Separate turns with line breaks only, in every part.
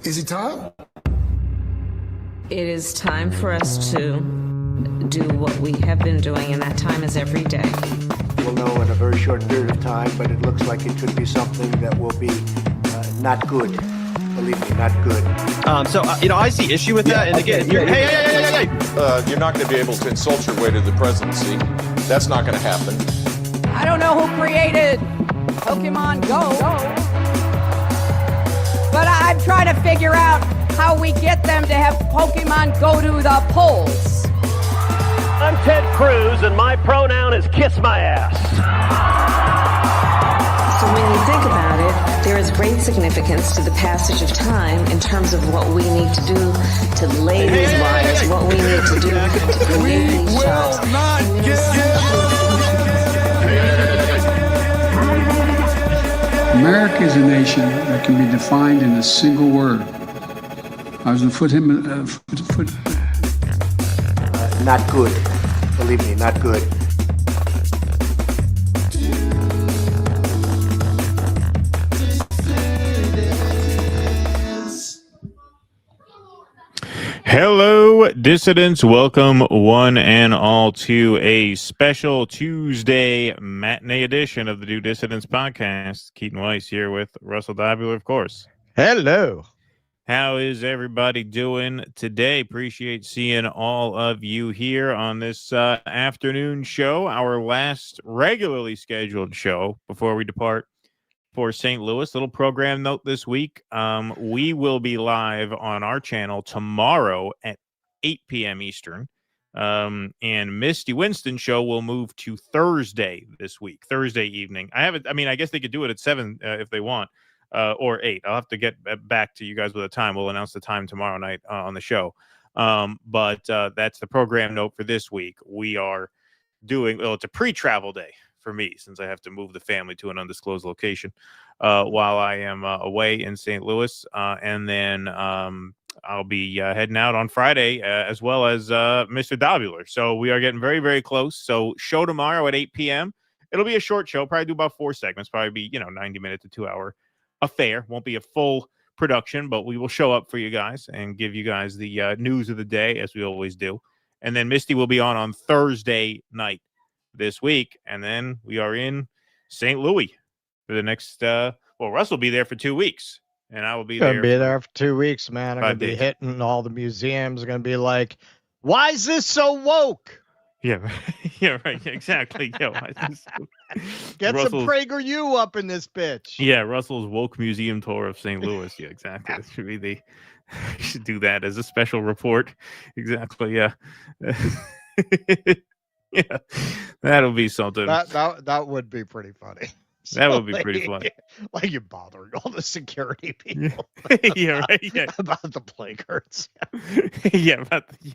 Is it time?
It is time for us to do what we have been doing, and that time is every day.
We'll know in a very short period of time, but it looks like it could be something that will be not good. Believe me, not good.
I see issue with that. And again, hey.
You're not going to be able to insult your way to the presidency. That's not going to happen.
I don't know who created Pokemon Go, but I'm trying to figure out how we get them to have Pokemon go to the polls.
I'm Ted Cruz, and my pronoun is kiss my ass.
So when you think about it, there is great significance to the passage of time in terms of what we need to do to lay these wires, what we need to do to create these jobs.
America is a nation that can be defined in a single word. I was going to
Not good. Believe me, not good.
Hello, dissidents. Welcome one and all to a special Tuesday matinee edition of the New Dissidents podcast. Keaton Weiss here with Russell Dobular, of course.
Hello.
How is everybody doing today? Appreciate seeing all of you here on this afternoon show, our last regularly scheduled show before we depart for St. Louis. Little program note this week. We will be live on our channel tomorrow at 8 p.m. Eastern. And Misty Winston show will move to Thursday this week, Thursday evening. I guess they could do it at 7 if they want, or 8. I'll have to get back to you guys with a time. We'll announce the time tomorrow night on the show. But that's the program note for this week. We are doing, it's a pre-travel day for me, since I have to move the family to an undisclosed location while I am away in St. Louis. And then I'll be heading out on Friday as well as Mr. Dobular. So we are getting very, very close. So show tomorrow at 8 p.m. It'll be a short show, probably do about 4 segments, probably be, 90-minute to 2-hour affair. Won't be a full production, but we will show up for you guys and give you guys the news of the day, as we always do. And then Misty will be on Thursday night this week, and then we are in St. Louis for the next Russ will be there for 2 weeks, and I will be
there for 2 weeks, man. I'm gonna be hitting all the museums. I'm gonna be like, why is this so woke?
Yeah, yeah, right, exactly. Get
some PragerU up in this bitch.
Yeah, Russell's woke museum tour of St. Louis. Yeah, exactly. That should be should do that as a special report. Exactly. Yeah. Yeah, that'll be something.
That would be pretty funny.
That would be pretty funny.
Like you're bothering all the security people.
Yeah, right. Yeah,
about the placards.
Yeah,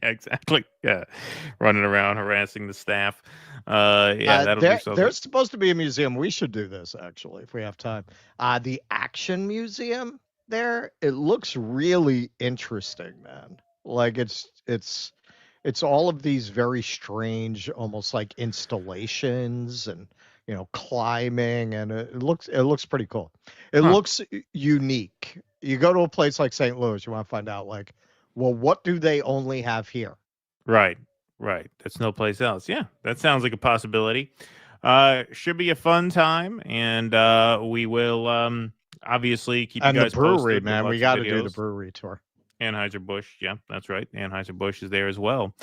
exactly. Yeah, running around harassing the staff. That'll be something.
There's supposed to be a museum. We should do this actually if we have time. The Action Museum there. It looks really interesting, man. Like it's all of these very strange, almost like installations and, climbing, and it looks pretty cool. It looks unique. You go to a place like St. Louis, you want to find out what do they only have here?
Right. That's no place else. Yeah, that sounds like a possibility. Should be a fun time, and we will obviously keep you guys
posted. And the brewery,
posted,
man. We got to do the brewery tour.
Anheuser-Busch, yeah, that's right. Anheuser-Busch is there as well.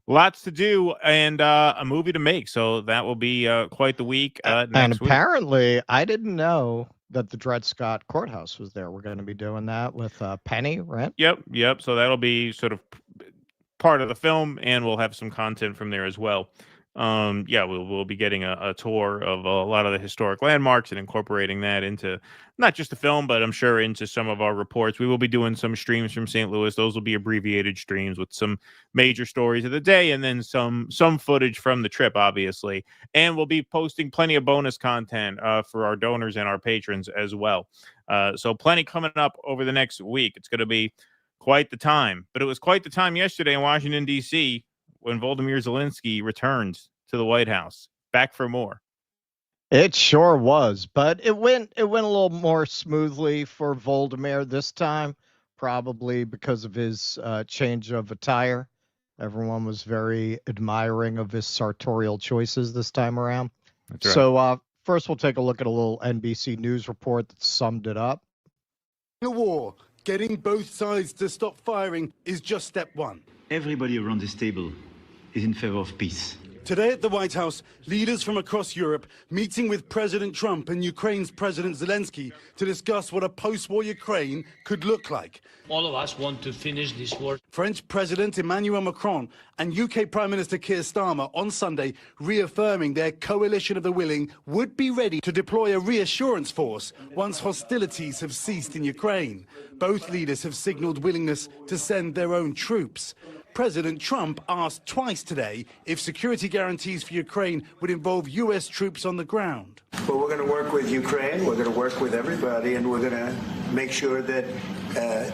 Lots to do and a movie to make, so that will be quite the week next
and
week.
Apparently, I didn't know that the Dred Scott Courthouse was there. We're going to be doing that with Penny, right?
Yep. So that'll be sort of part of the film, and we'll have some content from there as well. We'll be getting a tour of a lot of the historic landmarks and incorporating that into not just the film, but I'm sure into some of our reports. We will be doing some streams from St. Louis. Those will be abbreviated streams with some major stories of the day, and then some footage from the trip, obviously. And we'll be posting plenty of bonus content for our donors and our patrons as well. So plenty coming up over the next week. It's going to be quite the time. But it was quite the time yesterday in Washington, D.C., when Volodymyr Zelensky returned to the White House, back for more.
It sure was, but it went a little more smoothly for Volodymyr this time. probably because of his change of attire. Everyone was very admiring of his sartorial choices this time around.
That's right.
So first, we'll take a look at a little NBC News report that summed it up.
In a war, getting both sides to stop firing is just step one.
Everybody around this table is in favor of peace.
Today at the White House, leaders from across Europe meeting with President Trump and Ukraine's President Zelensky to discuss what a post-war Ukraine could look like.
All of us want to finish this war.
French President Emmanuel Macron and UK Prime Minister Keir Starmer on Sunday reaffirming their coalition of the willing would be ready to deploy a reassurance force once hostilities have ceased in Ukraine. Both leaders have signalled willingness to send their own troops. President Trump asked twice today if security guarantees for Ukraine would involve U.S. troops on the ground.
Well, we're going to work with Ukraine, we're going to work with everybody, and we're going to make sure that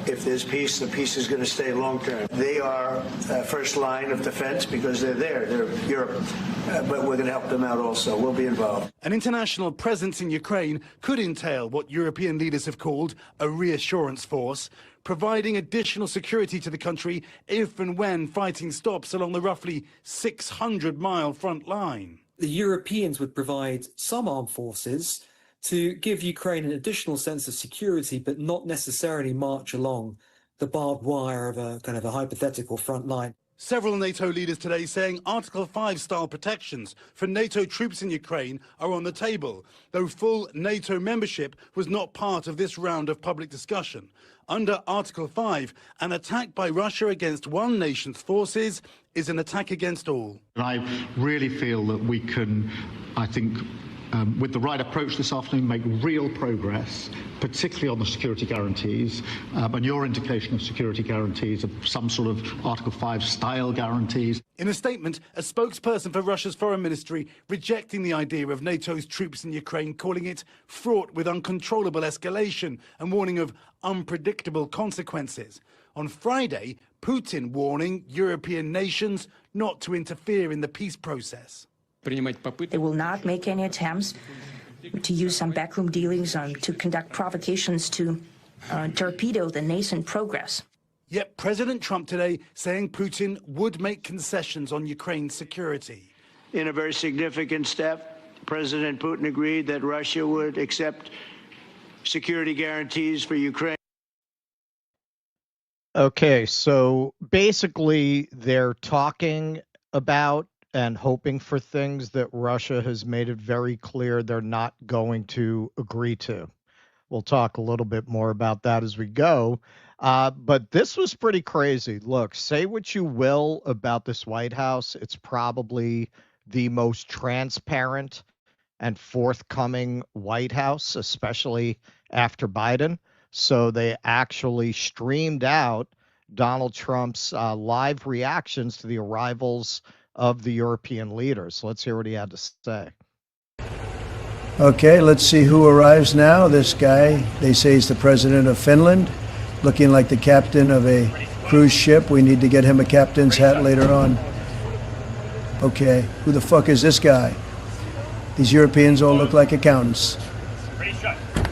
if there's peace, the peace is going to stay long term. They are first line of defense because they're there, they're Europe, but we're going to help them out also. We'll be involved.
An international presence in Ukraine could entail what European leaders have called a reassurance force, providing additional security to the country if and when fighting stops along the roughly 600-mile front line.
The Europeans would provide some armed forces to give Ukraine an additional sense of security, but not necessarily march along the barbed wire of a kind of a hypothetical front line.
Several NATO leaders today saying Article 5-style protections for NATO troops in Ukraine are on the table, though full NATO membership was not part of this round of public discussion. Under Article 5, an attack by Russia against one nation's forces is an attack against all.
I really feel that we can, I think, with the right approach this afternoon, make real progress, particularly on the security guarantees, and your indication of security guarantees, of some sort of Article 5 style guarantees.
In a statement, a spokesperson for Russia's foreign ministry rejecting the idea of NATO's troops in Ukraine, calling it fraught with uncontrollable escalation and warning of unpredictable consequences. On Friday, Putin warning European nations not to interfere in the peace process.
They will not make any attempts to use some backroom dealings to conduct provocations to torpedo the nascent progress.
Yet President Trump today saying Putin would make concessions on Ukraine's security.
In a very significant step, President Putin agreed that Russia would accept security guarantees for Ukraine.
Okay, so basically they're talking about and hoping for things that Russia has made it very clear they're not going to agree to. We'll talk a little bit more about that as we go. But this was pretty crazy. Look, say what you will about this White House. It's probably the most transparent and forthcoming White House, especially after Biden. So they actually streamed out Donald Trump's live reactions to the arrivals of the European leaders. So let's hear what he had to say.
Okay, let's see who arrives now. This guy, they say he's the president of Finland, looking like the captain of a cruise ship. We need to get him a captain's hat later on. Okay, who the fuck is this guy? These Europeans all look like accountants.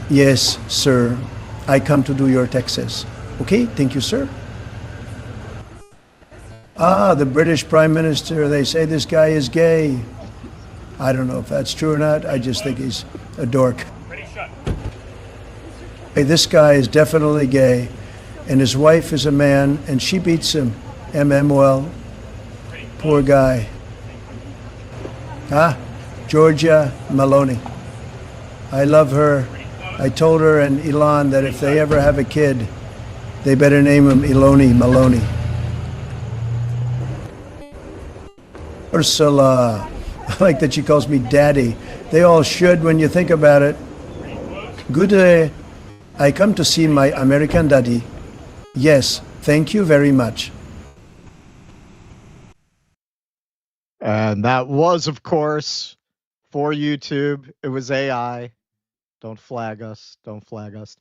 Yes, sir. I come to do your taxes. Okay, thank you, sir. Ah, the British Prime Minister, they say this guy is gay. I don't know if that's true or not. I just think he's a dork. Hey, this guy is definitely gay, and his wife is a man, and she beats him. Well, poor guy. Ah, Georgia Maloney. I love her. I told her and Elon that if they ever have a kid, they better name him Eloni Maloney. Ursula. I like that she calls me daddy. They all should when you think about it. Good day. I come to see my American daddy. Yes, thank you very much.
And that was, of course, for YouTube. It was AI. Don't flag us. Don't flag us.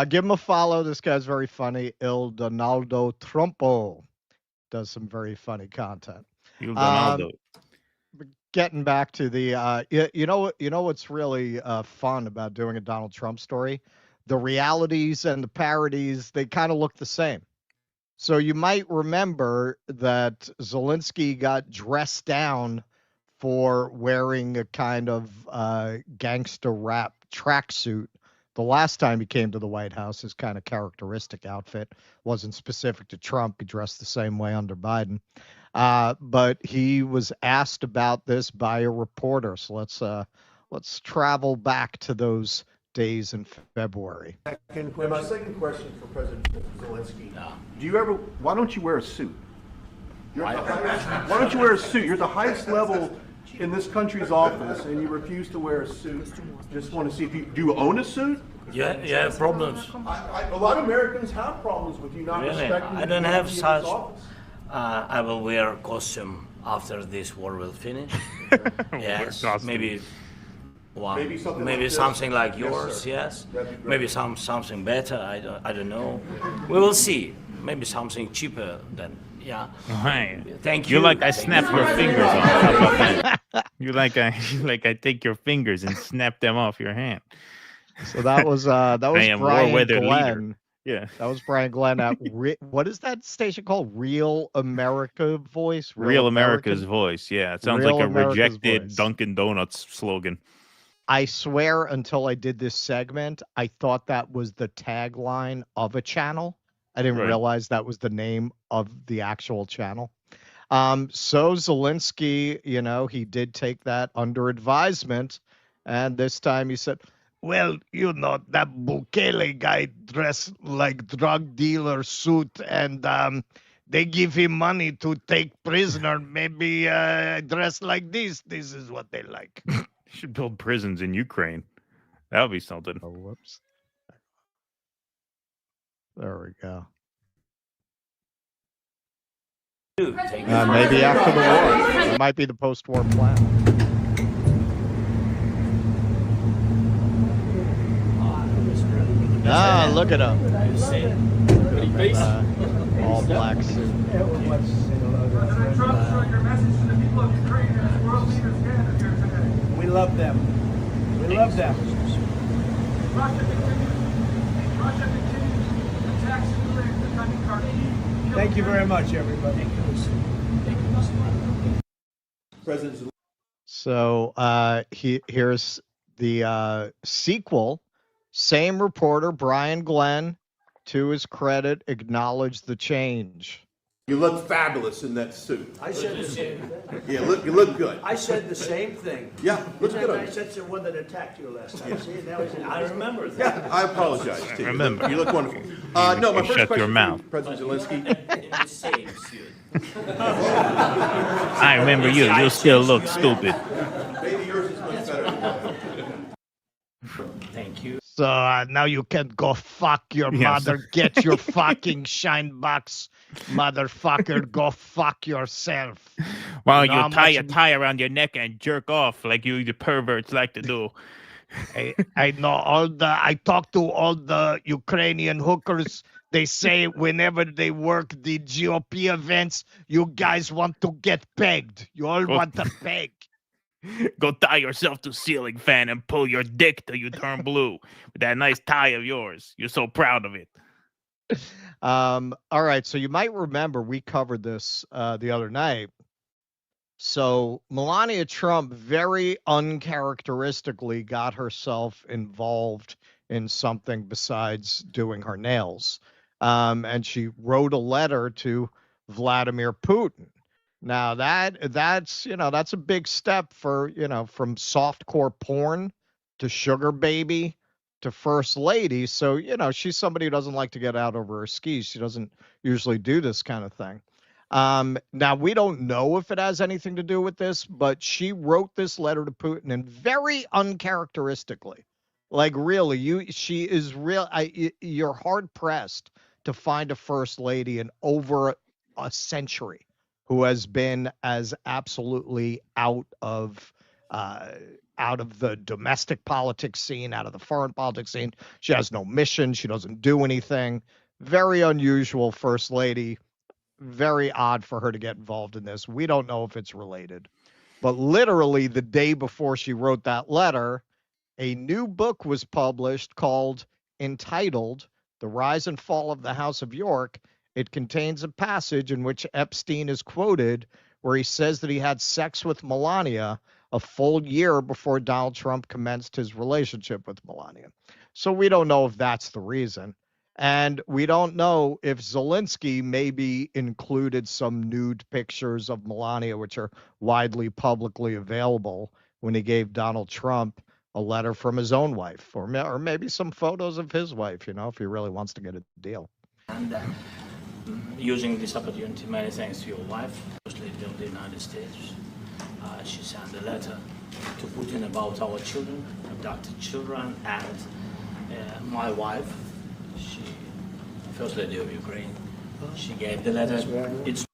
Give him a follow. This guy's very funny. Il Donaldo Trumpo does some very funny content. Getting back to the, you know what's really fun about doing a Donald Trump story? the realities and the parodies, they kind of look the same. So you might remember that Zelensky got dressed down for wearing a kind of gangster rap tracksuit the last time he came to the White House. His kind of characteristic outfit wasn't specific to Trump. He dressed the same way under Biden. But he was asked about this by a reporter. So let's travel back to those days in February.
My second question for President Zelensky. Why don't you wear a suit? Why don't you wear a suit? You're at the highest level in this country's office and you refuse to wear a suit. Just want to see if do you own a suit?
Yeah, you have problems.
A lot of Americans have problems with you not respecting
I don't have such.
office.
I will wear a costume after this war will finish. Yes, maybe something like yours. Yes, maybe something better. I don't know. We will see. Maybe something cheaper than. Yeah.
Right.
Thank you.
You're like I snap your fingers off. How about that? You're like I take your fingers and snap them off your hand.
So that was Brian Glenn.
Leader. Yeah.
That was Brian Glenn at what is that station called? Real America Voice?
Real America's Voice. Yeah. It sounds
Real
like a
America's
rejected
Voice.
Dunkin' Donuts slogan.
I swear until I did this segment, I thought that was the tagline of a channel. I didn't realize that was the name of the actual channel. So Zelensky, he did take that under advisement. And this time he said, well, that Bukele guy dressed like drug dealer suit and they give him money to take prisoner. Maybe dress like this. This is what they like.
You should build prisons in Ukraine. That would be something.
Oh, whoops. There we go. Maybe after the war. It might be the post-war plan. Look at him. All black suit.
President Trump, showing your message to the people of Ukraine as world leaders gathered here today.
We love them. We love them.
Russia continues attacks in defending Kharkiv.
Thank you very much, everybody.
President
So here's the sequel. Same reporter, Brian Glenn, to his credit, acknowledged the change.
You look fabulous in that suit.
I said the same thing.
Yeah, you look good.
I said the same thing.
Yeah, looks good.
I said the one that attacked you last time. See, that was
I remember that.
Yeah, I apologize to you.
Remember.
You look wonderful. No, my first
shut
question
your
for
mouth.
you, President Zelensky.
The same suit.
I remember you. You still look stupid.
Maybe yours is much better.
Thank you.
So now you can go fuck your mother. Get your fucking shine box, motherfucker. Go fuck yourself.
While
You know how
you tie
much-
a tie around your neck and jerk off like you the perverts like to do.
I know I talk to all the Ukrainian hookers. They say whenever they work the GOP events, you guys want to get pegged. You all want to peg.
Go tie yourself to a ceiling fan and pull your dick till you turn blue with that nice tie of yours. You're so proud of it.
All right, so you might remember we covered this the other night. So Melania Trump very uncharacteristically got herself involved in something besides doing her nails. And she wrote a letter to Vladimir Putin. Now that's a big step for, from softcore porn to sugar baby to first lady. So, she's somebody who doesn't like to get out over her skis. She doesn't usually do this kind of thing. Now we don't know if it has anything to do with this, but she wrote this letter to Putin and very uncharacteristically, like really, she is real. You're hard pressed to find a first lady in over a century who has been as absolutely out of the domestic politics scene, out of the foreign politics scene. She has no mission. She doesn't do anything. Very unusual first lady. Very odd for her to get involved in this. We don't know if it's related. But literally the day before she wrote that letter, a new book was published called entitled The Rise and Fall of the House of York. It contains a passage in which Epstein is quoted where he says that he had sex with Melania a full year before Donald Trump commenced his relationship with Melania. So we don't know if that's the reason. And we don't know if Zelensky maybe included some nude pictures of Melania, which are widely publicly available, when he gave Donald Trump a letter from his own wife, or maybe some photos of his wife, if he really wants to get a deal.
And using this opportunity, many thanks to your wife, mostly from the United States. She sent a letter to Putin about our children, adopted children, and my wife, she, First Lady of Ukraine, she gave the letter.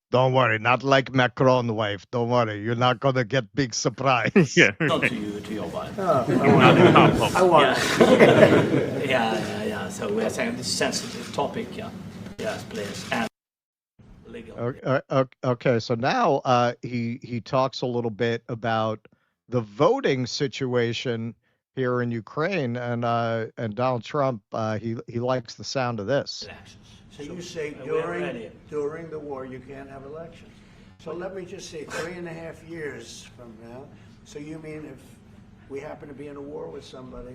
Don't worry, not like Macron wife. Don't worry, you're not gonna get big surprise.
Yeah. Not to you, to your wife.
I want
it. Yeah. So we're saying this sensitive topic. Yeah. Yes, please. And legal.
Okay. So now he talks a little bit about the voting situation here in Ukraine, and Donald Trump he likes the sound of this.
So you say during the war you can't have elections. So let me just say 3.5 years from now. So you mean if we happen to be in a war with somebody,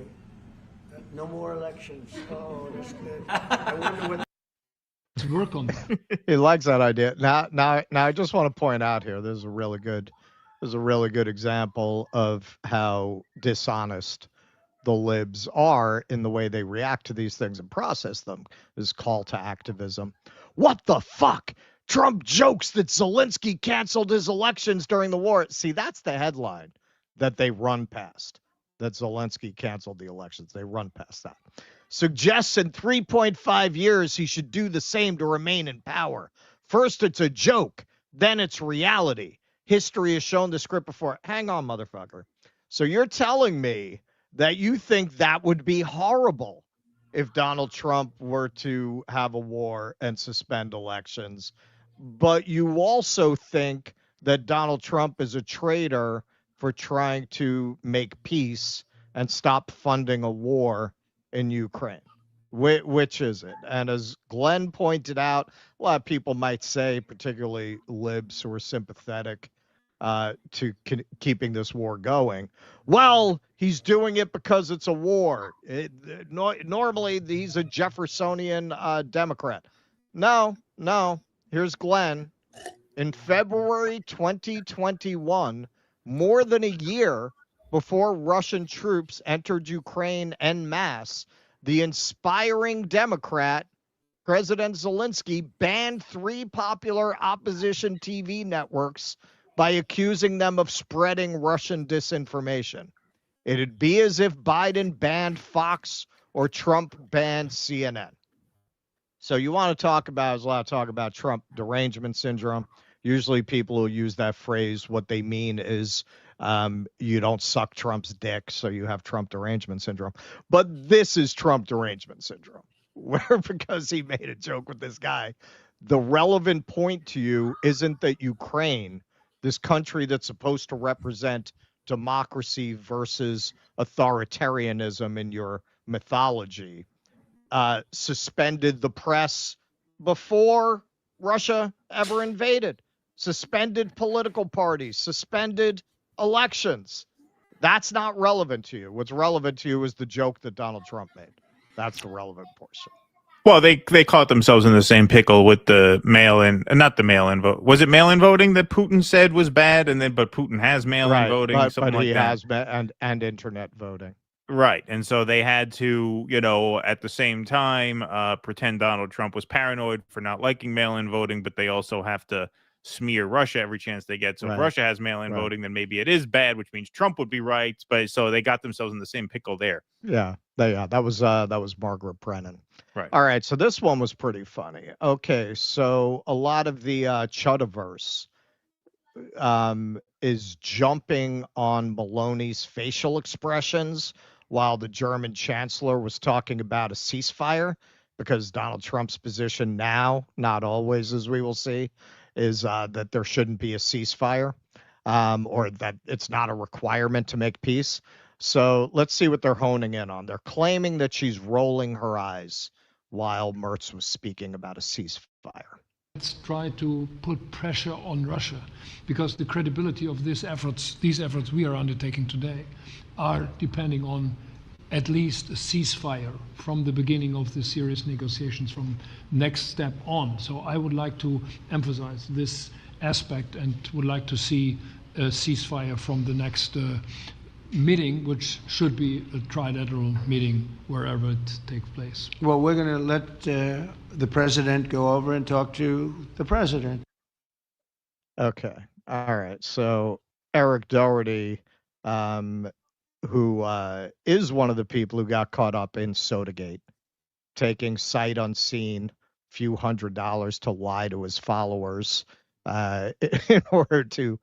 no more elections? Oh, that's good. I wonder what.
To work on that.
He likes that idea. Now, I just want to point out here. There's a really good example of how dishonest the libs are in the way they react to these things and process them. This call to activism. What the fuck? Trump jokes that Zelensky canceled his elections during the war. See, that's the headline that they run past. That Zelensky canceled the elections. They run past that. Suggests in 3.5 years he should do the same to remain in power. First it's a joke, then it's reality. History has shown the script before. Hang on, motherfucker. So you're telling me that you think that would be horrible if Donald Trump were to have a war and suspend elections, but you also think that Donald Trump is a traitor for trying to make peace and stop funding a war in Ukraine. Which is it? And as Glenn pointed out, a lot of people might say, particularly libs who are sympathetic to keeping this war going, well, he's doing it because it's a war. Normally, he's a Jeffersonian Democrat. No. Here's Glenn. In February 2021, more than a year before Russian troops entered Ukraine en masse, the inspiring Democrat, President Zelensky, banned 3 popular opposition TV networks by accusing them of spreading Russian disinformation. It'd be as if Biden banned Fox or Trump banned CNN. So you want to talk about, there's a lot of talk about Trump derangement syndrome. Usually people who use that phrase, what they mean is you don't suck Trump's dick, so you have Trump derangement syndrome. But this is Trump derangement syndrome, where because he made a joke with this guy, the relevant point to you isn't that Ukraine, this country that's supposed to represent democracy versus authoritarianism in your mythology, suspended the press before Russia ever invaded, suspended political parties, suspended elections. That's not relevant to you. What's relevant to you is the joke that Donald Trump made. That's the relevant portion.
Well, they caught themselves in the same pickle with the mail-in, not the mail-in vote. Was it mail-in voting that Putin said was bad, but Putin has mail-in voting, something like that.
But he has and internet voting.
Right, and so they had to, at the same time, pretend Donald Trump was paranoid for not liking mail-in voting, but they also have to smear Russia every chance they get. So if Russia has mail-in voting, then maybe it is bad, which means Trump would be right. But so they got themselves in the same pickle there.
Yeah, that was Margaret Brennan.
Right.
All right, so this one was pretty funny. Okay, so a lot of the Chudaverse is jumping on Maloney's facial expressions while the German chancellor was talking about a ceasefire, because Donald Trump's position now, not always as we will see, is that there shouldn't be a ceasefire, or that it's not a requirement to make peace. So let's see what they're honing in on. They're claiming that she's rolling her eyes while Merz was speaking about a ceasefire.
Let's try to put pressure on Russia, because the credibility of these efforts we are undertaking today, are depending on at least a ceasefire from the beginning of the serious negotiations from next step on. So I would like to emphasize this aspect and would like to see a ceasefire from the next meeting, which should be a trilateral meeting wherever it takes place.
Well, we're going to let the president go over and talk to the president.
Okay. All right. So Eric Doherty, who is one of the people who got caught up in Sodagate, taking sight unseen few $100s to lie to his followers in order to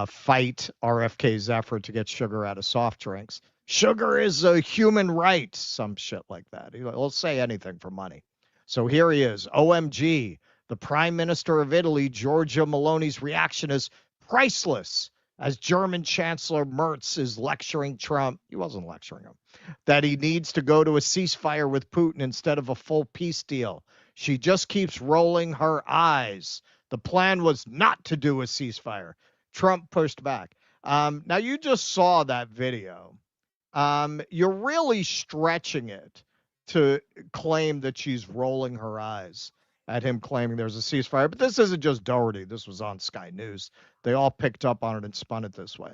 fight RFK's effort to get sugar out of soft drinks. Sugar is a human right, some shit like that. He'll say anything for money. So here he is. OMG, the Prime Minister of Italy, Giorgia Meloni's reaction is priceless as German Chancellor Merz is lecturing Trump. He wasn't lecturing him. That he needs to go to a ceasefire with Putin instead of a full peace deal. She just keeps rolling her eyes. The plan was not to do a ceasefire. Trump pushed back. Now, you just saw that video. You're really stretching it to claim that she's rolling her eyes at him claiming there's a ceasefire. But this isn't just Doherty. This was on Sky News. They all picked up on it and spun it this way.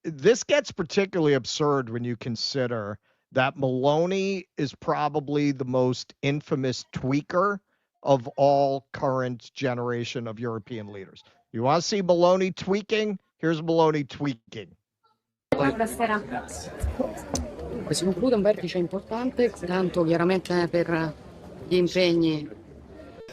This gets particularly absurd when you consider that Meloni is probably the most infamous tweaker of all current generation of European leaders. You want to see Meloni tweaking? Here's Meloni tweaking.
Buonasera. Si conclude un vertice importante, tanto chiaramente per gli impegni.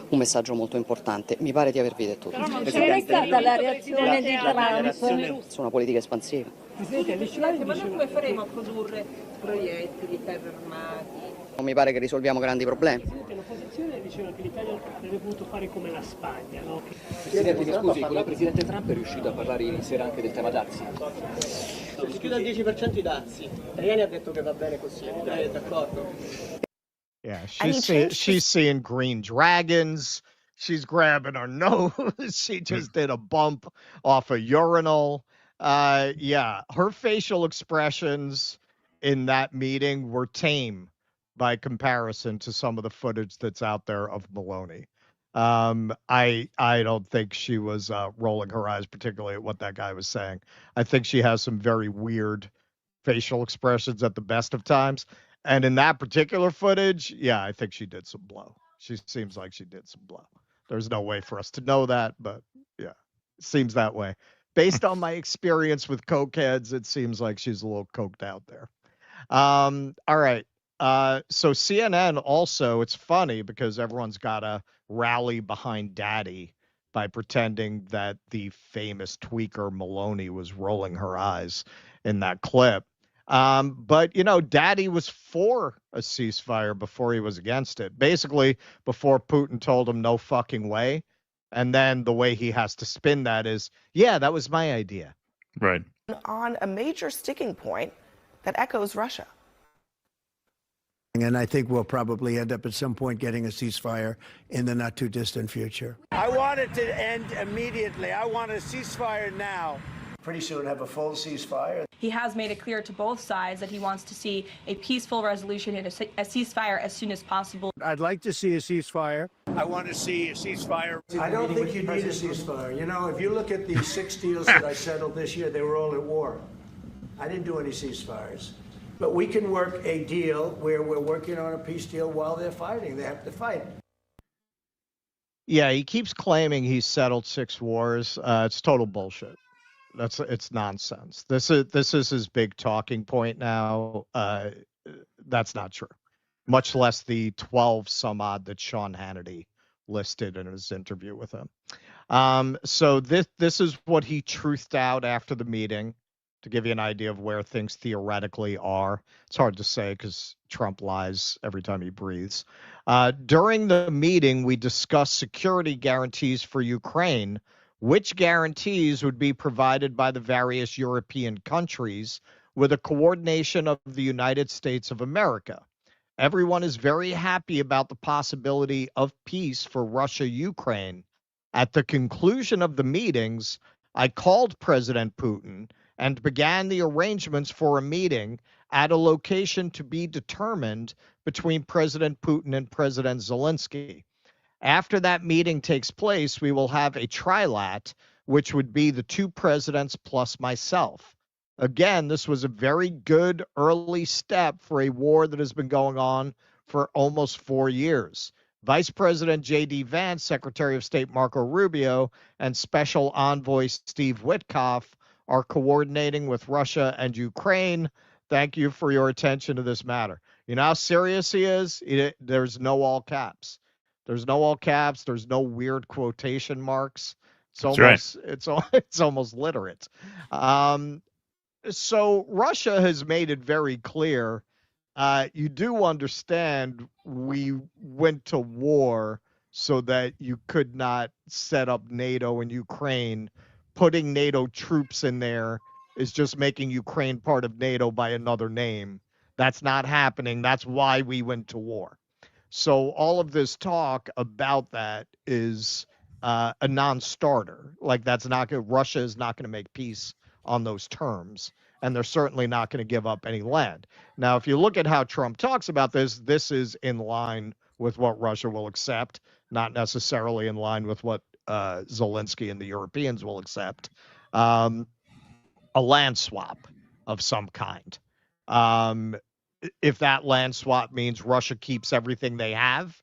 Un messaggio molto importante, mi pare di avervi detto tutto.
Qual è stata la reazione di Trump?
Su una politica espansiva.
Presidente, ma noi come faremo a produrre proiettili, carri armati?
Non mi pare che risolviamo grandi problemi.
L'opposizione diceva che l'Italia avrebbe potuto fare come la Spagna, no?
Presidente, mi scusi, con il Presidente Trump è riuscito a parlare ieri sera anche del tema dazi?
Si chiude al 10% i dazi. Tajani ha detto che va bene così, lei è d'accordo?
Yeah, she's seeing green dragons. She's grabbing her nose. She just did a bump off a urinal. Yeah, her facial expressions in that meeting were tame by comparison to some of the footage that's out there of Meloni. I don't think she was rolling her eyes particularly at what that guy was saying. I think she has some very weird facial expressions at the best of times. And in that particular footage, yeah, I think she did some blow. She seems like she did some blow. There's no way for us to know that, but yeah, it seems that way. Based on my experience with cokeheads, it seems like she's a little coked out there. All right. So CNN also, it's funny because everyone's got to rally behind Daddy by pretending that the famous tweaker Meloni was rolling her eyes in that clip. But, you know, Daddy was for a ceasefire before he was against it. Basically, before Putin told him no fucking way. And then the way he has to spin that is, yeah, that was my idea.
Right.
On a major sticking point that echoes Russia.
And I think we'll probably end up at some point getting a ceasefire in the not too distant future.
I want it to end immediately. I want a ceasefire now.
Pretty soon have a full ceasefire.
He has made it clear to both sides that he wants to see a peaceful resolution and a ceasefire as soon as possible.
I'd like to see a ceasefire.
I want to see a ceasefire.
I don't think you need a ceasefire. You know, if you look at the 6 deals that I settled this year, they were all at war. I didn't do any ceasefires. But we can work a deal where we're working on a peace deal while they're fighting. They have to fight.
Yeah, he keeps claiming he's settled 6 wars. It's total bullshit. It's nonsense. This is his big talking point now. That's not true. Much less the 12 some odd that Sean Hannity listed in his interview with him. So this is what he truthed out after the meeting to give you an idea of where things theoretically are. It's hard to say because Trump lies every time he breathes. During the meeting, we discussed security guarantees for Ukraine, which guarantees would be provided by the various European countries, with a coordination of the United States of America. Everyone is very happy about the possibility of peace for Russia-Ukraine. At the conclusion of the meetings, I called President Putin and began the arrangements for a meeting at a location to be determined between President Putin and President Zelensky. After that meeting takes place, we will have a trilat, which would be the two presidents plus myself. Again, this was a very good early step for a war that has been going on for almost 4 years. Vice President J.D. Vance, Secretary of State Marco Rubio, and Special Envoy Steve Witkoff are coordinating with Russia and Ukraine. Thank you for your attention to this matter. You know how serious he is? There's no all caps. There's no all caps. There's no weird quotation marks. It's almost it's almost literate. So Russia has made it very clear. You do understand we went to war so that you could not set up NATO in Ukraine. Putting NATO troops in there is just making Ukraine part of NATO by another name. That's not happening. That's why we went to war. So all of this talk about that is a non-starter. Like Russia is not going to make peace on those terms, and they're certainly not going to give up any land. Now, if you look at how Trump talks about this, this is in line with what Russia will accept, not necessarily in line with what Zelensky and the Europeans will accept. A land swap of some kind. If that land swap means Russia keeps everything they have,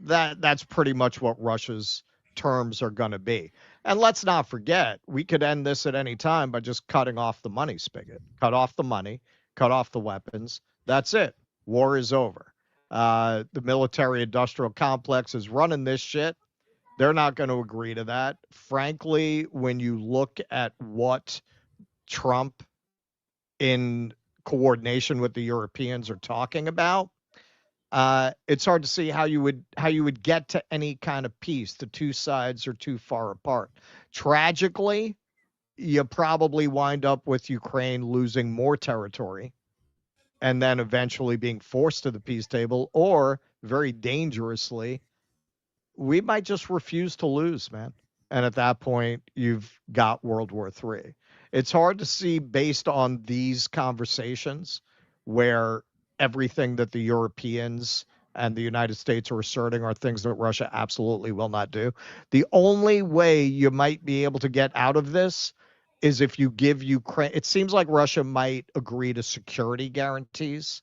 that's pretty much what Russia's terms are going to be. And let's not forget, we could end this at any time by just cutting off the money spigot. Cut off the money, cut off the weapons. That's it. War is over. The military-industrial complex is running this shit. They're not going to agree to that. Frankly, when you look at what Trump in coordination with the Europeans are talking about, it's hard to see how you would get to any kind of peace. The two sides are too far apart. Tragically, you probably wind up with Ukraine losing more territory and then eventually being forced to the peace table, or very dangerously, we might just refuse to lose, man. And at that point, you've got World War III. It's hard to see based on these conversations where everything that the Europeans and the United States are asserting are things that Russia absolutely will not do. The only way you might be able to get out of this is if you give Ukraine, it seems like Russia might agree to security guarantees,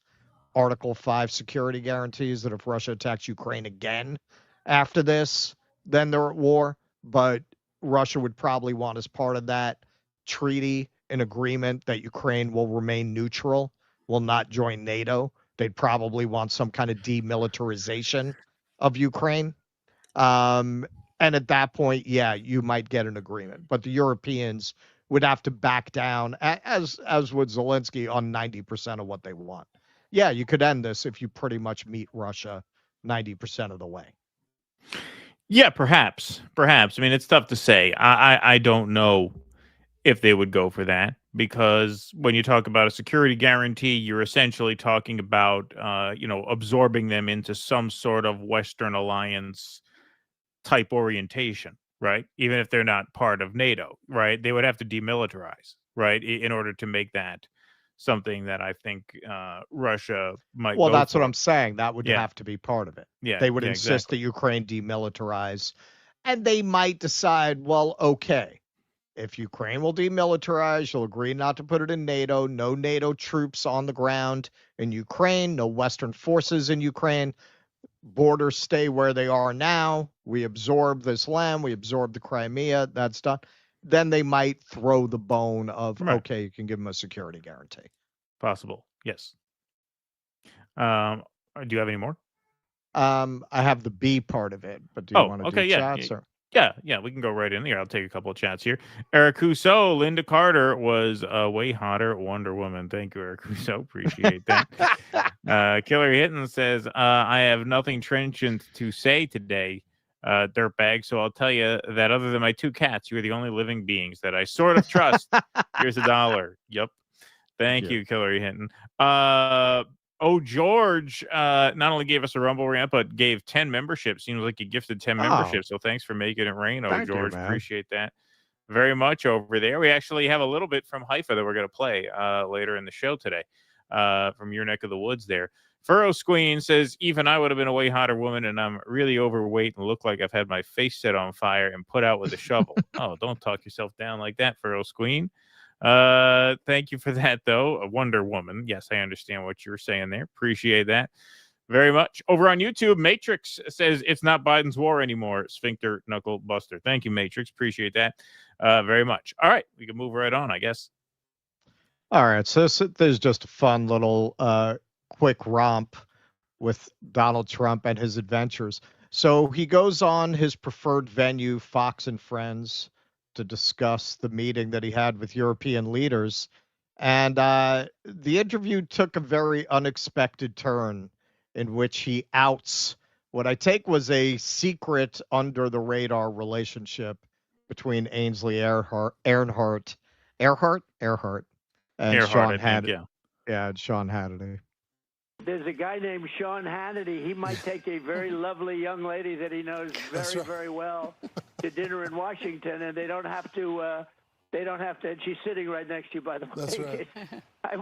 Article 5 security guarantees, that if Russia attacks Ukraine again after this, then they're at war. But Russia would probably want, as part of that treaty, an agreement that Ukraine will remain neutral, will not join NATO. They'd probably want some kind of demilitarization of Ukraine. And at that point, yeah, you might get an agreement. But the Europeans would have to back down, as would Zelensky, on 90% of what they want. Yeah, you could end this if you pretty much meet Russia 90% of the way.
Yeah, perhaps. I mean, it's tough to say. I don't know if they would go for that, because when you talk about a security guarantee, you're essentially talking about, absorbing them into some sort of Western alliance type orientation, right? Even if they're not part of NATO, right? They would have to demilitarize, right? In order to make that something that I think Russia might.
Well, that's what I'm saying. That would have to be part of it.
Yeah,
they would insist that Ukraine demilitarize, and they might decide, well, okay, if Ukraine will demilitarize, you'll agree not to put it in NATO, no NATO troops on the ground in Ukraine, no Western forces in Ukraine, borders stay where they are now, we absorb this land, we absorb the Crimea, that's done. Then they might throw the bone of, okay, you can give them a security guarantee.
Possible, yes. Do you have any more?
I have the B part of it, but do you want to do chats? Or?
Yeah, we can go right in here. I'll take a couple of chats here. Eric Husso, Linda Carter was way hotter. Wonder Woman. Thank you, Eric Husso. Appreciate that. Killer Hitton says, I have nothing trenchant to say today, dirtbag, so I'll tell you that other than my two cats, you're the only living beings that I sort of trust. Here's $1. Yep. Thank you, Hillary Hinton. George not only gave us a Rumble rant, but gave 10 memberships. Seems like he gifted 10 memberships. So thanks for making it rain, George. Appreciate that very much over there. We actually have a little bit from Haifa that we're going to play later in the show today from your neck of the woods there. Furrow Squeen says, even I would have been a way hotter woman, and I'm really overweight and look like I've had my face set on fire and put out with a shovel. Oh, don't talk yourself down like that, Furrow Squeen. Thank you for that, though. A Wonder Woman. Yes, I understand what you were saying there. Appreciate that very much. Over on YouTube, Matrix says it's not Biden's war anymore. Sphincter Knuckle Buster. Thank you, Matrix. Appreciate that very much. All right, we can move right on, I guess.
All right, so there's just a fun little quick romp with Donald Trump and his adventures. So he goes on his preferred venue, Fox and Friends, to discuss the meeting that he had with European leaders. And the interview took a very unexpected turn in which he outs what I take was a secret under the radar relationship between Ainsley Earhart and Sean Hannity. Yeah, and Sean Hannity.
There's a guy named Sean Hannity. He might take a very lovely young lady that he knows very well to dinner in Washington, and they don't have to. And she's sitting right next to you, by the way.
That's right.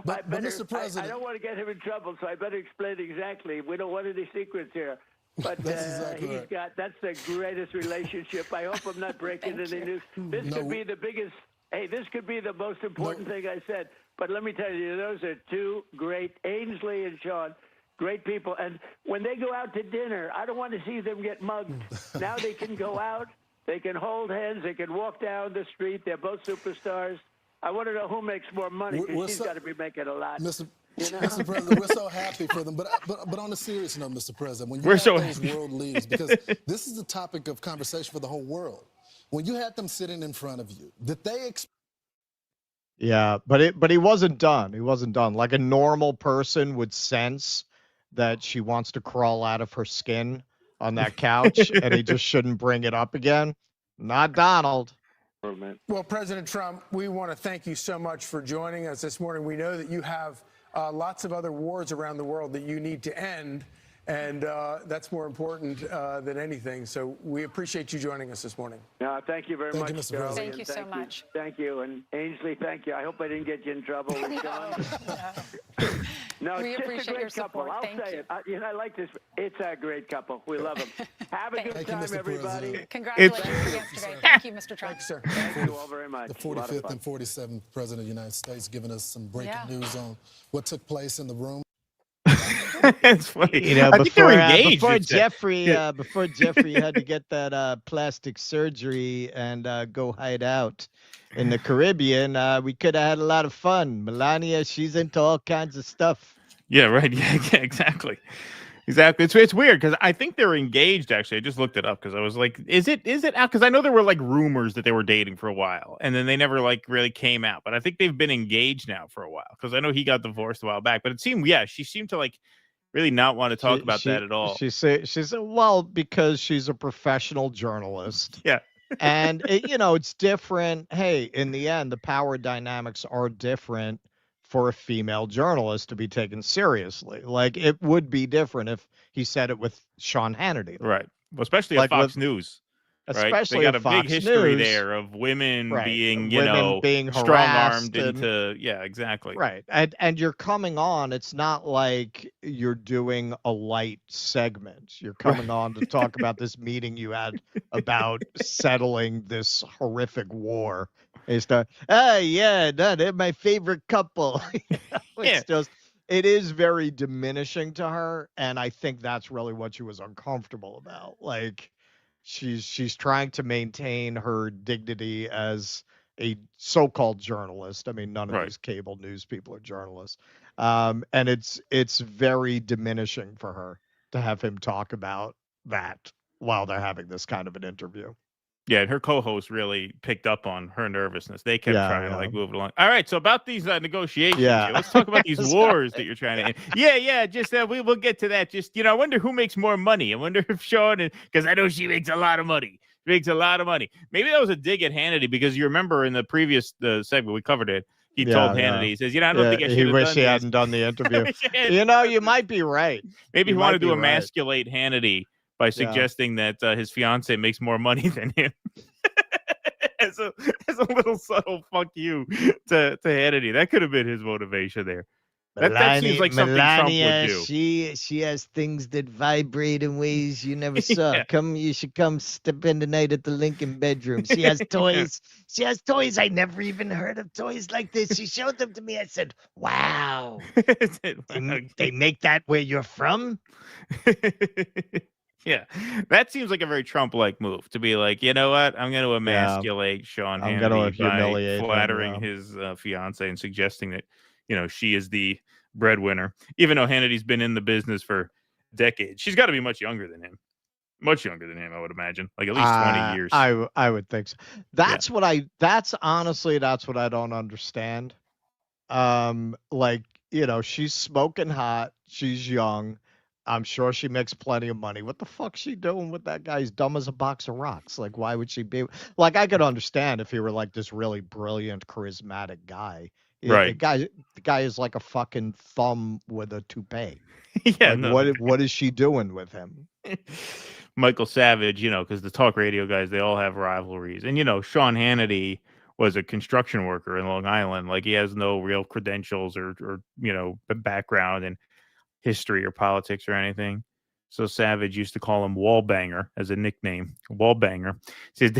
But
Mr. President,
I don't want to get him in trouble, so I better explain exactly. We don't want any secrets here. But
exactly right.
That's the greatest relationship. I hope I'm not breaking any news. This could be the biggest. Hey, this could be the most important thing I said. But let me tell you, those are two great, Ainsley and Sean, great people. And when they go out to dinner, I don't want to see them get mugged. Now they can go out, they can hold hands, they can walk down the street. They're both superstars. I want to know who makes more money, because she's got to be making a lot.
Mr. President, we're so happy for them. But on a serious note, Mr. President, when you have those world leaders, because this is the topic of conversation for the whole world, when you had them sitting in front of you, did they
Yeah, but he wasn't done. He wasn't done. Like a normal person would sense that she wants to crawl out of her skin on that couch, and he just shouldn't bring it up again. Not Donald.
Well, President Trump, we want to thank you so much for joining us this morning. We know that you have lots of other wars around the world that you need to end, and that's more important than anything. So we appreciate you joining us this morning.
No, thank you very much,
Mr. President.
Thank you so much.
Thank you. And Ainsley, thank you. I hope I didn't get you in trouble with John. No,
We
it's just
appreciate
a great
your support.
couple.
Thank
I'll say it. I like this. It's a great couple. We love them. Have a good time, everybody.
Congratulations yesterday. Thank you, Mr. Trump.
Thanks, sir.
Thank you all very much.
The 45th and 47th President of the United States giving us some breaking news on what took place in the room.
It's funny.
You know,
I think they were engaged.
before Jeffrey had to get that plastic surgery and go hide out in the Caribbean, we could have had a lot of fun. Melania, she's into all kinds of stuff.
Yeah, right. Yeah, exactly. It's weird because I think they're engaged. Actually, I just looked it up because I was like, is it out? Because I know there were like rumors that they were dating for a while, and then they never like really came out. But I think they've been engaged now for a while because I know he got divorced a while back. But it seemed, she seemed to like really not want to talk about that at all.
She said, well, because she's a professional journalist.
Yeah.
And it's different. Hey, in the end, the power dynamics are different for a female journalist to be taken seriously. Like, it would be different if he said it with Sean Hannity.
Right. Well, especially at Fox News. Right?
Especially
they got
at
a
Fox
big history
News.
there of women being,
being
strong-armed
harassed
into, exactly.
Right. And you're coming on, it's not like you're doing a light segment. You're coming on to talk about this meeting you had about settling this horrific war. It's they're my favorite couple. It is very diminishing to her, and I think that's really what she was uncomfortable about. Like, she's trying to maintain her dignity as a so-called journalist. I mean, none of these cable news people are journalists. And it's very diminishing for her to have him talk about that while they're having this kind of an interview.
Yeah, and her co-host really picked up on her nervousness. They kept trying to like move it along. All right, so about these negotiations, let's talk about these wars that you're trying to end. Just we'll get to that. Just I wonder who makes more money. I wonder if Sean, because I know she makes a lot of money. She makes a lot of money. Maybe that was a dig at Hannity because you remember in the previous segment we covered it. He told Hannity, he says, I don't think I should have done this.
He hadn't done the interview. You might be right.
Maybe he wanted to emasculate Hannity by suggesting that his fiance makes more money than him. as a little subtle fuck you to Hannity. That could have been his motivation there. That seems like something Trump would do.
She has things that vibrate in ways you never saw. You should come spend the night at the Lincoln bedroom. She has toys. She has toys. I never even heard of toys like this. She showed them to me. I said, "Wow, they make that where you're from."
Yeah, that seems like a very Trump-like move to be like, you know what? I'm going to emasculate Sean Hannity by flattering his fiance and suggesting that she is the breadwinner, even though Hannity's been in the business for decades. She's got to be much younger than him. Much younger than him, I would imagine. Like at least 20 years.
I would think so. That's honestly what I don't understand. She's smoking hot. She's young. I'm sure she makes plenty of money. What the fuck's she doing with that guy? He's dumb as a box of rocks. Like, why would she be like? I could understand if he were like this really brilliant, charismatic guy.
Right.
The guy is like a fucking thumb with a toupee.
Yeah.
What is she doing with him?
Michael Savage, because the talk radio guys, they all have rivalries. And, Sean Hannity was a construction worker in Long Island. Like, he has no real credentials or background in history or politics or anything. So Savage used to call him Wallbanger as a nickname. Wallbanger. Says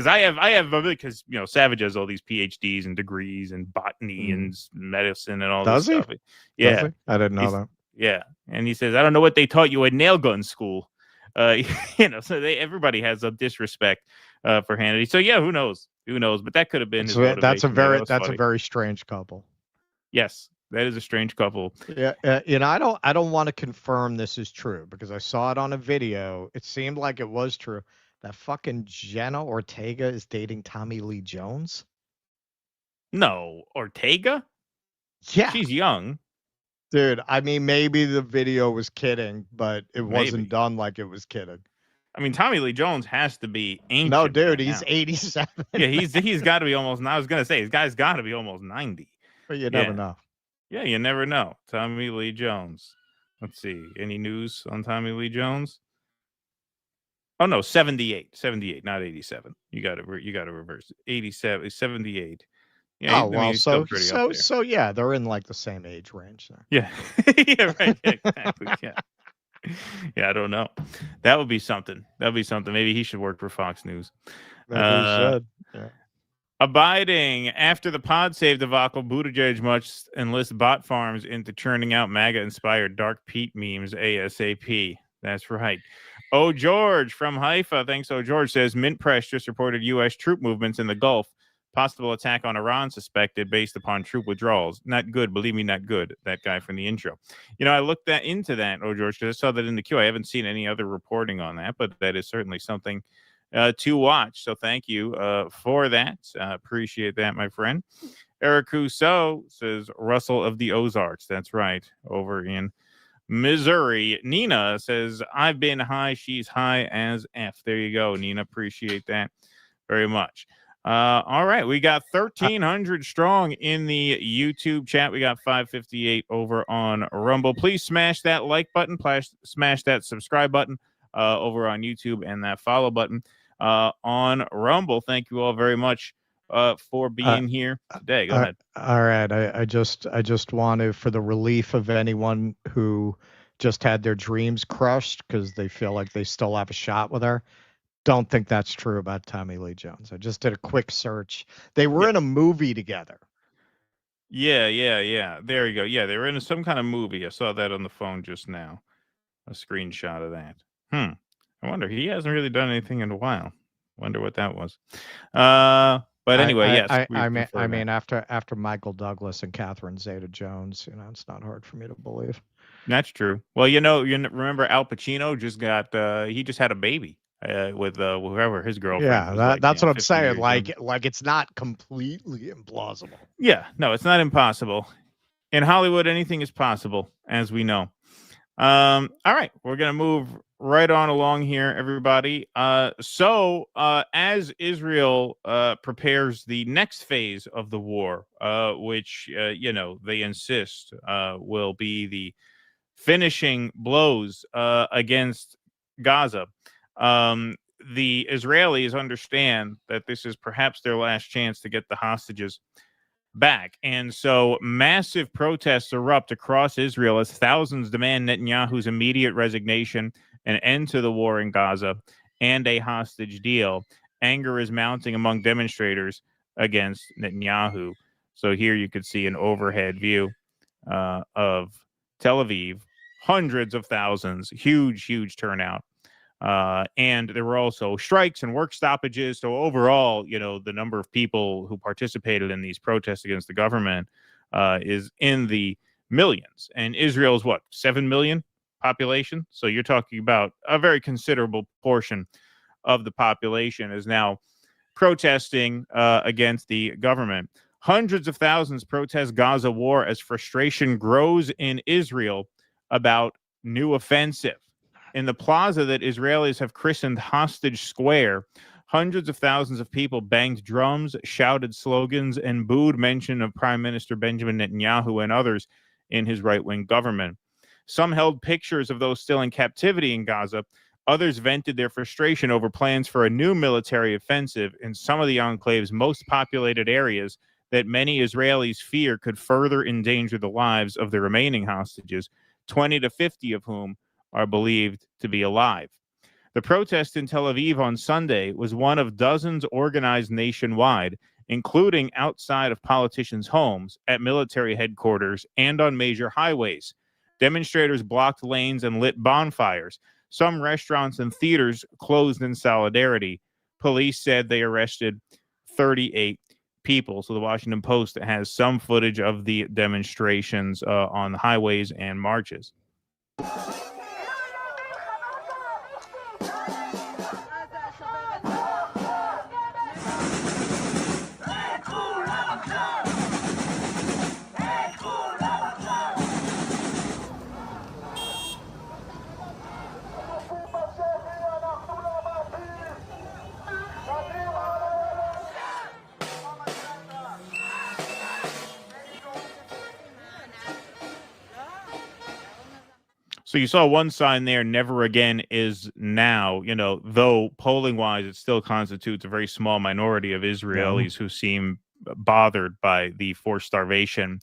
I have because Savage has all these PhDs and degrees and botany and medicine and all this stuff. Yeah,
Does he? I didn't know that.
Yeah, and he says I don't know what they taught you at nail gun school. So everybody has a disrespect for Hannity. So yeah, who knows? But that could have been his motivation.
That's a very strange couple.
Yes. That is a strange couple.
Yeah, I don't want to confirm this is true because I saw it on a video. It seemed like it was true. That fucking Jenna Ortega is dating Tommy Lee Jones.
No, Ortega?
Yeah.
She's young.
Dude, I mean, maybe the video was kidding, but it wasn't done like it was kidding.
I mean, Tommy Lee Jones has to be ancient.
No, dude, he's 87.
Yeah, he's got to be almost. I was gonna say, his guy's got to be almost 90.
But you never know.
Yeah, you never know. Tommy Lee Jones. Let's see. Any news on Tommy Lee Jones? Oh no, 78, not 87. You got to reverse it. 87, 78. Yeah.
Oh well, so yeah, they're in like the same age range there.
Yeah. Yeah. Right. Exactly. Yeah. Yeah. I don't know. That would be something. Maybe he should work for Fox News.
Maybe he should. Yeah.
Abiding after the pod save debacle, Buttigieg must enlist bot farms into churning out MAGA-inspired Dark Pete memes ASAP. That's right. Oh, George from Haifa. Thanks, Oh, George says, Mint Press just reported U.S. troop movements in the Gulf. Possible attack on Iran suspected based upon troop withdrawals. Not good. Believe me, not good. That guy from the intro. I looked into that, Oh, George, because I saw that in the queue. I haven't seen any other reporting on that, but that is certainly something to watch. So thank you for that. Appreciate that, my friend. Eric Rousseau says Russell of the Ozarks. That's right. Over in Missouri. Nina says, I've been high. She's high as F. There you go, Nina. Appreciate that very much. All right. We got 1,300 strong in the YouTube chat. We got 558 over on Rumble. Please smash that like button. Smash that subscribe button over on YouTube and that follow button on Rumble. Thank you all very much for being here today. Go ahead.
All right. I just want to, for the relief of anyone who just had their dreams crushed because they feel like they still have a shot with her, don't think that's true about Tommy Lee Jones. I just did a quick search. They were in a movie together.
Yeah. There you go. Yeah, they were in some kind of movie. I saw that on the phone just now. A screenshot of that. I wonder. He hasn't really done anything in a while. Wonder what that was. But anyway, yes.
I mean, after Michael Douglas and Catherine Zeta-Jones, it's not hard for me to believe.
That's true. Well, you remember Al Pacino just he just had a baby with whoever his girlfriend.
Yeah, that's what I'm saying. Like it's not completely implausible.
Yeah, no, it's not impossible. In Hollywood, anything is possible, as we know. All right, we're gonna move right on along here, everybody. So as Israel prepares the next phase of the war, which they insist will be the finishing blows against Gaza, the Israelis understand that this is perhaps their last chance to get the hostages back. And so massive protests erupt across Israel as thousands demand Netanyahu's immediate resignation, an end to the war in Gaza, and a hostage deal. Anger is mounting among demonstrators against Netanyahu. So here you could see an overhead view of Tel Aviv, hundreds of thousands, huge turnout. And there were also strikes and work stoppages. So overall, the number of people who participated in these protests against the government is in the millions. And Israel's 7 million population. So you're talking about a very considerable portion of the population is now protesting against the government. Hundreds of thousands protest Gaza war as frustration grows in Israel about new offensive. In the plaza that Israelis have christened Hostage Square, hundreds of thousands of people banged drums, shouted slogans, and booed mention of Prime Minister Benjamin Netanyahu and others in his right-wing government. Some held pictures of those still in captivity in Gaza. Others vented their frustration over plans for a new military offensive in some of the enclave's most populated areas that many Israelis fear could further endanger the lives of the remaining hostages, 20 to 50 of whom are believed to be alive. The protest in Tel Aviv on Sunday was one of dozens organized nationwide, including outside of politicians' homes, at military headquarters, and on major highways. Demonstrators blocked lanes and lit bonfires. Some restaurants and theaters closed in solidarity. Police said they arrested 38 people. So the Washington Post has some footage of the demonstrations on the highways and marches. So you saw one sign there, never again is now, though polling wise, it still constitutes a very small minority of Israelis who seem bothered by the forced starvation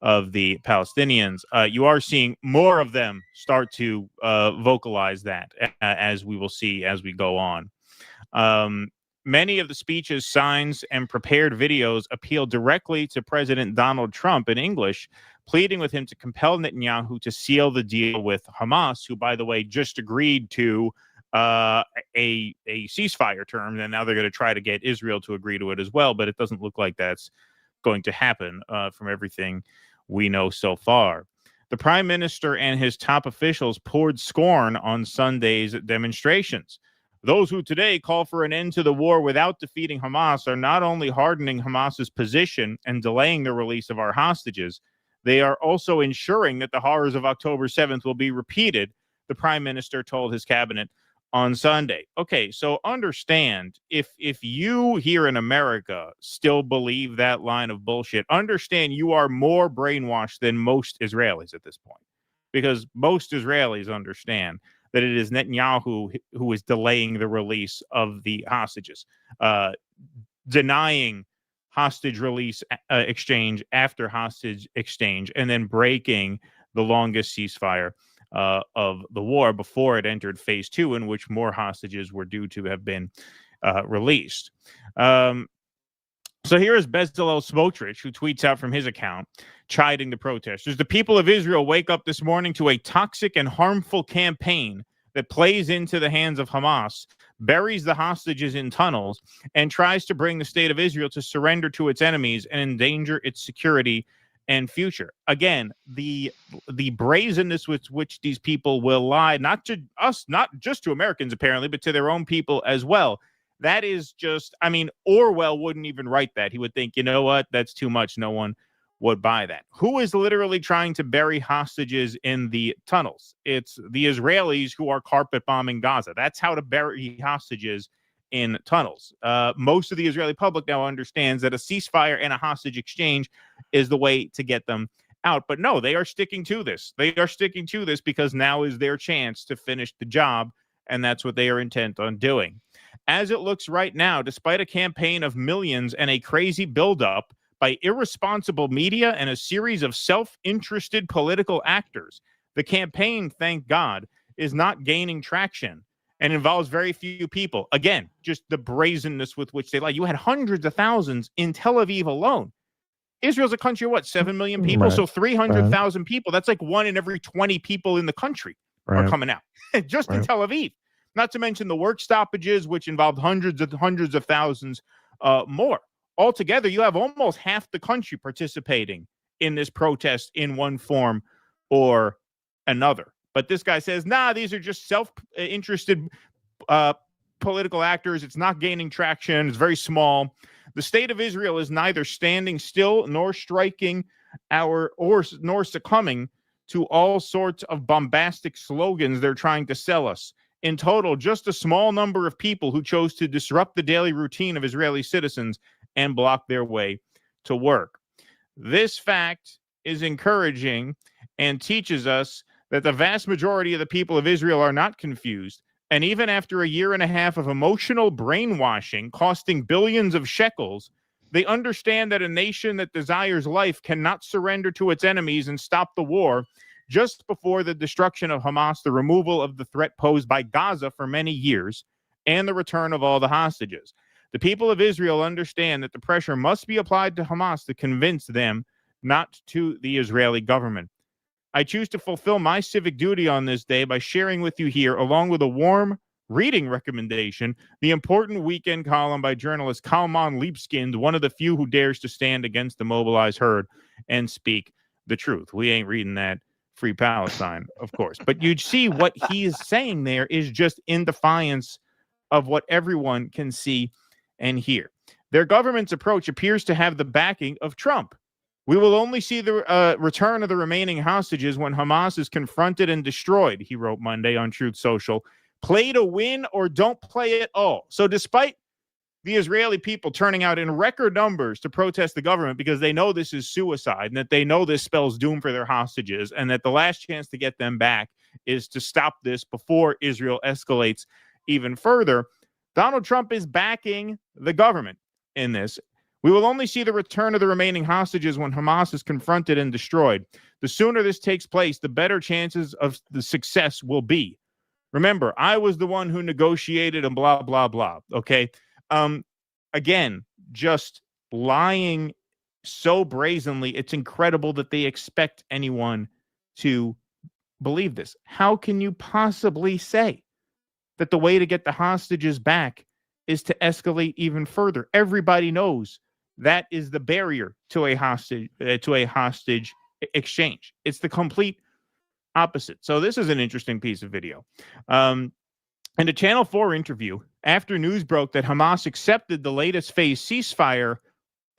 of the Palestinians. You are seeing more of them start to vocalize that, as we will see as we go on. Many of the speeches, signs, and prepared videos appeal directly to President Donald Trump in English, pleading with him to compel Netanyahu to seal the deal with Hamas, who, by the way, just agreed to a ceasefire term, and now they're going to try to get Israel to agree to it as well, but it doesn't look like that's going to happen from everything we know so far. The prime minister and his top officials poured scorn on Sunday's demonstrations. Those who today call for an end to the war without defeating Hamas are not only hardening Hamas's position and delaying the release of our hostages, they are also ensuring that the horrors of October 7th will be repeated, the prime minister told his cabinet on Sunday. Okay, so understand, if you here in America still believe that line of bullshit, understand you are more brainwashed than most Israelis at this point, because most Israelis understand that it is Netanyahu who is delaying the release of the hostages, denying hostage release exchange after hostage exchange, and then breaking the longest ceasefire of the war before it entered phase 2, in which more hostages were due to have been released. So here is Bezalel Smotrich, who tweets out from his account, chiding the protesters. The people of Israel wake up this morning to a toxic and harmful campaign that plays into the hands of Hamas, buries the hostages in tunnels, and tries to bring the state of Israel to surrender to its enemies and endanger its security and future. Again, the brazenness with which these people will lie, not to us, not just to Americans apparently, but to their own people as well. That is just, Orwell wouldn't even write that. He would think, you know what, that's too much. No one would buy that. Who is literally trying to bury hostages in the tunnels? It's the Israelis who are carpet bombing Gaza. That's how to bury hostages in tunnels. Most of the Israeli public now understands that a ceasefire and a hostage exchange is the way to get them out. But no, they are sticking to this. They are sticking to this because now is their chance to finish the job, and that's what they are intent on doing. As it looks right now, despite a campaign of millions and a crazy buildup by irresponsible media and a series of self-interested political actors, the campaign, thank God, is not gaining traction and involves very few people. Again, just the brazenness with which they lie. You had hundreds of thousands in Tel Aviv alone. Israel's a country of what, 7 million people?
Right.
So 300,000 people. That's like 1 in every 20 people in the country are coming out just in Tel Aviv. Not to mention the work stoppages, which involved hundreds of thousands more. Altogether, you have almost half the country participating in this protest in one form or another. But this guy says, nah, these are just self-interested political actors. It's not gaining traction. It's very small. The state of Israel is neither standing still nor striking nor succumbing to all sorts of bombastic slogans they're trying to sell us. In total, just a small number of people who chose to disrupt the daily routine of Israeli citizens and block their way to work. This fact is encouraging and teaches us that the vast majority of the people of Israel are not confused. And even after a year and a half of emotional brainwashing costing billions of shekels, they understand that a nation that desires life cannot surrender to its enemies and stop the war just before the destruction of Hamas, the removal of the threat posed by Gaza for many years, and the return of all the hostages. The people of Israel understand that the pressure must be applied to Hamas to convince them, not to the Israeli government. I choose to fulfill my civic duty on this day by sharing with you here, along with a warm reading recommendation, the important weekend column by journalist Kalman Libeskind, one of the few who dares to stand against the mobilized herd and speak the truth. We ain't reading that. Free Palestine, of course. But you'd see what he is saying there is just in defiance of what everyone can see and hear. Their government's approach appears to have the backing of Trump. We will only see the return of the remaining hostages when Hamas is confronted and destroyed, he wrote Monday on Truth Social. Play to win or don't play at all. So despite the Israeli people turning out in record numbers to protest the government because they know this is suicide and that they know this spells doom for their hostages and that the last chance to get them back is to stop this before Israel escalates even further, Donald Trump is backing the government in this. We will only see the return of the remaining hostages when Hamas is confronted and destroyed. The sooner this takes place, the better chances of the success will be. Remember, I was the one who negotiated and blah, blah, blah. Okay. Again, just lying so brazenly. It's incredible that they expect anyone to believe this. How can you possibly say that the way to get the hostages back is to escalate even further? Everybody knows that is the barrier to a hostage exchange. It's the complete opposite. So this is an interesting piece of video. In a Channel 4 interview, after news broke that Hamas accepted the latest phase ceasefire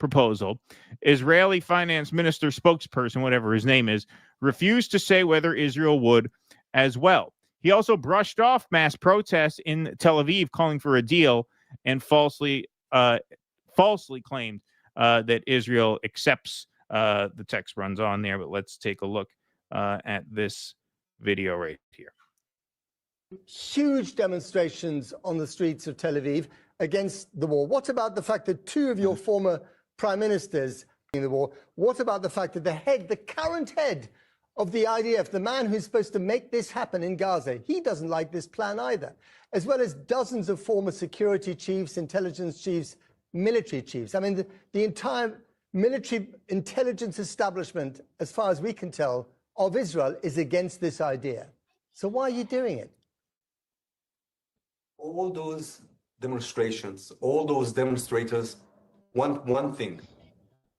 proposal, Israeli finance minister spokesperson, whatever his name is, refused to say whether Israel would as well. He also brushed off mass protests in Tel Aviv calling for a deal and falsely claimed that Israel accepts. The text runs on there, but let's take a look at this video right here.
Huge demonstrations on the streets of Tel Aviv against the war. What about the fact that 2 of your former prime ministers in the war? What about the fact that the current head of the IDF, the man who's supposed to make this happen in Gaza, he doesn't like this plan either, as well as dozens of former security chiefs, intelligence chiefs, military chiefs. I mean, the entire military intelligence establishment, as far as we can tell, of Israel is against this idea. So why are you doing it?
All those demonstrations, all those demonstrators want one thing.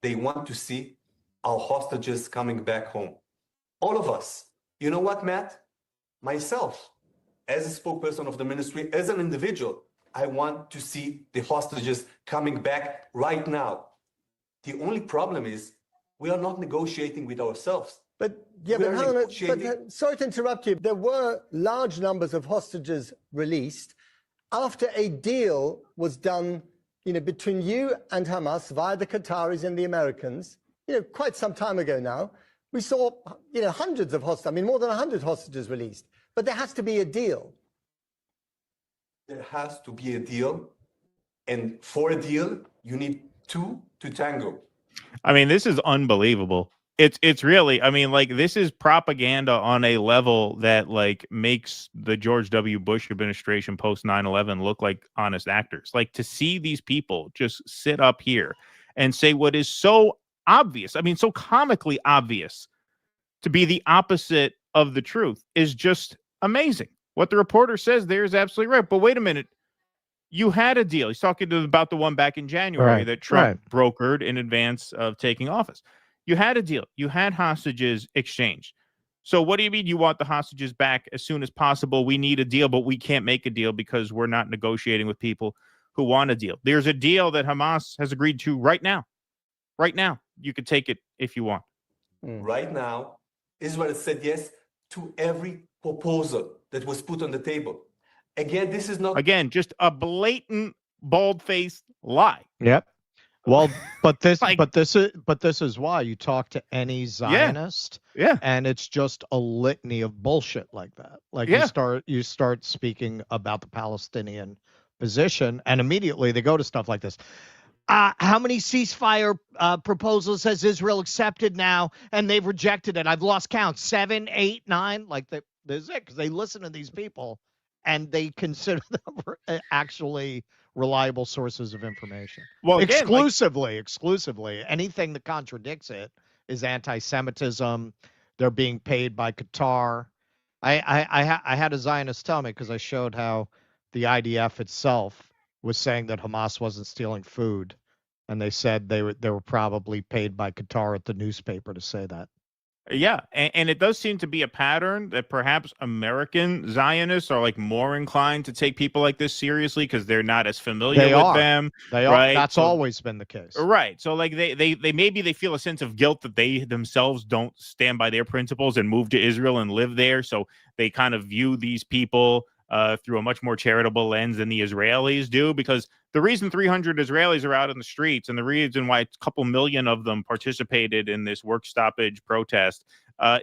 They want to see our hostages coming back home. All of us. You know what, Matt? Myself, as a spokesperson of the ministry, as an individual, I want to see the hostages coming back right now. The only problem is We are not negotiating with ourselves.
But yeah,
We
but,
are
hang on,
negotiating-
sorry to interrupt you. There were large numbers of hostages released after a deal was done, between you and Hamas via the Qataris and the Americans, quite some time ago now. We saw, hundreds of hostages, more than 100 hostages released. But there has to be a deal.
There has to be a deal. And for a deal, you need two to tango.
I mean, this is unbelievable. It's really, this is propaganda on a level that makes the George W. Bush administration post 9/11 look like honest actors. To see these people just sit up here and say what is so obvious, so comically obvious to be the opposite of the truth is just amazing. What the reporter says there is absolutely right. But wait a minute. You had a deal. He's talking about the one back in January that Trump brokered in advance of taking office. You had a deal. You had hostages exchanged. So what do you mean you want the hostages back as soon as possible? We need a deal, but we can't make a deal because we're not negotiating with people who want a deal. There's a deal that Hamas has agreed to right now. Right now. You could take it if you want.
Right now, Israel said yes to every proposal that was put on the table. Again, this is not...
Again, just a blatant, bald-faced lie.
Yep. Well, but this is why you talk to any Zionist, and it's just a litany of bullshit like that. You start speaking about the Palestinian position, and immediately they go to stuff like this. How many ceasefire proposals has Israel accepted now, and they've rejected it? I've lost count. 7, 8, 9. This is it, because they listen to these people, and they consider them actually reliable sources of information. Well, again, exclusively. Anything that contradicts it is anti-Semitism. They're being paid by Qatar. I had a Zionist tell me, because I showed how the IDF itself was saying that Hamas wasn't stealing food, and they said they were probably paid by Qatar at the newspaper to say that.
Yeah, and it does seem to be a pattern that perhaps American Zionists are more inclined to take people like this seriously because they're not as familiar with them.
They are.
Right?
That's always been the case.
Right. So they maybe they feel a sense of guilt that they themselves don't stand by their principles and move to Israel and live there. So they kind of view these people through a much more charitable lens than the Israelis do, because the reason 300 Israelis are out in the streets and the reason why a couple million of them participated in this work stoppage protest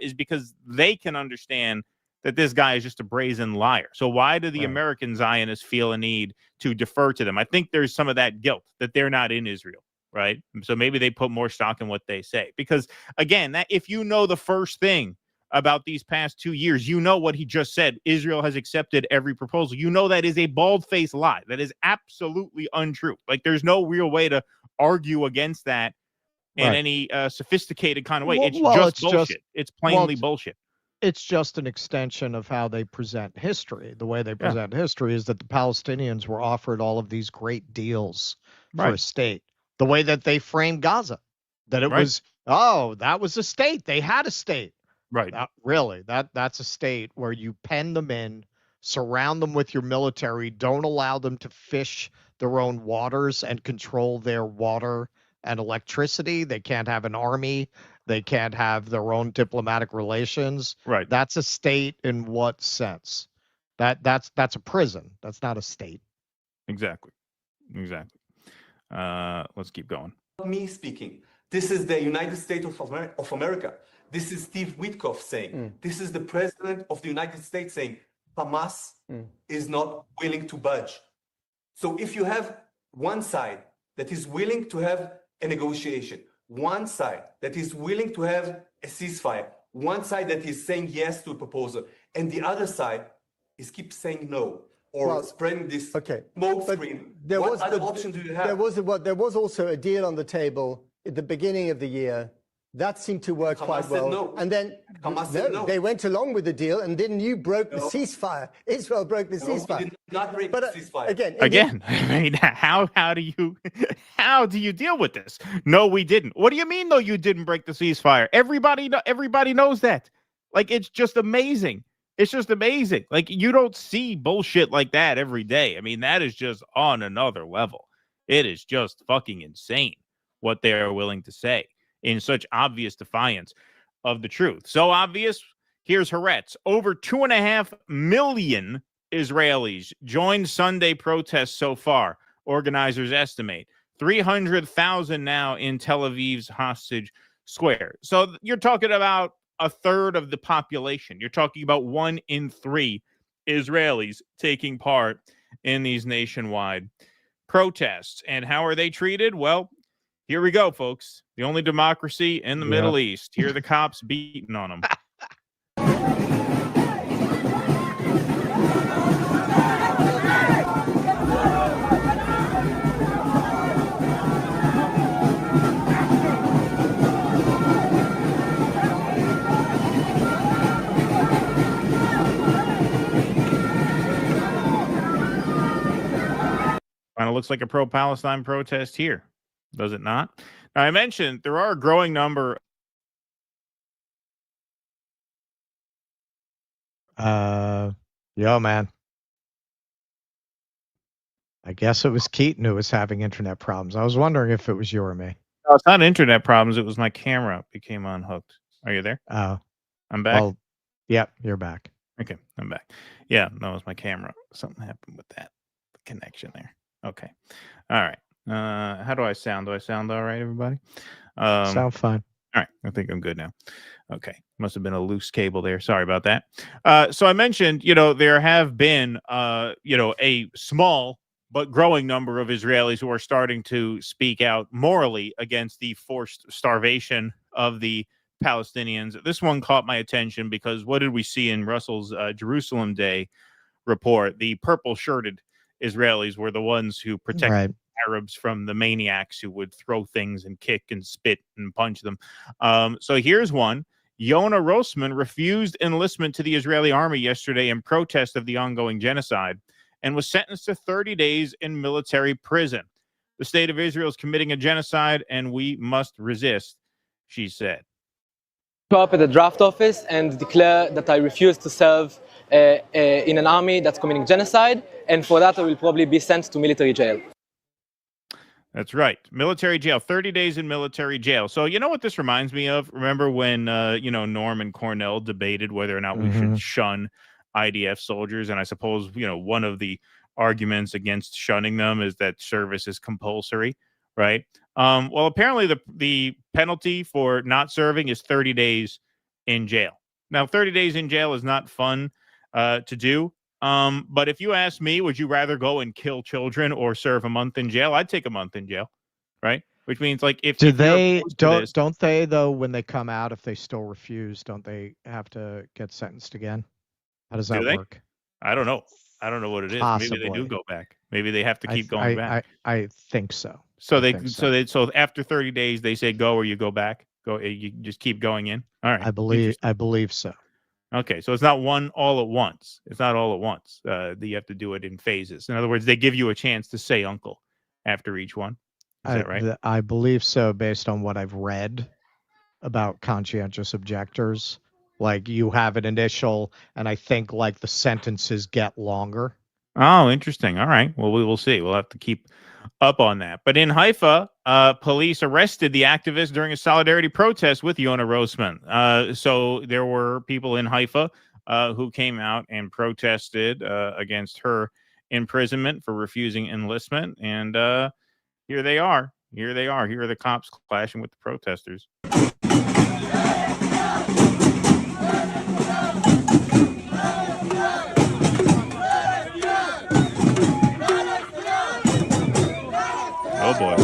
is because they can understand that this guy is just a brazen liar. So why do the American Zionists feel a need to defer to them? I think there's some of that guilt that they're not in Israel, right? So maybe they put more stock in what they say, because again, that if you know the first thing about these past 2 years, you know what he just said. Israel has accepted every proposal. You know that is a bald-faced lie. That is absolutely untrue. There's no real way to argue against that in any sophisticated kind of way. It's just bullshit. It's plainly bullshit.
It's just an extension of how they present history. The way they present history is that the Palestinians were offered all of these great deals for a state. The way that they framed Gaza, that it was, that was a state. They had a state.
Right.
That's a state where you pen them in, surround them with your military, don't allow them to fish their own waters and control their water and electricity. They can't have an army. They can't have their own diplomatic relations.
Right.
That's a state in what sense? That's a prison. That's not a state.
Exactly. Let's keep going.
Me speaking. This is the United States of America. This is Steve Witkoff saying. This is the president of the United States saying Hamas is not willing to budge. So if you have one side that is willing to have a negotiation, one side that is willing to have a ceasefire, one side that is saying yes to a proposal, and the other side is keep saying no, or spreading this smoke screen, what other option do you have?
There was also a deal on the table at the beginning of the year. That seemed to work quite well.
No.
And then they went along with the deal, and then you broke the ceasefire. Israel broke the ceasefire.
We did not break the ceasefire.
Again, I mean, how do you deal with this? No, we didn't. What do you mean? No, you didn't break the ceasefire. Everybody knows that. It's just amazing. It's just amazing. You don't see bullshit like that every day. I mean, that is just on another level. It is just fucking insane what they are willing to say. in such obvious defiance of the truth. So obvious, here's Haaretz. Over 2.5 million Israelis joined Sunday protests so far, organizers estimate. 300,000 now in Tel Aviv's Hostage Square. So you're talking about a third of the population. You're talking about 1 in 3 Israelis taking part in these nationwide protests. And how are they treated? Well, here we go, folks. The only democracy in the Middle East. Here are the cops beating on them. Kind of looks like a pro-Palestine protest here, does it not? Now, I mentioned there are a growing number.
Yo, man. I guess it was Keaton who was having internet problems. I was wondering if it was you or me.
No, it's not internet problems. It was my camera became unhooked. Are you there?
Oh.
I'm back?
Well, yep, you're back.
Okay, I'm back. Yeah, no, it was my camera. Something happened with that connection there. Okay. All right. How do I sound? Do I sound all right, everybody?
Sound fine.
All right. I think I'm good now. Okay. Must have been a loose cable there. Sorry about that. So I mentioned, there have been, a small but growing number of Israelis who are starting to speak out morally against the forced starvation of the Palestinians. This one caught my attention because what did we see in Russell's Jerusalem Day report? The purple-shirted Israelis were the ones who protected Arabs from the maniacs who would throw things and kick and spit and punch them. So here's one. Yonah Rosman refused enlistment to the Israeli army yesterday in protest of the ongoing genocide and was sentenced to 30 days in military prison. The state of Israel is committing a genocide and we must resist, she said.
Show up at the draft office and declare that I refuse to serve in an army that's committing genocide, and for that I will probably be sent to military jail.
That's right. Military jail, 30 days in military jail. So you know what this reminds me of? Remember when, Norm and Cornell debated whether or not we should shun IDF soldiers? And I suppose, one of the arguments against shunning them is that service is compulsory, right? Well, apparently the penalty for not serving is 30 days in jail. Now, 30 days in jail is not fun to do. But if you ask me, would you rather go and kill children or serve a month in jail? I'd take a month in jail, right? Which means like if
don't they though, when they come out, if they still refuse, don't they have to get sentenced again? How does that work?
I don't know. I don't know what it is.
Possibly.
Maybe they do go back. Maybe they have to keep going back.
I think so.
So so after 30 days they say go or you go back. Go, you just keep going in. All right.
I believe so.
Okay, so it's not one all at once. It's not all at once. You have to do it in phases. In other words, they give you a chance to say uncle after each one. Is that right?
I believe so, based on what I've read about conscientious objectors. Like you have an initial, and I think like the sentences get longer.
Oh, interesting. All right. Well, we will see. We'll have to keep up on that. But in Haifa, police arrested the activist during a solidarity protest with Yonah Rosman. So there were people in Haifa who came out and protested against her imprisonment for refusing enlistment. And here they are. Here they are. Here are the cops clashing with the protesters. Oh boy.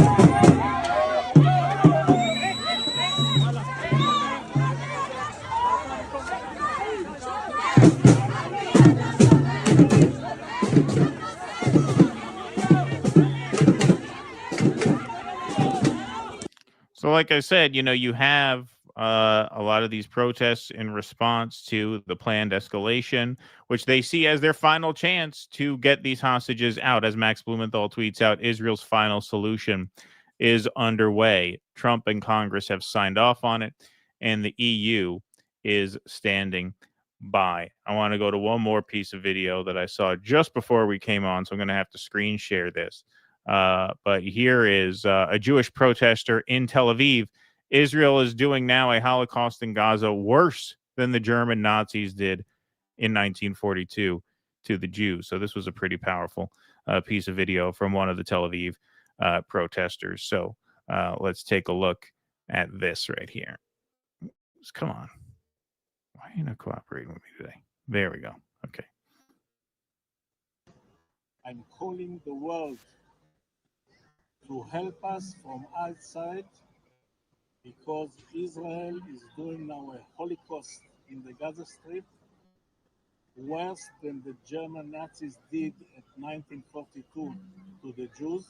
So like I said, you have a lot of these protests in response to the planned escalation, which they see as their final chance to get these hostages out. As Max Blumenthal tweets out, Israel's final solution is underway. Trump and Congress have signed off on it, and the EU is standing by. I want to go to one more piece of video that I saw just before we came on, so I'm going to have to screen share this. But here is a Jewish protester in Tel Aviv Israel is doing now a Holocaust in Gaza worse than the German Nazis did in 1942 to the Jews. So this was a pretty powerful piece of video from one of the Tel Aviv protesters. So let's take a look at this right here. Come on. Why are you not cooperating with me today? There we go. Okay.
I'm calling the world to help us from outside because Israel is doing now a Holocaust in the Gaza Strip worse than the German Nazis did at 1942 to the Jews.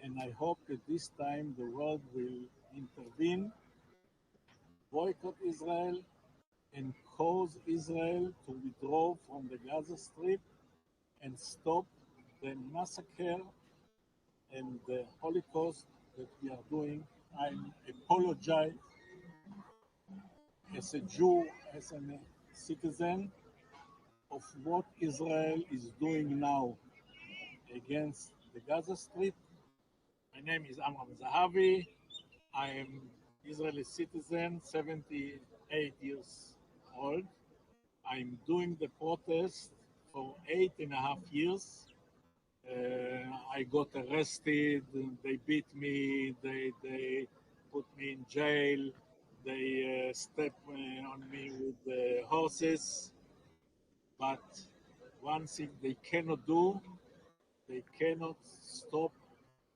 And I hope that this time the world will intervene, boycott Israel, and cause Israel to withdraw from the Gaza Strip and stop the massacre and the Holocaust that we are doing. I apologize as a Jew, as a citizen, of what Israel is doing now against the Gaza Strip. My name is Amram Zahavi. I am Israeli citizen, 78 years old. I'm doing the protest for 8.5 years. I got arrested, they beat me, they put me in jail, they stepped on me with horses. But one thing they cannot do, they cannot stop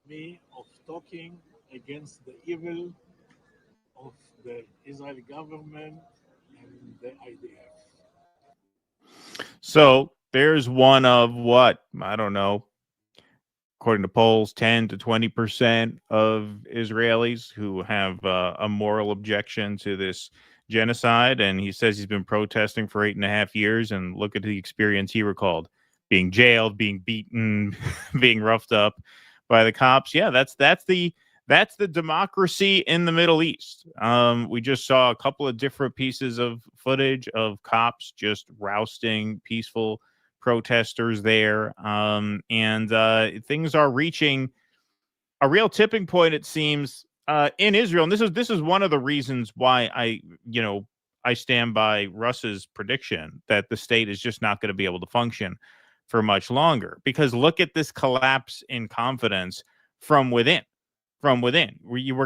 me of talking against the evil of the Israeli government and the IDF.
So there's one of what? I don't know. According to polls, 10 to 20% of Israelis who have a moral objection to this genocide. And he says he's been protesting for 8.5 years. And look at the experience he recalled: being jailed, being beaten, being roughed up by the cops. Yeah, that's the democracy in the Middle East. We just saw a couple of different pieces of footage of cops just rousting peaceful protesters there. And things are reaching a real tipping point, it seems, in Israel. And this is one of the reasons why I stand by Russ's prediction that the state is just not going to be able to function for much longer. Because look at this collapse in confidence from within. We're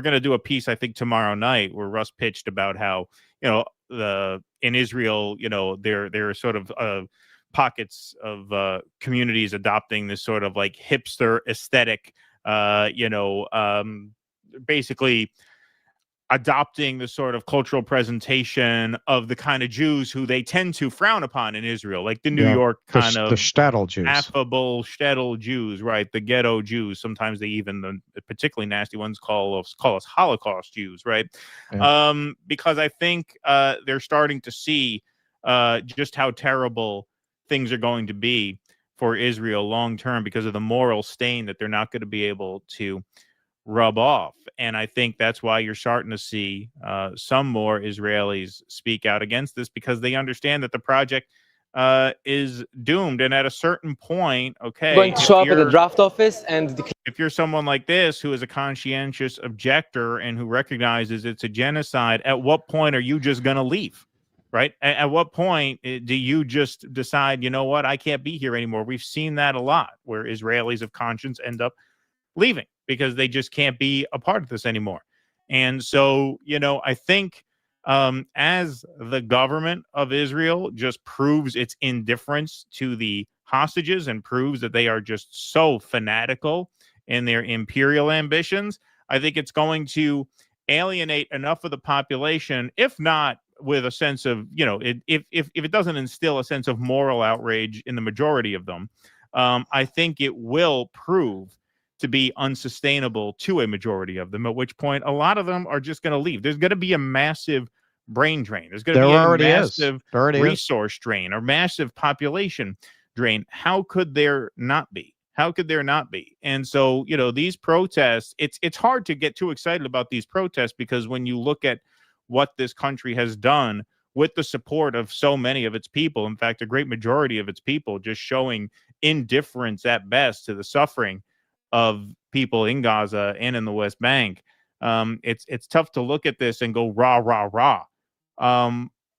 going to do a piece, I think, tomorrow night where Russ pitched about how, in Israel, there are sort of pockets of communities adopting this sort of like hipster aesthetic, basically adopting the sort of cultural presentation of the kind of Jews who they tend to frown upon in Israel, like the New York kind of
the shtetl Jews,
affable shtetl Jews, right? The ghetto Jews. Sometimes they even, the particularly nasty ones, call us Holocaust Jews, right?
Yeah.
Because I think they're starting to see just how terrible things are going to be for Israel long term because of the moral stain that they're not going to be able to rub off. And I think that's why you're starting to see some more Israelis speak out against this, because they understand that the project is doomed. And at a certain point, okay,
going to show up at the draft office and
if you're someone like this who is a conscientious objector and who recognizes it's a genocide, at what point are you just going to leave? Right? At what point do you just decide, you know what, I can't be here anymore? We've seen that a lot, where Israelis of conscience end up leaving because they just can't be a part of this anymore. And so, I think as the government of Israel just proves its indifference to the hostages and proves that they are just so fanatical in their imperial ambitions, I think it's going to alienate enough of the population, if not with a sense of, if it doesn't instill a sense of moral outrage in the majority of them, I think it will prove to be unsustainable to a majority of them, at which point a lot of them are just going to leave. There's going to be a massive brain drain. There's going to be a massive resource drain or massive population drain. How could there not be? How could there not be? And so, these protests, it's hard to get too excited about these protests, because when you look at what this country has done with the support of so many of its people, in fact, a great majority of its people just showing indifference at best to the suffering of people in Gaza and in the West Bank, It's tough to look at this and go rah, rah, rah.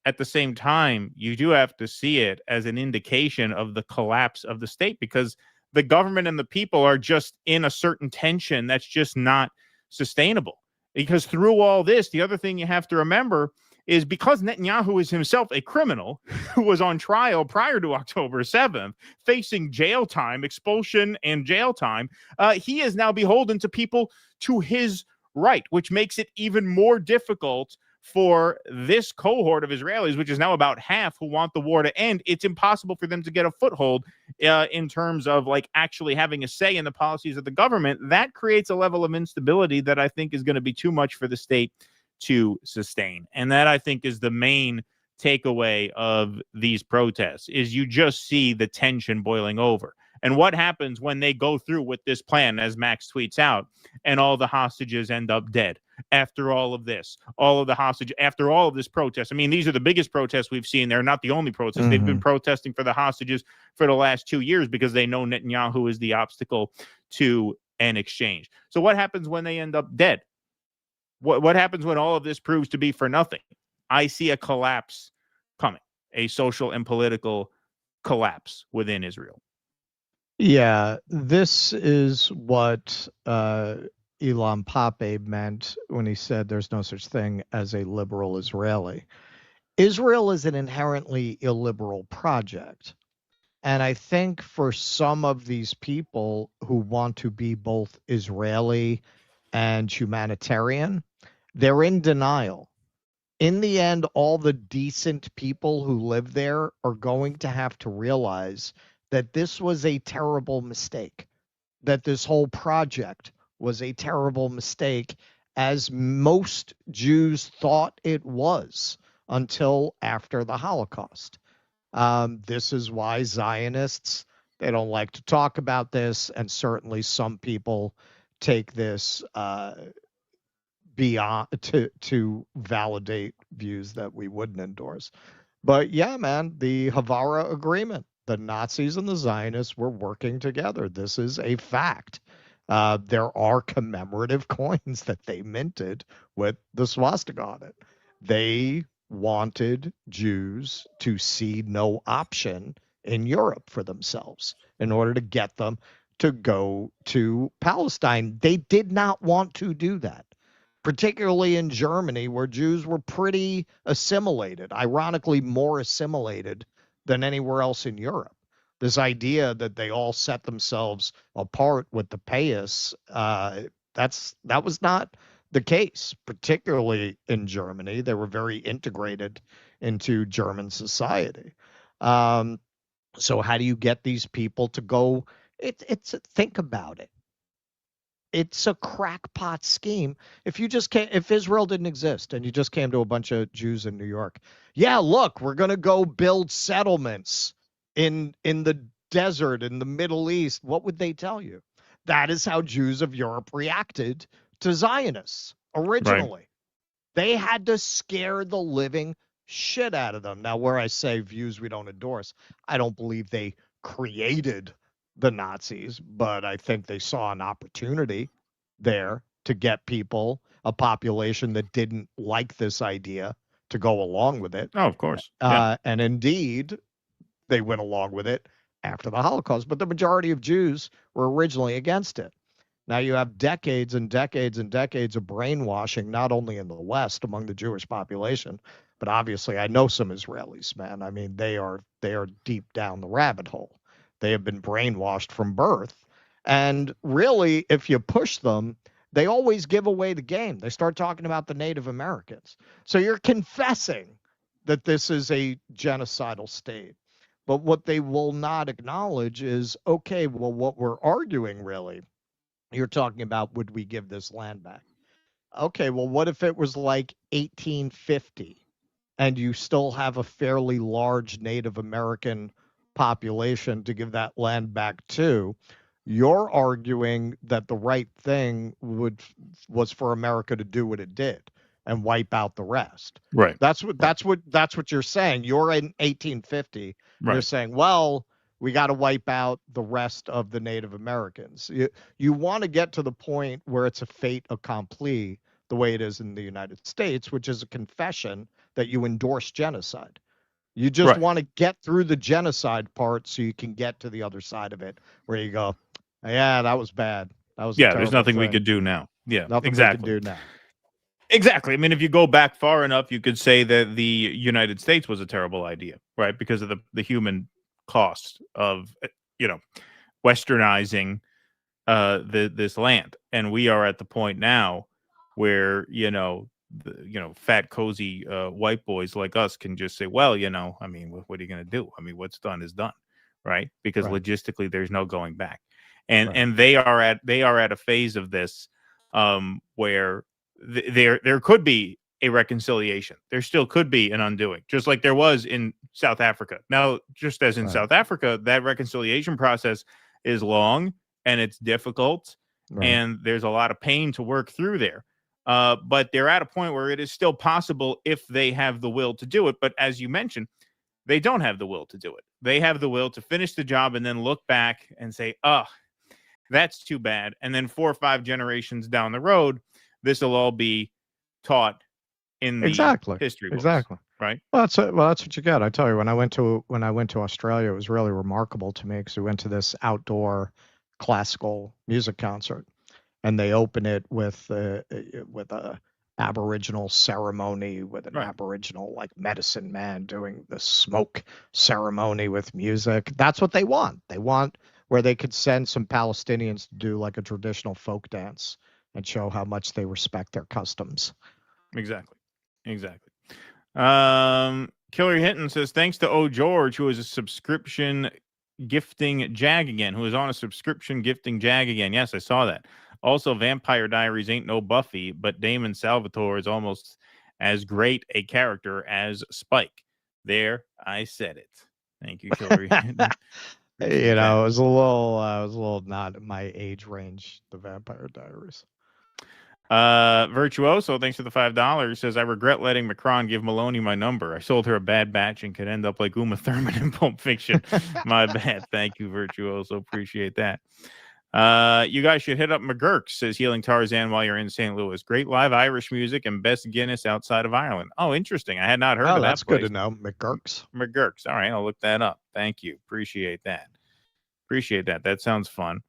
At the same time, you do have to see it as an indication of the collapse of the state, because the government and the people are just in a certain tension that's just not sustainable. Because through all this, the other thing you have to remember is because Netanyahu is himself a criminal who was on trial prior to October 7th, facing jail time, expulsion and jail time, he is now beholden to people to his right, which makes it even more difficult for this cohort of Israelis, which is now about half, who want the war to end. It's impossible for them to get a foothold in terms of like actually having a say in the policies of the government. That creates a level of instability that I think is going to be too much for the state to sustain. And that, I think, is the main takeaway of these protests, is you just see the tension boiling over. And what happens when they go through with this plan, as Max tweets out, and all the hostages end up dead? After all of this, after all of this protest, I mean, these are the biggest protests we've seen. They're not the only protests. They've been protesting for the hostages for the last 2 years because they know Netanyahu is the obstacle to an exchange. So what happens when they end up dead? What happens when all of this proves to be for nothing? I see a collapse coming, a social and political collapse within Israel.
Yeah, this is what Ilan Pape meant when he said there's no such thing as a liberal Israeli. Israel is an inherently illiberal project. And I think for some of these people who want to be both Israeli and humanitarian, they're in denial. In the end, all the decent people who live there are going to have to realize that this was a terrible mistake, that this whole project was a terrible mistake, as most Jews thought it was until after the Holocaust. This is why Zionists, they don't like to talk about this, and certainly some people take this beyond to validate views that we wouldn't endorse. But yeah, man, the Havara Agreement, the Nazis and the Zionists were working together. This is a fact. There are commemorative coins that they minted with the swastika on it. They wanted Jews to see no option in Europe for themselves in order to get them to go to Palestine. They did not want to do that, particularly in Germany, where Jews were pretty assimilated, ironically more assimilated than anywhere else in Europe. This idea that they all set themselves apart with the payas, that was not the case, particularly in Germany. They were very integrated into German society. So how do you get these people to go? Think about it. It's a crackpot scheme. If Israel didn't exist and you just came to a bunch of Jews in New York, yeah, look, we're going to go build settlements in the desert in the Middle East, what would they tell you? That is how Jews of Europe reacted to Zionists originally. Right. They had to scare the living shit out of them. Now, where I say views we don't endorse, I don't believe they created the Nazis, but I think they saw an opportunity there to get people, a population that didn't like this idea, to go along with it.
Oh, of course. Yeah.
And indeed, they went along with it after the Holocaust, but the majority of Jews were originally against it. Now you have decades and decades and decades of brainwashing, not only in the West among the Jewish population, but obviously I know some Israelis, man. I mean, they are deep down the rabbit hole. They have been brainwashed from birth. And really, if you push them, they always give away the game. They start talking about the Native Americans. So you're confessing that this is a genocidal state. But what they will not acknowledge is, okay, well, what we're arguing really, you're talking about, would we give this land back? Okay, well, what if it was like 1850 and you still have a fairly large Native American population to give that land back to? You're arguing that the right thing was for America to do what it did and wipe out the rest.
Right.
That's what you're saying. You're in 1850. Right. You're saying, well, we got to wipe out the rest of the Native Americans. You want to get to the point where it's a fait accompli the way it is in the United States, which is a confession that you endorse genocide. You just
Right.
want to get through the genocide part so you can get to the other side of it, where you go, yeah, that was bad. That was a
There's
terrible
nothing we
thing.
could do now. Yeah,
Nothing
exactly.
we can do now.
Exactly. I mean, if you go back far enough, you could say that the United States was a terrible idea, right? Because of the human cost of, westernizing this land. And we are at the point now where, fat, cozy white boys like us can just say, well, I mean, what are you going to do? I mean, what's done is done, right? Because
Right.
logistically, there's no going back. And
Right.
and they are at a phase of this where there could be a reconciliation. There still could be an undoing, just like there was in South Africa. Now, just as in
Right.
South Africa, that reconciliation process is long and it's difficult,
Right.
and there's a lot of pain to work through there. But they're at a point where it is still possible if they have the will to do it. But as you mentioned, they don't have the will to do it. They have the will to finish the job and then look back and say, oh, that's too bad. And then 4 or 5 generations down the road, this will all be taught in the history books.
Exactly.
Right.
Well, that's what you get. I tell you, when I went to Australia, it was really remarkable to me because we went to this outdoor classical music concert, and they open it with a Aboriginal ceremony with an Aboriginal medicine man doing the smoke ceremony with music. That's what they want. They want where they could send some Palestinians to do a traditional folk dance and show how much they respect their customs.
Exactly. Killer Hinton says, thanks to O. George, who is a subscription gifting Jag again, who is on a subscription gifting Jag again. Yes, I saw that. Also, Vampire Diaries ain't no Buffy, but Damon Salvatore is almost as great a character as Spike. There, I said it. Thank you, Killer Hinton.
It was a little not in my age range, the Vampire Diaries.
Virtuoso, thanks for the $5, says, I regret letting Macron give Maloney my number. I sold her a bad batch and could end up like Uma Thurman in Pulp Fiction. My bad. Thank you, Virtuoso. Appreciate that. You guys should hit up McGurk, says Healing Tarzan while you're in St. Louis. Great live Irish music and best Guinness outside of Ireland. Oh, interesting. I had not heard of that.
That's
place.
good to know. McGurk's.
All right, I'll look that up. Thank you. Appreciate that. That sounds fun.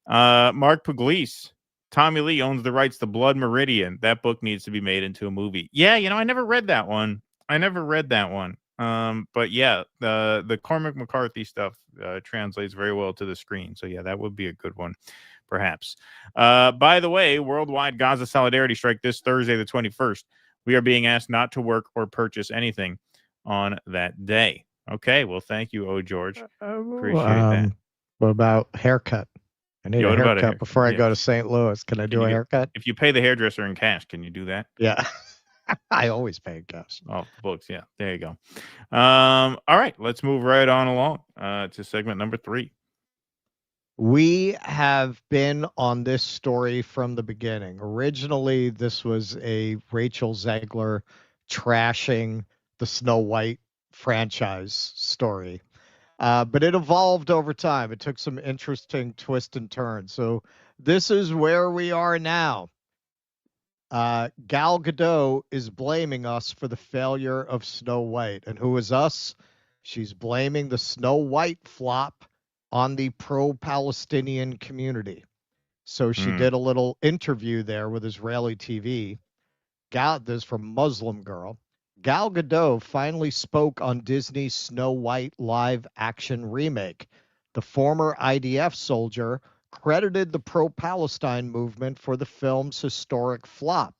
Mark Pugliese. Tommy Lee owns the rights to Blood Meridian. That book needs to be made into a movie. Yeah, I never read that one. But yeah, the Cormac McCarthy stuff translates very well to the screen. So yeah, that would be a good one, perhaps. By the way, worldwide Gaza solidarity strike this Thursday, the 21st. We are being asked not to work or purchase anything on that day. Okay, well, thank you, O. George. Appreciate that.
What about haircut? I need a haircut before I go to St. Louis. Can I do a haircut?
If you pay the hairdresser in cash, can you do that?
Yeah. I always pay in cash.
Oh, books. Yeah, there you go. All right, let's move right on along to segment number 3.
We have been on this story from the beginning. Originally, this was a Rachel Zegler trashing the Snow White franchise story. But it evolved over time. It took some interesting twists and turns. So this is where we are now. Gal Gadot is blaming us for the failure of Snow White. And who is us? She's blaming the Snow White flop on the pro-Palestinian community. So she did a little interview there with Israeli TV. This is from Muslim Girl. Gal Gadot finally spoke on Disney's Snow White live-action remake. The former IDF soldier credited the pro-Palestine movement for the film's historic flop.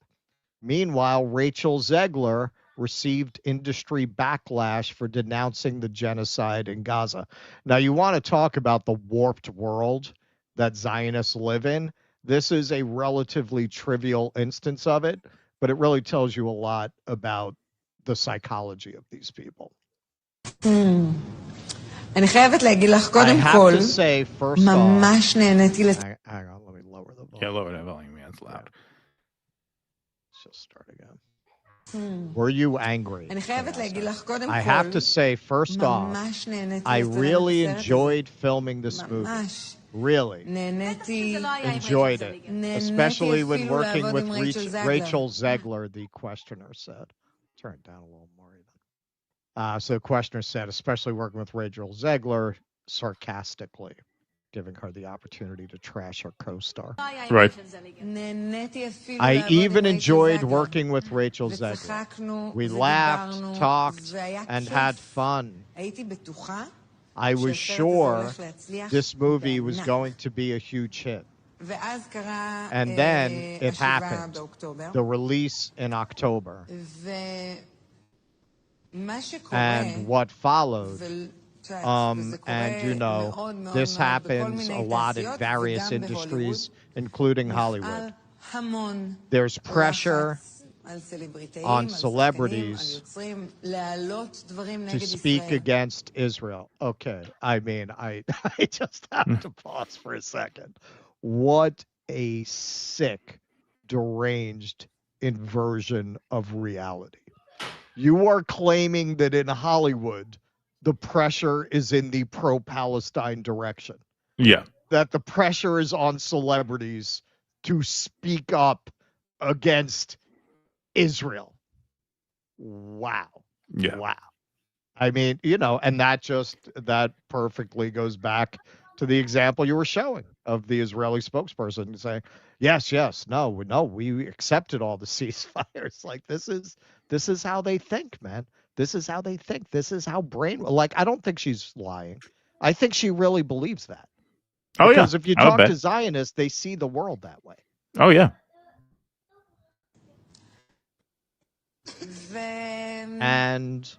Meanwhile, Rachel Zegler received industry backlash for denouncing the genocide in Gaza. Now, you want to talk about the warped world that Zionists live in? This is a relatively trivial instance of it, but it really tells you a lot about the psychology of these people.
אני חייבת להגיד לך קודם כל, ממש נהניתי
Hang on, let me lower the volume.
Yeah, lower that volume, man. It's loud.
Let's just start again. Were you angry?
אני חייבת להגיד לך קודם כל,
I have to say, first off, I really enjoyed filming this movie. Really enjoyed it, especially when working with Rachel Zegler, the questioner said. Turn it down a little more even. So the questioner said, especially working with Rachel Zegler, sarcastically giving her the opportunity to trash her co-star.
Right.
I even enjoyed working with Rachel Zegler. We laughed, talked, and had fun. I was sure this movie was going to be a huge hit. And then it happened, the release in October. And what followed, and you know, this happens a lot in various industries, including Hollywood. There's pressure on celebrities to speak against Israel. Okay, I mean, I just have to pause for a second. What a sick, deranged inversion of reality. You are claiming that in Hollywood, the pressure is in the pro-Palestine direction.
Yeah.
That the pressure is on celebrities to speak up against Israel. Wow.
Yeah.
Wow. I mean, you know, and that perfectly goes back to the example you were showing of the Israeli spokesperson saying, yes, no, we accepted all the ceasefires. Like, this is how they think, man. This is how they think. This is how like, I don't think she's lying. I think she really believes that.
Oh, yeah.
Because if you talk to Zionists, they see the world that way.
Oh, yeah.
And,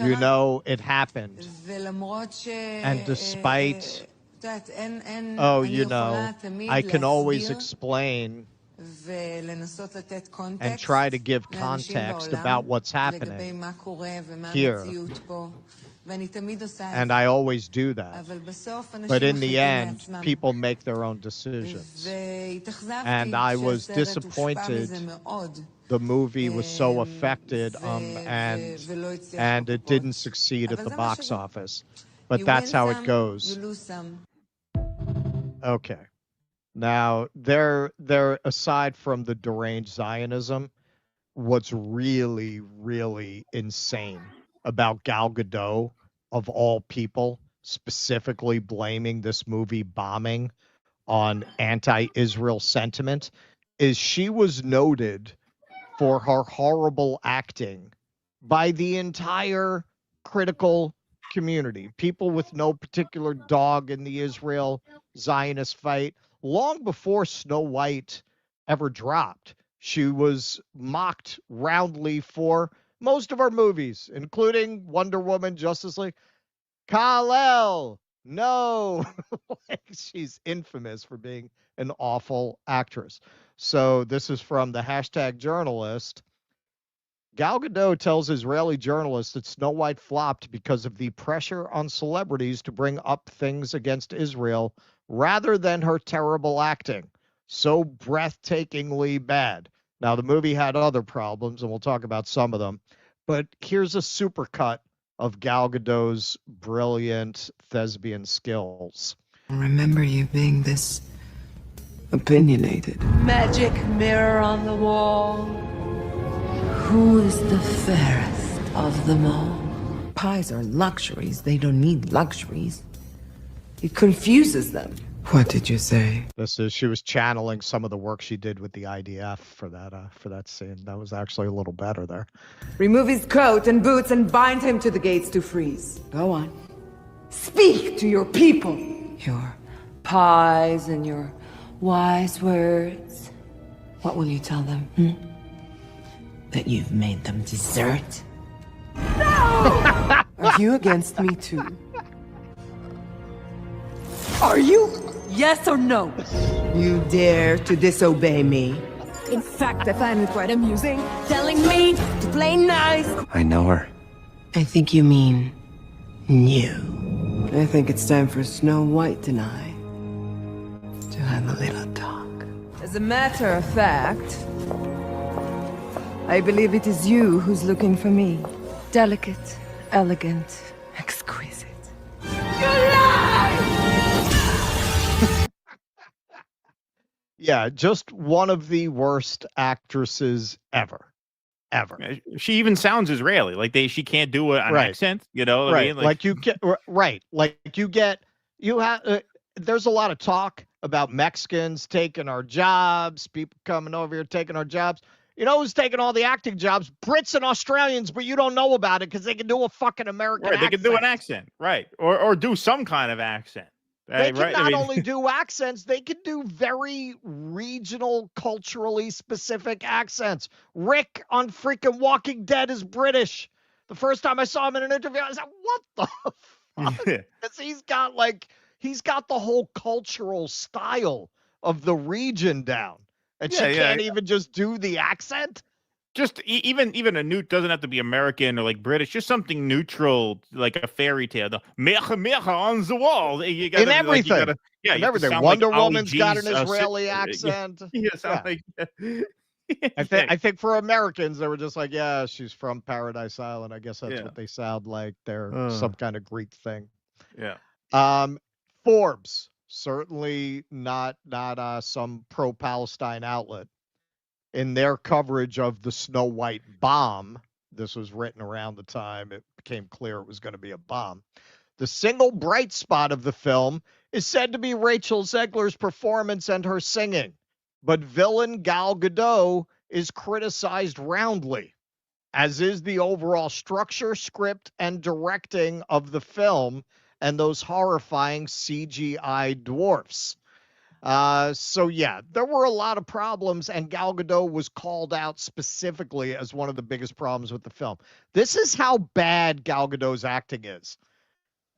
you know, it happened. And despite, you know, I can always explain and try to give context about what's happening here. And I always do that. But in the end, people make their own decisions. And I was disappointed the movie was so affected and it didn't succeed at the box office. But that's how it goes. Okay. Now, they're aside from the deranged Zionism, what's really, really insane about Gal Gadot, of all people, specifically blaming this movie bombing on anti-Israel sentiment, is she was noted for her horrible acting by the entire critical community. People with no particular dog in the Israel Zionist fight. Long before Snow White ever dropped, she was mocked roundly for most of her movies, including Wonder Woman, Justice League. Kal-El, no. She's infamous for being an awful actress. So this is from the hashtag journalist. Gal Gadot tells Israeli journalists that Snow White flopped because of the pressure on celebrities to bring up things against Israel rather than her terrible acting. So breathtakingly bad. Now, the movie had other problems, and we'll talk about some of them. But here's a supercut of Gal Gadot's brilliant thespian skills.
I remember you being this opinionated.
Magic mirror on the wall.
Who is the fairest of them all? Pies are luxuries. They don't need luxuries. It confuses them. What did you say?
She was channeling some of the work she did with the IDF for that scene. That was actually a little better there.
Remove his coat and boots and bind him to the gates to freeze.
Go on.
Speak to your people.
Your
pies and your wise words.
What will you tell them? That you've made them dessert?
No!
Are you against me too?
Are you? Yes or no?
You dare to disobey me?
In fact, I find it quite amusing. Telling me to play nice.
I know her. I think you mean you. I think it's time for Snow White and I to have a little talk.
As a matter of fact, I believe it is you who's looking for me. Delicate, elegant, exquisite. You lie!
Yeah, just one of the worst actresses ever.
She even sounds Israeli. Like she can't do an
Right.
accent. You know what I mean?
Like you get right. Like you have. There's a lot of talk about Mexicans taking our jobs, people coming over here taking our jobs. You know who's taking all the acting jobs? Brits and Australians, but you don't know about it because they can do a fucking American
Right,
accent.
they can do an accent, right? Or do some kind of accent.
They can
right?
not only do accents, they can do very regional, culturally specific accents. Rick on freaking Walking Dead is British. The first time I saw him in an interview, I was like, what the fuck? Because he's got the whole cultural style of the region down. And she can't even just do the accent?
Just even a newt doesn't have to be American or like British, just something neutral, like a fairy tale. The mecha on the wall. You gotta,
in everything.
Like,
in everything. Wonder Woman's got an Israeli accent.
Like,
I think for Americans, they were just like, yeah, she's from Paradise Island. I guess that's what they sound like. They're some kind of Greek thing.
Yeah.
Forbes, certainly not some pro-Palestine outlet. In their coverage of the Snow White bomb, this was written around the time it became clear it was going to be a bomb. The single bright spot of the film is said to be Rachel Zegler's performance and her singing, but villain Gal Gadot is criticized roundly, as is the overall structure, script, and directing of the film and those horrifying CGI dwarfs. So yeah, there were a lot of problems, and Gal Gadot was called out specifically as one of the biggest problems with the film. This is how bad Gal Gadot's acting is.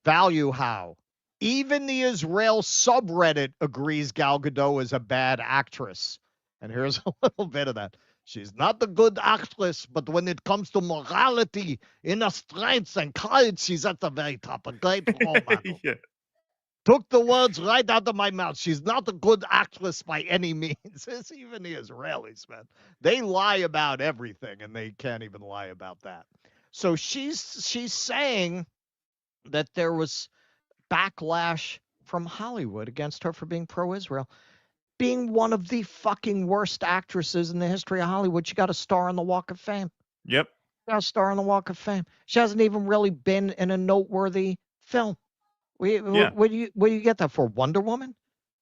Value how. Even the Israel subreddit agrees Gal Gadot is a bad actress. And here's a little bit of that. She's not a good actress, but when it comes to morality, inner strength, and courage, she's at the very top. A great role model. Took the words right out of my mouth. She's not a good actress by any means. It's even the Israelis, man. They lie about everything, and they can't even lie about that. So she's saying that there was backlash from Hollywood against her for being pro-Israel. Being one of the fucking worst actresses in the history of Hollywood, she got a star on the Walk of Fame.
Yep.
She got a star on the Walk of Fame. She hasn't even really been in a noteworthy film. Where do you get that for? Wonder Woman?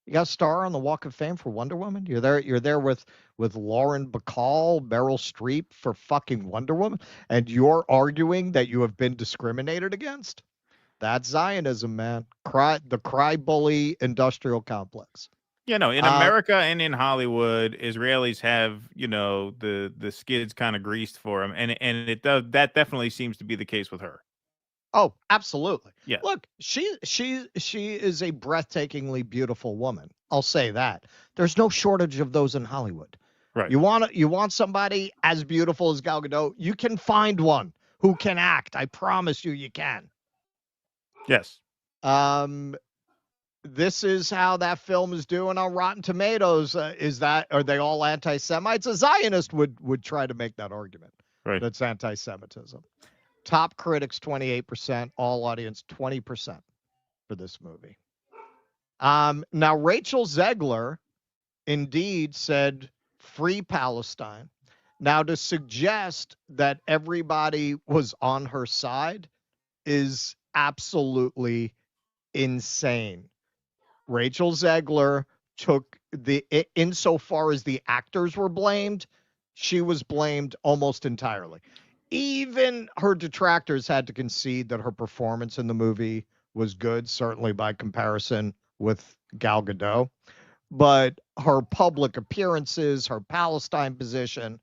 You got a star on the Walk of Fame for Wonder Woman? You're there with Lauren Bacall, Meryl Streep for fucking Wonder Woman, and you're arguing that you have been discriminated against? That's Zionism, man. The cry bully industrial complex.
In America and in Hollywood, Israelis have, the skids kind of greased for them, and that definitely seems to be the case with her.
Oh, absolutely.
Yeah.
Look, she is a breathtakingly beautiful woman. I'll say that. There's no shortage of those in Hollywood.
Right.
You want somebody as beautiful as Gal Gadot, you can find one who can act. I promise you can.
Yes.
This is how that film is doing on Rotten Tomatoes. Are they all anti-Semites? A Zionist would try to make that argument.
Right.
That's anti-Semitism. Top critics, 28%. All audience, 20% for this movie. Now, Rachel Zegler indeed said, free Palestine. Now, to suggest that everybody was on her side is absolutely insane. Rachel Zegler took insofar as the actors were blamed, she was blamed almost entirely. Even her detractors had to concede that her performance in the movie was good, certainly by comparison with Gal Gadot. But her public appearances, her Palestine position,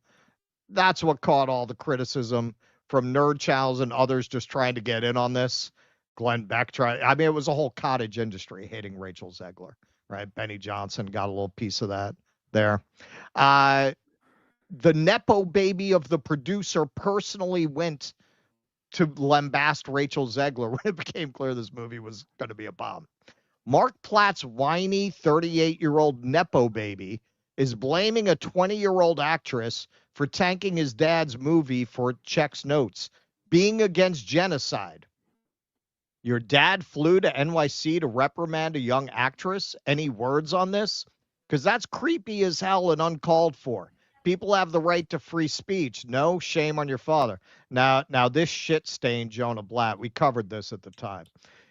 that's what caught all the criticism from nerd channels and others just trying to get in on this. Glenn Beck it was a whole cottage industry hating Rachel Zegler, right? Benny Johnson got a little piece of that there. The Nepo baby of the producer personally went to lambast Rachel Zegler when it became clear this movie was going to be a bomb. Mark Platt's whiny 38-year-old Nepo baby is blaming a 20-year-old actress for tanking his dad's movie for checks notes, being against genocide. Your dad flew to NYC to reprimand a young actress? Any words on this? because that's creepy as hell and uncalled for. People have the right to free speech. No, shame on your father. Now this shit stain Jonah Blatt, we covered this at the time.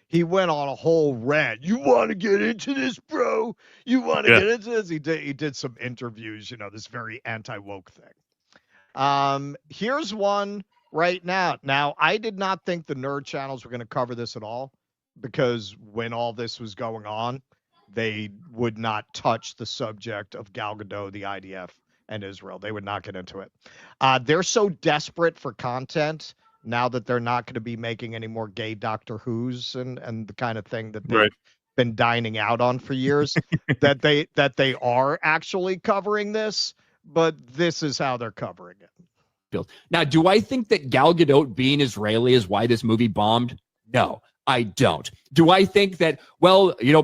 He went on a whole rant. You want to get into this, bro? You want to get into this? He did some interviews, this very anti-woke thing. Here's one right now. Now, I did not think the nerd channels were going to cover this at all, because when all this was going on, they would not touch the subject of Gal Gadot, the IDF, and Israel. They would not get into it. They're so desperate for content now that they're not going to be making any more gay Doctor Who's and the kind of thing that they've been dining out on for years, that they are actually covering this, but this is how they're covering it.
Now, do I think that Gal Gadot being Israeli is why this movie bombed? No, I don't. Do I think that,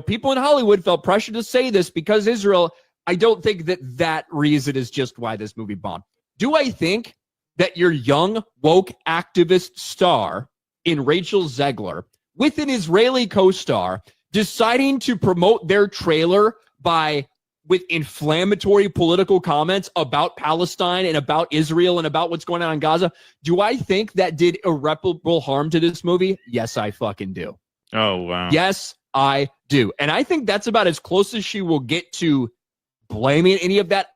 people in Hollywood felt pressure to say this because Israel? I don't think that reason is just why this movie bombed. Do I think that your young woke activist star in Rachel Zegler with an Israeli co-star deciding to promote their trailer with inflammatory political comments about Palestine and about Israel and about what's going on in Gaza, do I think that did irreparable harm to this movie? Yes, I fucking do.
Oh, wow.
Yes, I do. And I think that's about as close as she will get to blaming any of that.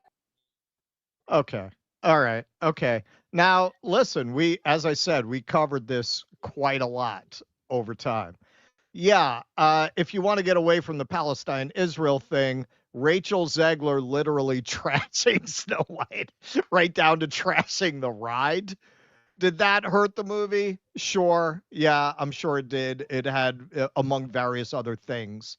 Okay. All right. Okay. Now, listen, as I said, we covered this quite a lot over time. Yeah. If you want to get away from the Palestine-Israel thing, Rachel Zegler literally trashing Snow White right down to trashing the ride. Did that hurt the movie? Sure. Yeah, I'm sure it did. It had, among various other things,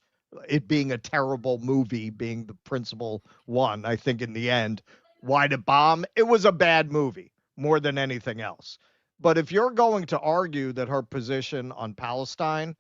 it being a terrible movie being the principal one. I think in the end, why did it bomb? It was a bad movie more than anything else. But if you're going to argue that her position on Palestine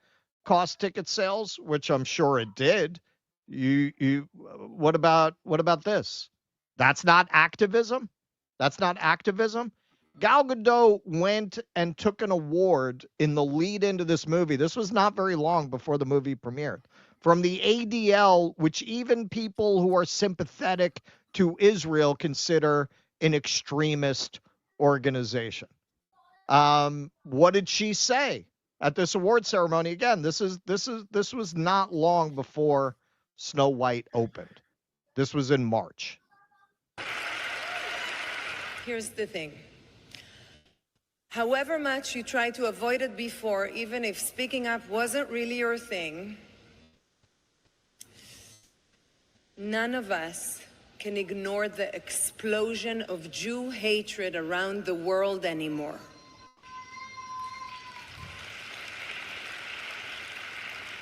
cost ticket sales, which I'm sure it did, what about this? That's not activism. That's not activism. Gal Gadot went and took an award in the lead into this movie. This was not very long before the movie premiered, from the ADL, which even people who are sympathetic to Israel consider an extremist organization. What did she say at this award ceremony? Again, this was not long before Snow White opened. This was in March.
Here's the thing. However much you tried to avoid it before, even if speaking up wasn't really your thing, none of us can ignore the explosion of Jew hatred around the world anymore.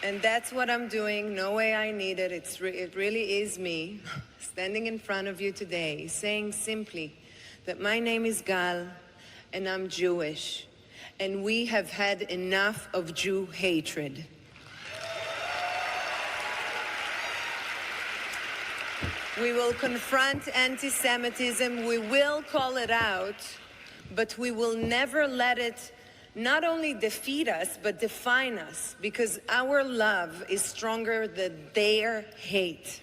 And that's what I'm doing. No way I need it. It really is me standing in front of you today, saying simply that my name is Gal and I'm Jewish, and we have had enough of Jew hatred. We will confront anti-Semitism, we will call it out, but we will never let it not only defeat us, but define us, because our love is stronger than their hate.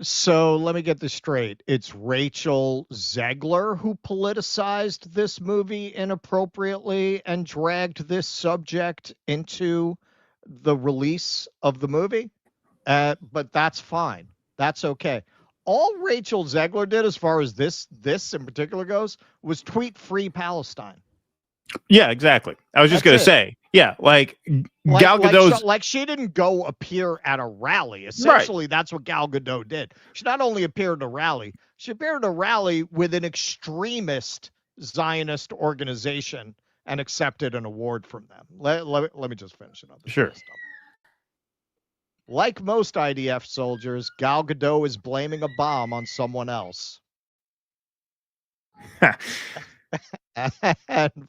So let me get this straight. It's Rachel Zegler who politicized this movie inappropriately and dragged this subject into the release of the movie? But that's fine. That's okay. All Rachel Zegler did, as far as this in particular goes, was tweet "Free Palestine."
Yeah, exactly. I was just going to say, yeah, Gal Gadot's...
Like she didn't go appear at a rally. Essentially, that's what Gal Gadot did. She not only appeared at a rally, she appeared at a rally with an extremist Zionist organization and accepted an award from them. Let me just finish it up.
Sure.
Like most IDF soldiers, Gal Gadot is blaming a bomb on someone else. and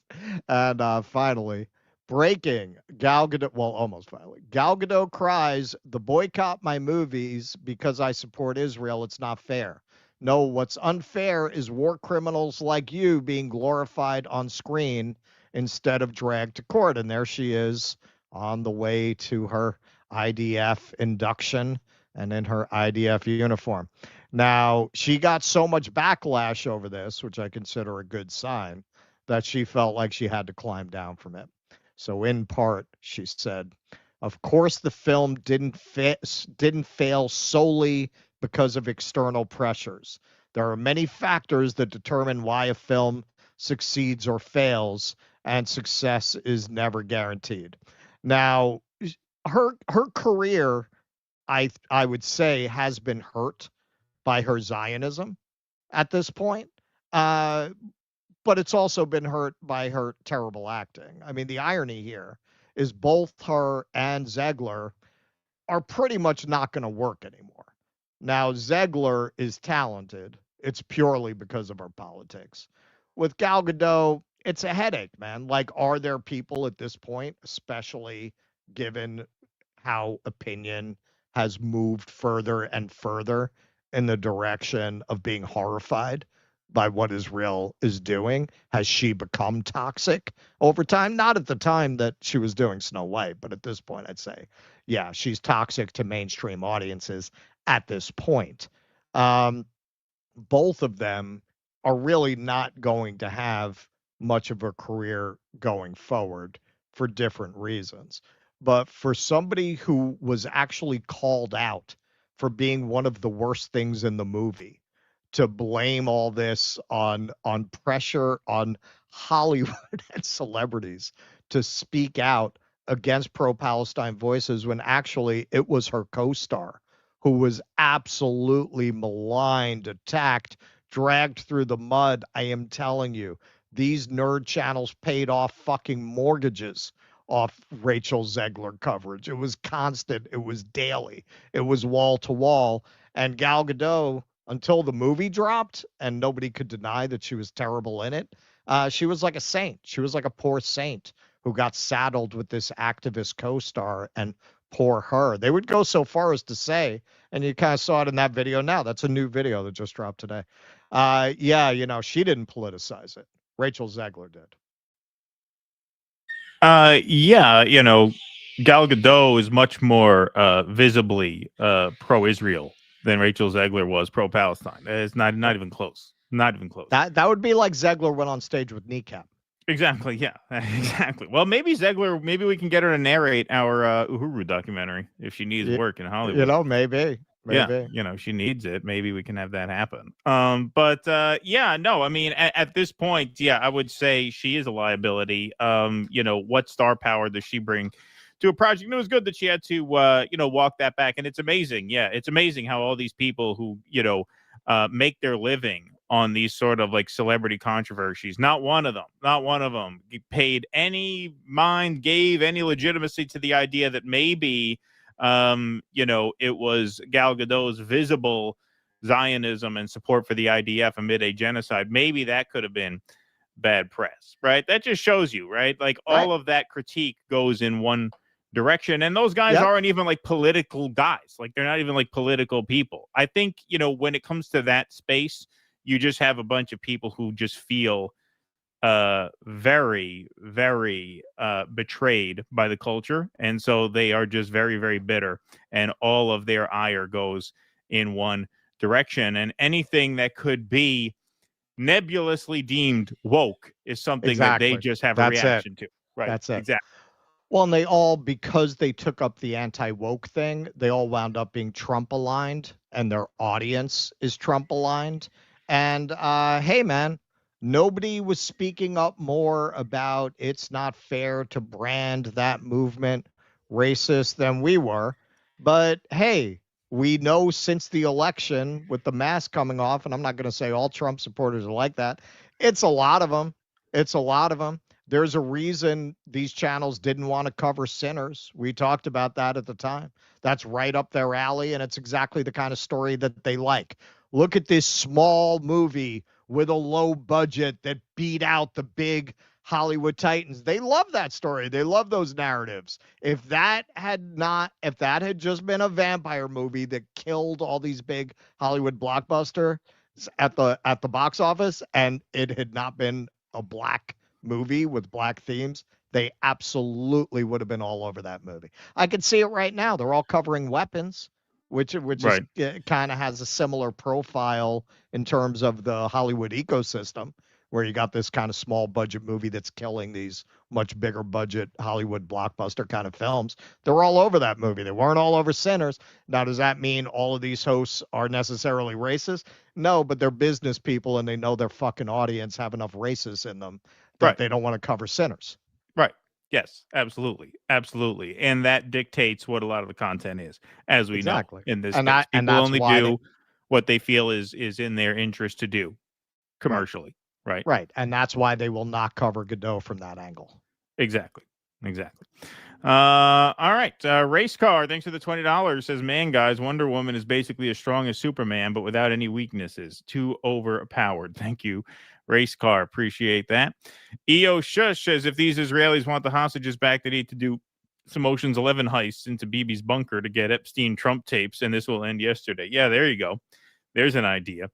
finally, breaking, Gal Gadot, well, almost finally, Gal Gadot cries, "The boycott my movies because I support Israel. It's not fair. No, what's unfair is war criminals like you being glorified on screen instead of dragged to court." And there she is on the way to her IDF induction and in her IDF uniform. Now, she got so much backlash over this, which I consider a good sign, that she felt like she had to climb down from it. So in part, she said, of course, the film didn't fail solely because of external pressures. There are many factors that determine why a film succeeds or fails, and success is never guaranteed. Now, her career, I would say, has been hurt by her Zionism at this point. But it's also been hurt by her terrible acting. I mean, the irony here is both her and Zegler are pretty much not going to work anymore. Now, Zegler is talented. It's purely because of her politics. With Gal Gadot, it's a headache, man. Like, are there people at this point, especially given how opinion has moved further and further in the direction of being horrified by what Israel is doing? Has she become toxic over time? Not at the time that she was doing Snow White, but at this point, I'd say, yeah, she's toxic to mainstream audiences at this point. Both of them are really not going to have much of a career going forward for different reasons. But for somebody who was actually called out for being one of the worst things in the movie, to blame all this on pressure on Hollywood and celebrities to speak out against pro-Palestine voices, when actually it was her co-star who was absolutely maligned, attacked, dragged through the mud. I am telling you, these nerd channels paid off fucking mortgages off Rachel Zegler coverage. It was constant. It was daily. It was wall to wall. And Gal Gadot, until the movie dropped and nobody could deny that she was terrible in it, she was like a saint. She was like a poor saint who got saddled with this activist co-star, and poor her. They would go so far as to say, and you kind of saw it in that video now, that's a new video that just dropped today. Yeah, you know, she didn't politicize it. Rachel Zegler did.
Yeah, you know, Gal Gadot is much more visibly pro-Israel than Rachel Zegler was pro-Palestine. It's not even close. Not even close.
That would be like Zegler went on stage with Kneecap.
Exactly. Yeah. Exactly. Well, maybe Zegler. Maybe we can get her to narrate our Uhuru documentary if she needs work in Hollywood.
You know, maybe.
Yeah, you know, she needs it. Maybe we can have that happen. Yeah, no, I mean, at this point, yeah, I would say she is a liability. You know, what star power does she bring to a project? And it was good that she had to, you know, walk that back. And it's amazing. Yeah, it's amazing how all these people who, you know, make their living on these sort of like celebrity controversies, not one of them paid any mind, gave any legitimacy to the idea that maybe, you know, it was Gal Gadot's visible Zionism and support for the IDF amid a genocide. Maybe that could have been bad press, right? That just shows you, right? Like all of that critique goes in one direction. And those guys aren't even like political guys. Like they're not even like political people. I think, you know, when it comes to that space, you just have a bunch of people who just feel very, very betrayed by the culture. And so they are just very, very bitter. And all of their ire goes in one direction. And anything that could be nebulously deemed woke is something that they just have a reaction to. Right.
That's it.
Exactly.
Well, and they all, because they took up the anti-woke thing, they all wound up being Trump aligned, and their audience is Trump aligned. And hey, man, nobody was speaking up more about it's not fair to brand that movement racist than we were. But hey, we know since the election with the mask coming off, and I'm not going to say all Trump supporters are like that. It's a lot of them. It's a lot of them. There's a reason these channels didn't want to cover sinners. We talked about that at the time. That's right up their alley, and it's exactly the kind of story that they like. Look at this small movie with a low budget that beat out the big Hollywood titans. They love that story. They love those narratives. If that had just been a vampire movie that killed all these big Hollywood blockbusters at the box office, and it had not been a black movie with black themes, they absolutely would have been all over that movie. I can see it right now. They're all covering weapons, which
Right.
is kind of has a similar profile in terms of the Hollywood ecosystem, where you got this kind of small budget movie that's killing these much bigger budget Hollywood blockbuster kind of films. They're all over that movie. They weren't all over Sinners. Now, does that mean all of these hosts are necessarily racist? No, but they're business people and they know their fucking audience have enough racists in them that
Right.
they don't want to cover Sinners.
Right. Yes, absolutely. Absolutely. And that dictates what a lot of the content is, as we
Exactly.
know in this
And
case.
that- and
People
that's
only
why
do what they feel is in their interest to do commercially. Right.
Right. And that's why they will not cover Godot from that angle.
Exactly. All right. Race Car, thanks for the $20. Says, man, guys, Wonder Woman is basically as strong as Superman, but without any weaknesses. Too overpowered. Thank you, Race Car. Appreciate that. EO Shush says, if these Israelis want the hostages back, they need to do some Ocean's 11 heists into Bibi's bunker to get Epstein Trump tapes, and this will end yesterday. Yeah, there you go. There's an idea.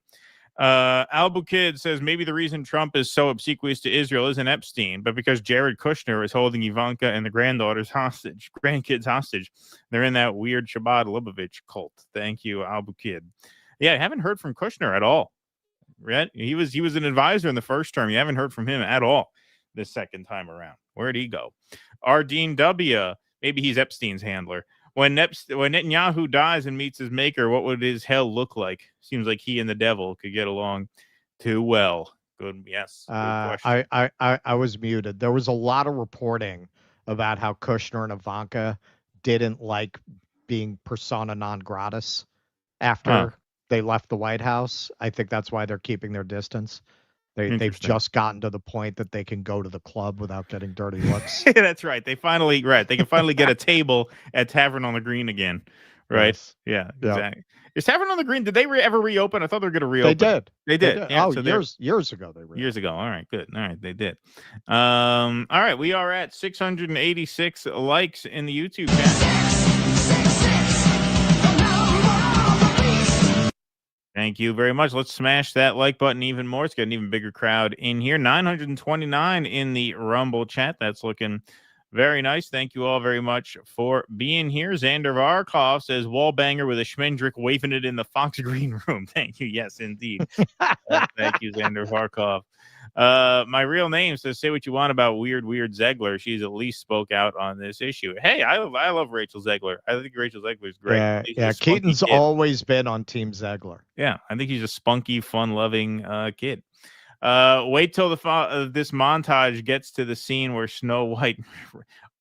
Albu Kid says maybe the reason Trump is so obsequious to Israel isn't Epstein, but because Jared Kushner is holding Ivanka and the grandkids hostage. They're in that weird Shabbat Lubavitch cult. Thank you, Albu Kid. Yeah, I haven't heard from Kushner at all. Right? He was an advisor in the first term. You haven't heard from him at all this second time around. Where'd he go? Ardeen W. Maybe he's Epstein's handler. When Netanyahu dies and meets his maker, what would his hell look like? Seems like he and the devil could get along too well. Good, yes. Good question.
I was muted. There was a lot of reporting about how Kushner and Ivanka didn't like being persona non gratis after they left the White House. I think that's why they're keeping their distance. They've just gotten to the point that they can go to the club without getting dirty looks.
Yeah, that's right. They can finally get a table at Tavern on the Green again. Right?
Yes.
Yeah,
Yeah.
exactly. Is Tavern on the Green, did they ever reopen? I thought they were going to reopen.
They did.
Yeah,
Oh,
so
years ago they reopened.
Years ago. All right, good. All right, they did. All right, we are at 686 likes in the YouTube channel. Thank you very much. Let's smash that like button even more. Let's get an even bigger crowd in here. 929 in the Rumble chat. That's looking very nice. Thank you all very much for being here. Xander Varkov says, wallbanger with a Schmendrick waving it in the Fox Green Room. Thank you. Yes, indeed. Thank you, Xander Varkov. My real name says, say what you want about weird Zegler. She's at least spoke out on this issue. Hey, I love Rachel Zegler. I think Rachel Zegler is great.
Yeah. Keaton's always been on Team Zegler.
Yeah, I think he's a spunky, fun-loving kid. Wait till this montage gets to the scene where Snow White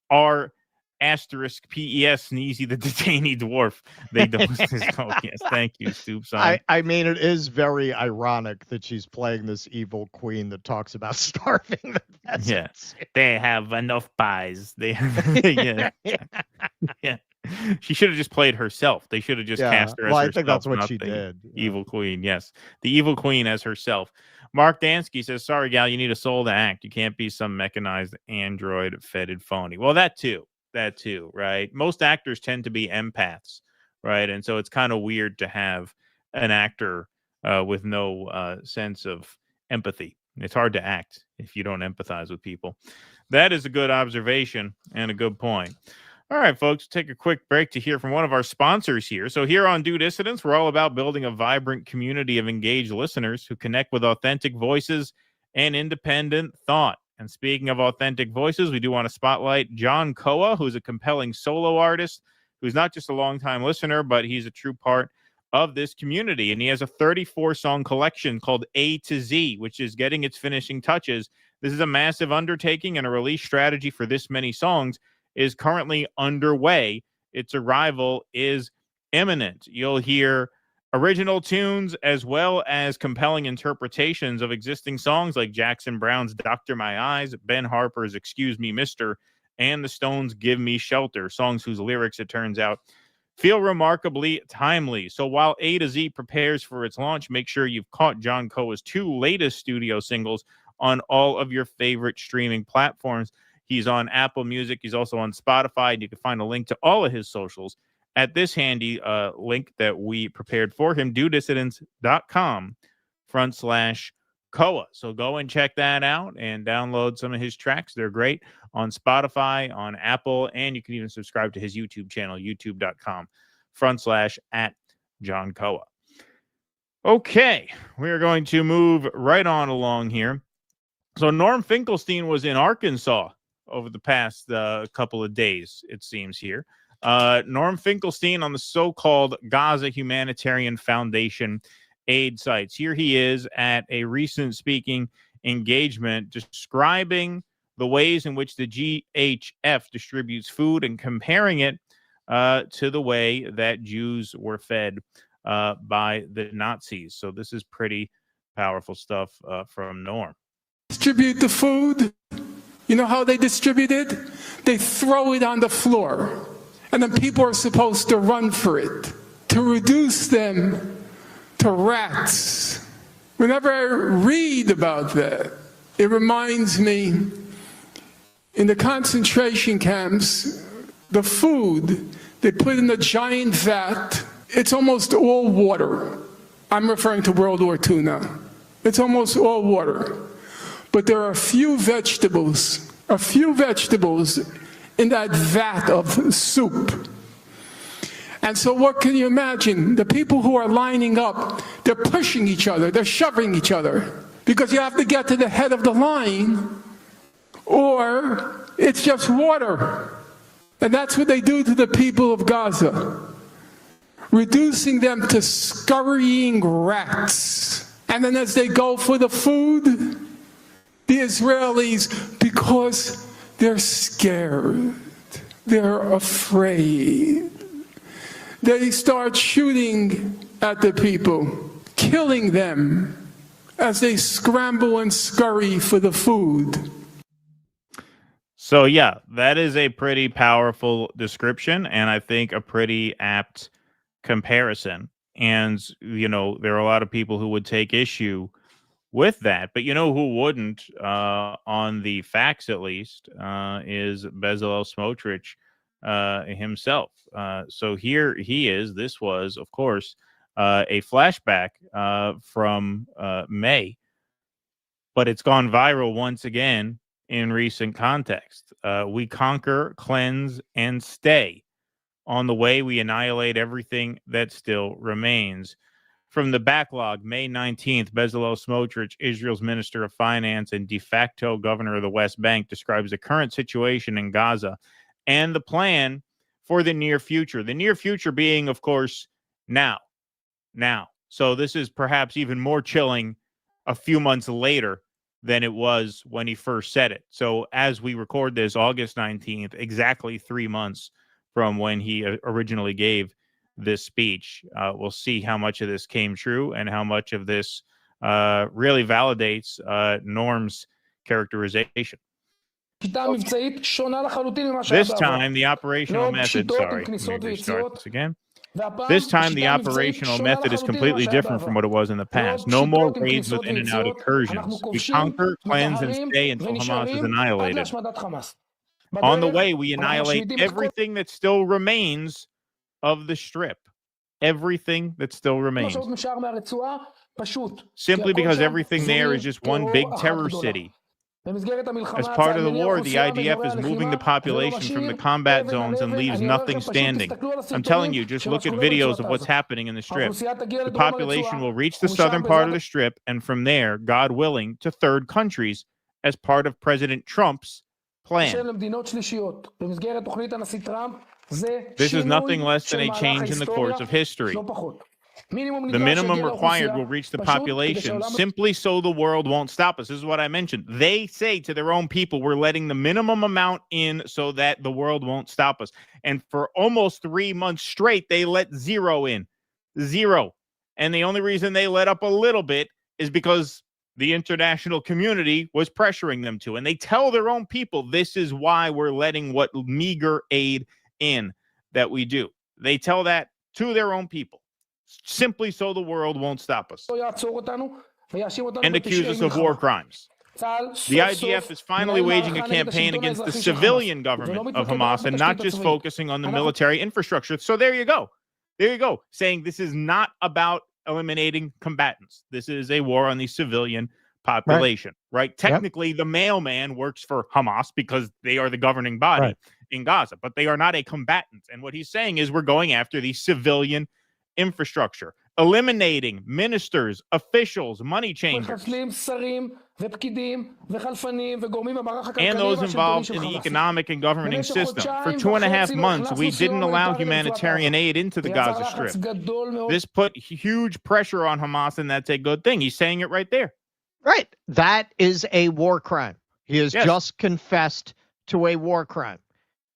R***PES Sneezy the detainee dwarf. They don't. Oh, yes, thank you, Stoops.
I mean, it is very ironic that she's playing this evil queen that talks about starving the peasants.
Yeah, they have enough pies. They yeah. Yeah. She should have just played herself. They should have just cast her as herself.
I think that's what
not
she
the
did.
Evil queen, yes. The evil queen as herself. Mark Dansky says, sorry, gal, you need a soul to act. You can't be some mechanized android-fetted phony. Well, that too, right? Most actors tend to be empaths, right? And so it's kind of weird to have an actor with no sense of empathy. It's hard to act if you don't empathize with people. That is a good observation and a good point. All right, folks, take a quick break to hear from one of our sponsors here. So here on Do Dissidents, we're all about building a vibrant community of engaged listeners who connect with authentic voices and independent thought. And speaking of authentic voices, we do want to spotlight John Koa, who's a compelling solo artist, who's not just a longtime listener, but he's a true part of this community. And he has a 34-song collection called A to Z, which is getting its finishing touches. This is a massive undertaking, and a release strategy for this many songs is currently underway. Its arrival is imminent. You'll hear original tunes as well as compelling interpretations of existing songs like Jackson Brown's Dr. My Eyes, Ben Harper's Excuse Me, Mister, and the Stones' Give Me Shelter, songs whose lyrics, it turns out, feel remarkably timely. So while A to Z prepares for its launch, make sure you've caught John Koa's 2 latest studio singles on all of your favorite streaming platforms. He's on Apple Music. He's also on Spotify. And you can find a link to all of his socials at this handy link that we prepared for him, dodissidents.com/Koa. Koa. So go and check that out and download some of his tracks. They're great on Spotify, on Apple, and you can even subscribe to his YouTube channel, youtube.com/@John Koa. Okay, we are going to move right on along here. So Norm Finkelstein was in Arkansas over the past couple of days, it seems here. Norm Finkelstein on the so-called Gaza Humanitarian Foundation aid sites. Here he is at a recent speaking engagement describing the ways in which the GHF distributes food and comparing it to the way that Jews were fed by the Nazis. So this is pretty powerful stuff from Norm.
Distribute the food. You know how they distribute it? They throw it on the floor. And then people are supposed to run for it. To reduce them to rats. Whenever I read about that, it reminds me, in the concentration camps, the food they put in a giant vat, it's almost all water. I'm referring to World War II now. It's almost all water. But there are a few vegetables in that vat of soup. And so what can you imagine? The people who are lining up, they're pushing each other, they're shoving each other, because you have to get to the head of the line, or it's just water. And that's what they do to the people of Gaza, reducing them to scurrying rats. And then as they go for the food, the Israelis, because they're scared, they're afraid, they start shooting at the people, killing them as they scramble and scurry for the food.
So, yeah, that is a pretty powerful description, and I think a pretty apt comparison. And, you know, there are a lot of people who would take issue with that. But you know who wouldn't, on the facts at least, is Bezalel Smotrich himself. So here he is. This was, of course, a flashback from May, but it's gone viral once again in recent context. We conquer, cleanse, and stay. On the way, we annihilate everything that still remains. From the backlog, May 19th, Bezalel Smotrich, Israel's Minister of Finance and de facto governor of the West Bank, describes the current situation in Gaza and the plan for the near future. The near future being, of course, now. So this is perhaps even more chilling a few months later than it was when he first said it. So as we record this, August 19th, exactly 3 months from when he originally gave this speech. We'll see how much of this came true and how much of this really validates Norm's characterization. This time, the operational method, sorry, let me restart this again. This time, the operational method is completely different from what it was in the past. No more raids with in and out incursions. We conquer, cleanse, and stay until Hamas is annihilated. On the way, we annihilate everything that still remains of the strip. Everything that still remains. Simply because everything there is just one big terror city. As part of the war, the IDF is moving the population from the combat zones and leaves nothing standing. I'm telling you, just look at videos of what's happening in the strip. The population will reach the southern part of the strip, and from there, God willing, to third countries as part of President Trump's plan. This is nothing less than a change in the course of history. The minimum required will reach the population simply so the world won't stop us. This is what I mentioned. They say to their own people, we're letting the minimum amount in so that the world won't stop us. And for almost 3 months straight, they let zero in. Zero. And the only reason they let up a little bit is because the international community was pressuring them to. And they tell their own people, this is why we're letting what meager aid in that we do. They tell that to their own people, simply so the world won't stop us and accuse us of war crimes. The IDF is finally waging a campaign against the civilian government of Hamas and not just focusing on the military infrastructure. So there you go. There you go. Saying this is not about eliminating combatants. This is a war on the civilian population, right? Technically, the mailman works for Hamas because they are the governing body in Gaza, but they are not a combatant. And what he's saying is we're going after the civilian infrastructure, eliminating ministers, officials, money changers, and those involved in the economic and governing system. For 2.5 months, we didn't allow humanitarian aid into the Gaza Strip. This put huge pressure on Hamas, and that's a good thing. He's saying it right there.
Right. That is a war crime. He has just confessed to a war crime.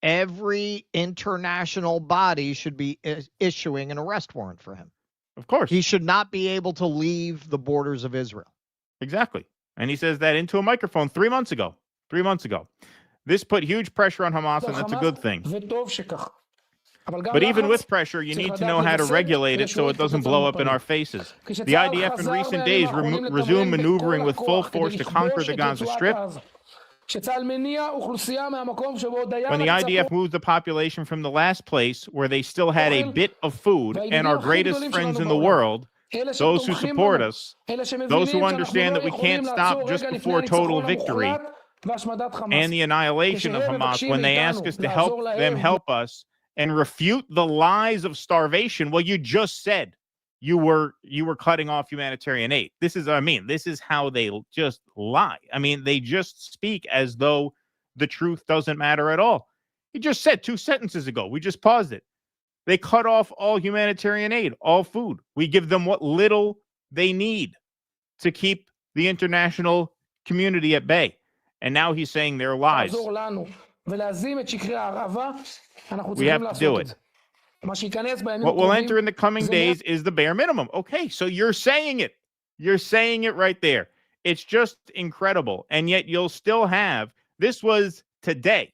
Every international body should be issuing an arrest warrant for him.
Of course.
He should not be able to leave the borders of Israel.
Exactly. And he says that into a microphone 3 months ago. 3 months ago. This put huge pressure on Hamas, and that's a good thing. But even with pressure, you need to know how to regulate it so it doesn't blow up in our faces. The IDF in recent days resumed maneuvering with full force to conquer the Gaza Strip. When the IDF moved the population from the last place where they still had a bit of food and our greatest friends in the world, those who support us, those who understand that we can't stop just before total victory and the annihilation of Hamas, when they ask us to help them help us and refute the lies of starvation. Well, you just said you were cutting off humanitarian aid. This is how they just lie. I mean, they just speak as though the truth doesn't matter at all. He just said 2 sentences ago. We just paused it. They cut off all humanitarian aid, all food. We give them what little they need to keep the international community at bay. And now he's saying they're lies. We have to do it. What will enter in the coming days is the bare minimum. Okay, so you're saying it. You're saying it right there. It's just incredible. And yet you'll still have, this was today.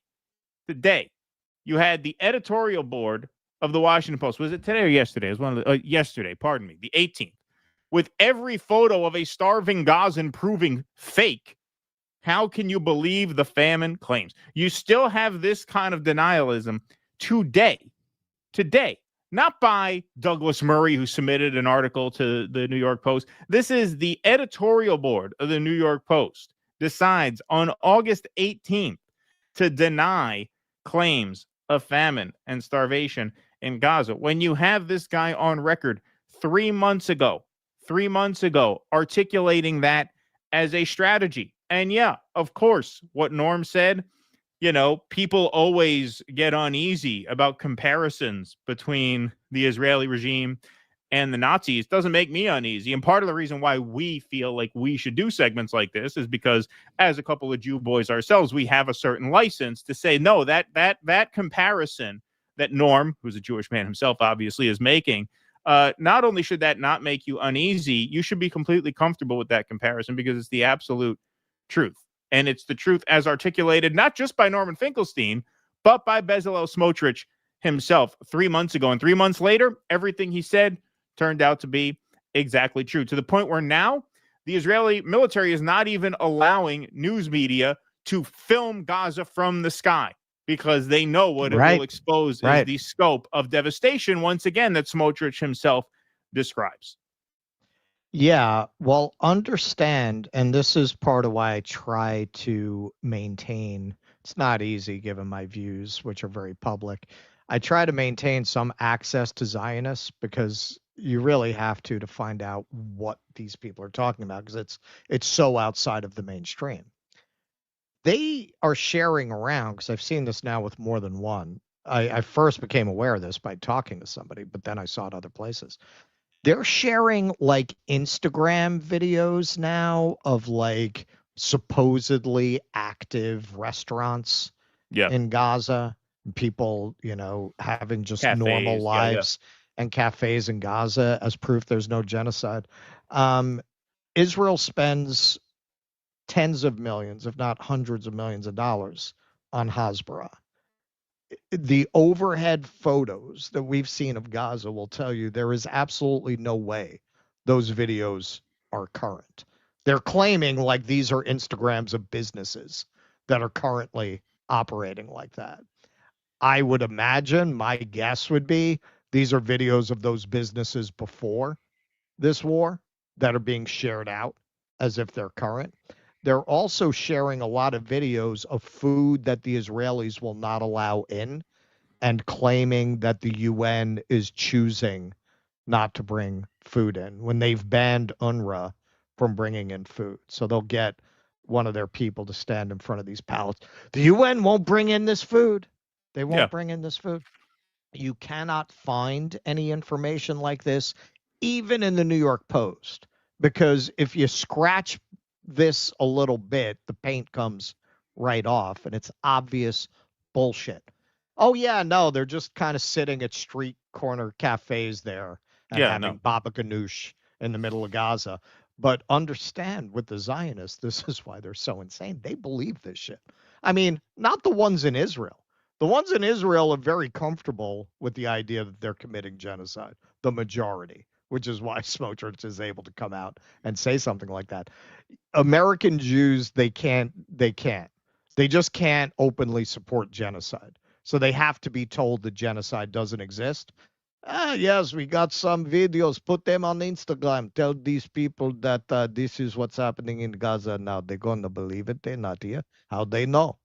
Today, you had the editorial board of the Washington Post. Was it today or yesterday? It was yesterday, pardon me, the 18th. With every photo of a starving Gazan proving fake. How can you believe the famine claims? You still have this kind of denialism today, not by Douglas Murray, who submitted an article to the New York Post. This is the editorial board of the New York Post decides on August 18th to deny claims of famine and starvation in Gaza. When you have this guy on record 3 months ago, articulating that as a strategy. And yeah, of course, what Norm said, people always get uneasy about comparisons between the Israeli regime and the Nazis. Doesn't make me uneasy. And part of the reason why we feel like we should do segments like this is because as a couple of Jew boys ourselves, we have a certain license to say, no, that comparison that Norm, who's a Jewish man himself, obviously is making, not only should that not make you uneasy, you should be completely comfortable with that comparison because it's the absolute truth. And it's the truth as articulated, not just by Norman Finkelstein, but by Bezalel Smotrich himself 3 months ago. And 3 months later, everything he said turned out to be exactly true, to the point where now the Israeli military is not even allowing news media to film Gaza from the sky because they know what it will expose is the scope of devastation, once again, that Smotrich himself describes.
Yeah, well, understand, and this is part of why I try to maintain, it's not easy given my views, which are very public. I try to maintain some access to Zionists because you really have to find out what these people are talking about because it's so outside of the mainstream. They are sharing around, because I've seen this now with more than one. I first became aware of this by talking to somebody, but then I saw it other places. They're sharing like Instagram videos now of like supposedly active restaurants in Gaza. People, having just cafes, normal lives and cafes in Gaza as proof there's no genocide. Israel spends tens of millions, if not hundreds of millions of dollars on Hasbara. The overhead photos that we've seen of Gaza will tell you there is absolutely no way those videos are current. They're claiming like these are Instagrams of businesses that are currently operating like that. I would imagine, my guess would be, these are videos of those businesses before this war that are being shared out as if they're current. They're also sharing a lot of videos of food that the Israelis will not allow in and claiming that the UN is choosing not to bring food in when they've banned UNRWA from bringing in food. So they'll get one of their people to stand in front of these pallets. The UN won't bring in this food. They won't bring in this food. You cannot find any information like this, even in the New York Post, because if you scratch this a little bit, the paint comes right off, and it's obvious bullshit. Oh, yeah, no, they're just kind of sitting at street corner cafes there and having baba ganoush in the middle of Gaza. But understand, with the Zionists, this is why they're so insane. They believe this shit. I mean, not the ones in Israel. The ones in Israel are very comfortable with the idea that they're committing genocide, the majority, which is why Smotrich is able to come out and say something like that. American Jews, they can't. They just can't openly support genocide. So they have to be told that genocide doesn't exist. Yes, we got some videos. Put them on Instagram. Tell these people that this is what's happening in Gaza now. They're going to believe it. They're not here. How they know?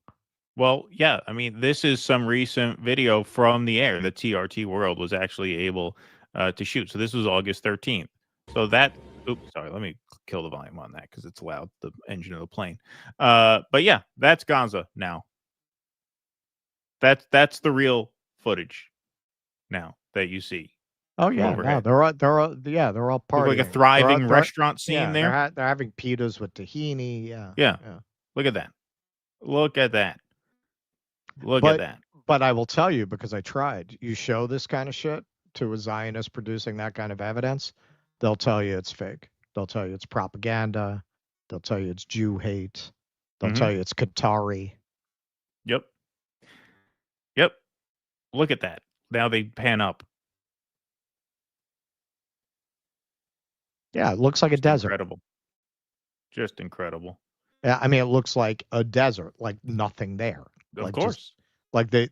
Well, yeah. I mean, this is some recent video from the air that TRT World was actually able to shoot. So this was August 13th. So that, oops, sorry, let me kill the volume on that because it's loud, the engine of the plane. But yeah, that's Gaza now. That's the real footage now that you see.
Oh yeah, no, they're all partying.
Look like a thriving restaurant scene there.
They're having pitas with tahini.
Yeah. Look at that. Look at that. Look at that.
But I will tell you, because I tried, you show this kind of shit to a Zionist producing that kind of evidence, they'll tell you it's fake. They'll tell you it's propaganda. They'll tell you it's Jew hate. They'll tell you it's Qatari.
Yep. Look at that. Now they pan up.
Yeah, it looks like a desert.
Incredible. Just incredible.
Yeah, I mean, it looks like a desert, like nothing there.
Of course.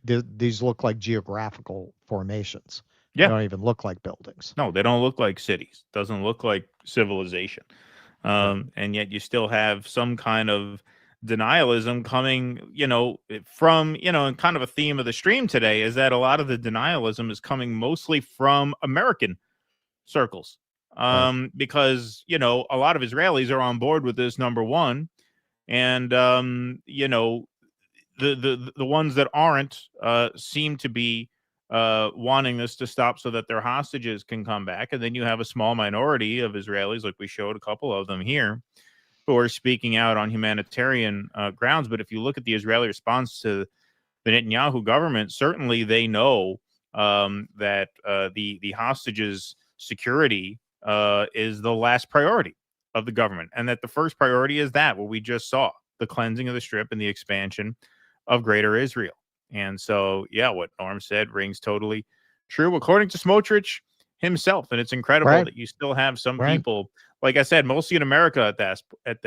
These look like geographical formations.
Yeah.
They don't even look like buildings.
No, they don't look like cities. Doesn't look like civilization. And yet you still have some kind of denialism coming, from, and kind of a theme of the stream today is that a lot of the denialism is coming mostly from American circles. Because, a lot of Israelis are on board with this, number one. And, the ones that aren't seem to be wanting this to stop so that their hostages can come back. And then you have a small minority of Israelis, like we showed a couple of them here, who are speaking out on humanitarian grounds. But if you look at the Israeli response to the Netanyahu government, certainly they know that the hostages' security is the last priority of the government, and that the first priority is that what we just saw, the cleansing of the Strip and the expansion of Greater Israel. And so, yeah, what Norm said rings totally true, according to Smotrich himself. And it's incredible that you still have some people, like I said, mostly in America at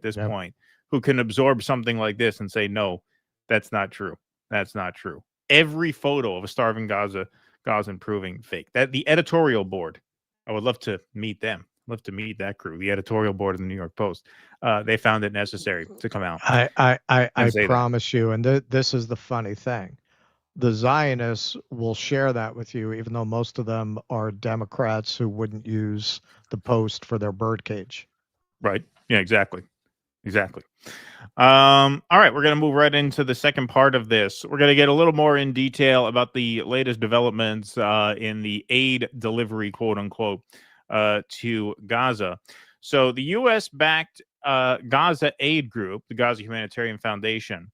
this point, who can absorb something like this and say, no, that's not true. That's not true. Every photo of a starving Gazan proving fake. That the editorial board, I would love to meet them. Love to meet that crew, the editorial board of the New York Post. They found it necessary to come out.
I promise you, and this is the funny thing. The Zionists will share that with you, even though most of them are Democrats who wouldn't use the Post for their birdcage.
Right. Yeah, exactly. All right, we're going to move right into the second part of this. We're going to get a little more in detail about the latest developments in the aid delivery, quote unquote, to Gaza. So the U.S.-backed Gaza Aid Group, the Gaza Humanitarian Foundation,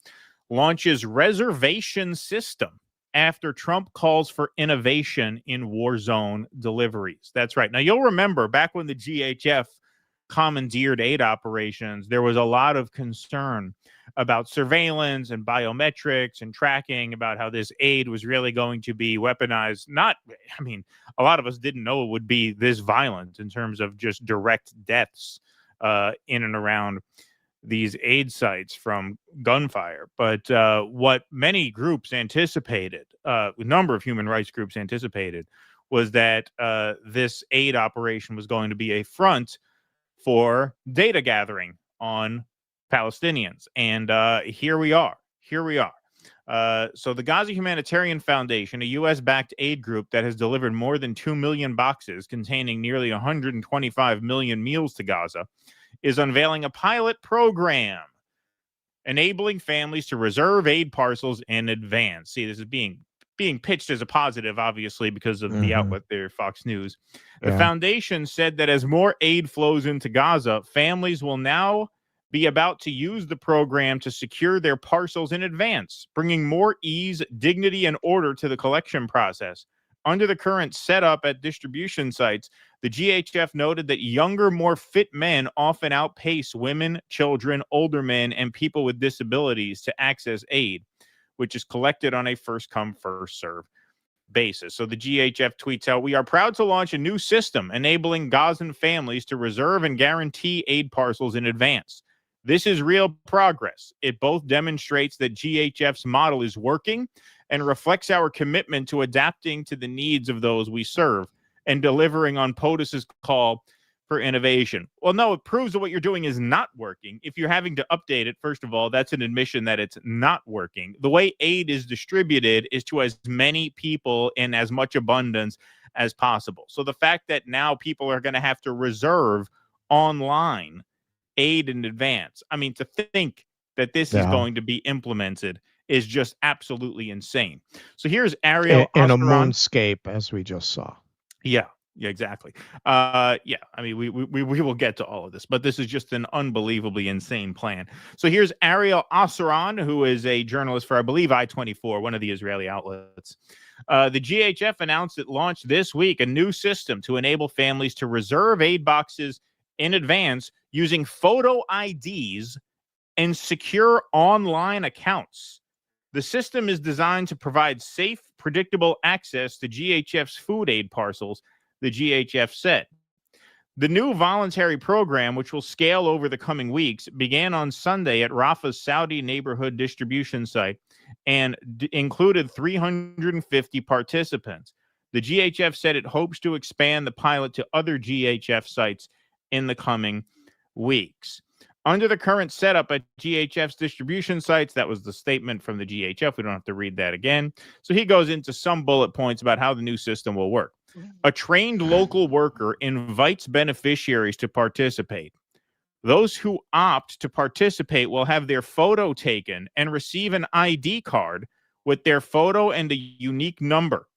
launches reservation system after Trump calls for innovation in war zone deliveries. That's right. Now, you'll remember back when the GHF commandeered aid operations, there was a lot of concern about surveillance and biometrics and tracking, about how this aid was really going to be weaponized. A lot of us didn't know it would be this violent in terms of just direct deaths in and around these aid sites from gunfire. But what many groups anticipated, a number of human rights groups anticipated, was that this aid operation was going to be a front for data gathering on Palestinians. And here we are. So the Gaza Humanitarian Foundation, a U.S.-backed aid group that has delivered more than 2 million boxes containing nearly 125 million meals to Gaza, is unveiling a pilot program enabling families to reserve aid parcels in advance. See, this is being pitched as a positive, obviously, because of the outlet there, Fox News. The foundation said that as more aid flows into Gaza, families will now be about to use the program to secure their parcels in advance, bringing more ease, dignity, and order to the collection process. Under the current setup at distribution sites, the GHF noted that younger, more fit men often outpace women, children, older men, and people with disabilities to access aid, which is collected on a first-come, first-served basis. So the GHF tweets out, "We are proud to launch a new system enabling Gazan families to reserve and guarantee aid parcels in advance. This is real progress. It both demonstrates that GHF's model is working and reflects our commitment to adapting to the needs of those we serve and delivering on POTUS's call for innovation." Well, no, it proves that what you're doing is not working. If you're having to update it, first of all, that's an admission that it's not working. The way aid is distributed is to as many people in as much abundance as possible. So the fact that now people are going to have to reserve online aid in advance, I mean, to think that this is going to be implemented is just absolutely insane. So here's Ariel
in a
Osteron.
moonscape, as we just saw.
Yeah, exactly. I mean, we will get to all of this, but this is just an unbelievably insane plan. So here's Ariel Osteron, who is a journalist for, I believe, I-24, one of the Israeli outlets. The GHF announced it launched this week a new system to enable families to reserve aid boxes in advance using photo IDs and secure online accounts. The system is designed to provide safe, predictable access to GHF's food aid parcels, the GHF said. The new voluntary program, which will scale over the coming weeks, began on Sunday at Rafah's Saudi neighborhood distribution site and included 350 participants. The GHF said it hopes to expand the pilot to other GHF sites in the coming weeks. Under the current setup at GHF's distribution sites, that was the statement from the GHF. We don't have to read that again. So he goes into some bullet points about how the new system will work. A trained local worker invites beneficiaries to participate. Those who opt to participate will have their photo taken and receive an ID card with their photo and a unique number.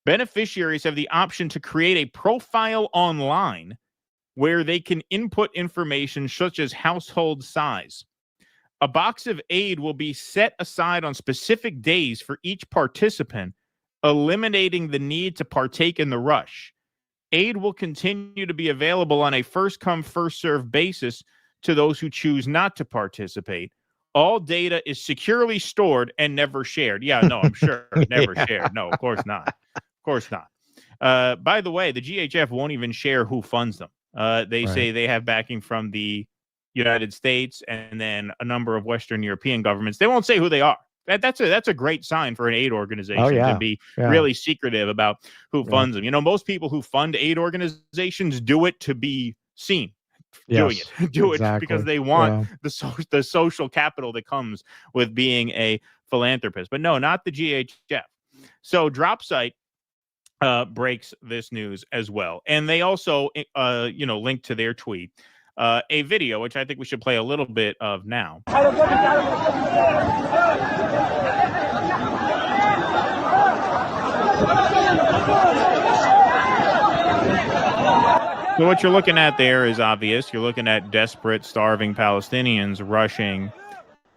Beneficiaries have the option to create a profile online where they can input information such as household size. A box of aid will be set aside on specific days for each participant, eliminating the need to partake in the rush. Aid will continue to be available on a first-come, first-served basis to those who choose not to participate. All data is securely stored and never shared. Yeah, no, I'm sure. Never shared. No, of course not. Of course not. By the way, the GHF won't even share who funds them. They say they have backing from the United States and then a number of Western European governments. They won't say who they are. That's a great sign for an aid organization to be really secretive about who funds them. You know, most people who fund aid organizations do it to be seen doing it. It because they want the social capital that comes with being a philanthropist. But no, not the GHF. So DropSite breaks this news as well. And they also, link to their tweet a video, which I think we should play a little bit of now. So what you're looking at there is obvious. You're looking at desperate, starving Palestinians rushing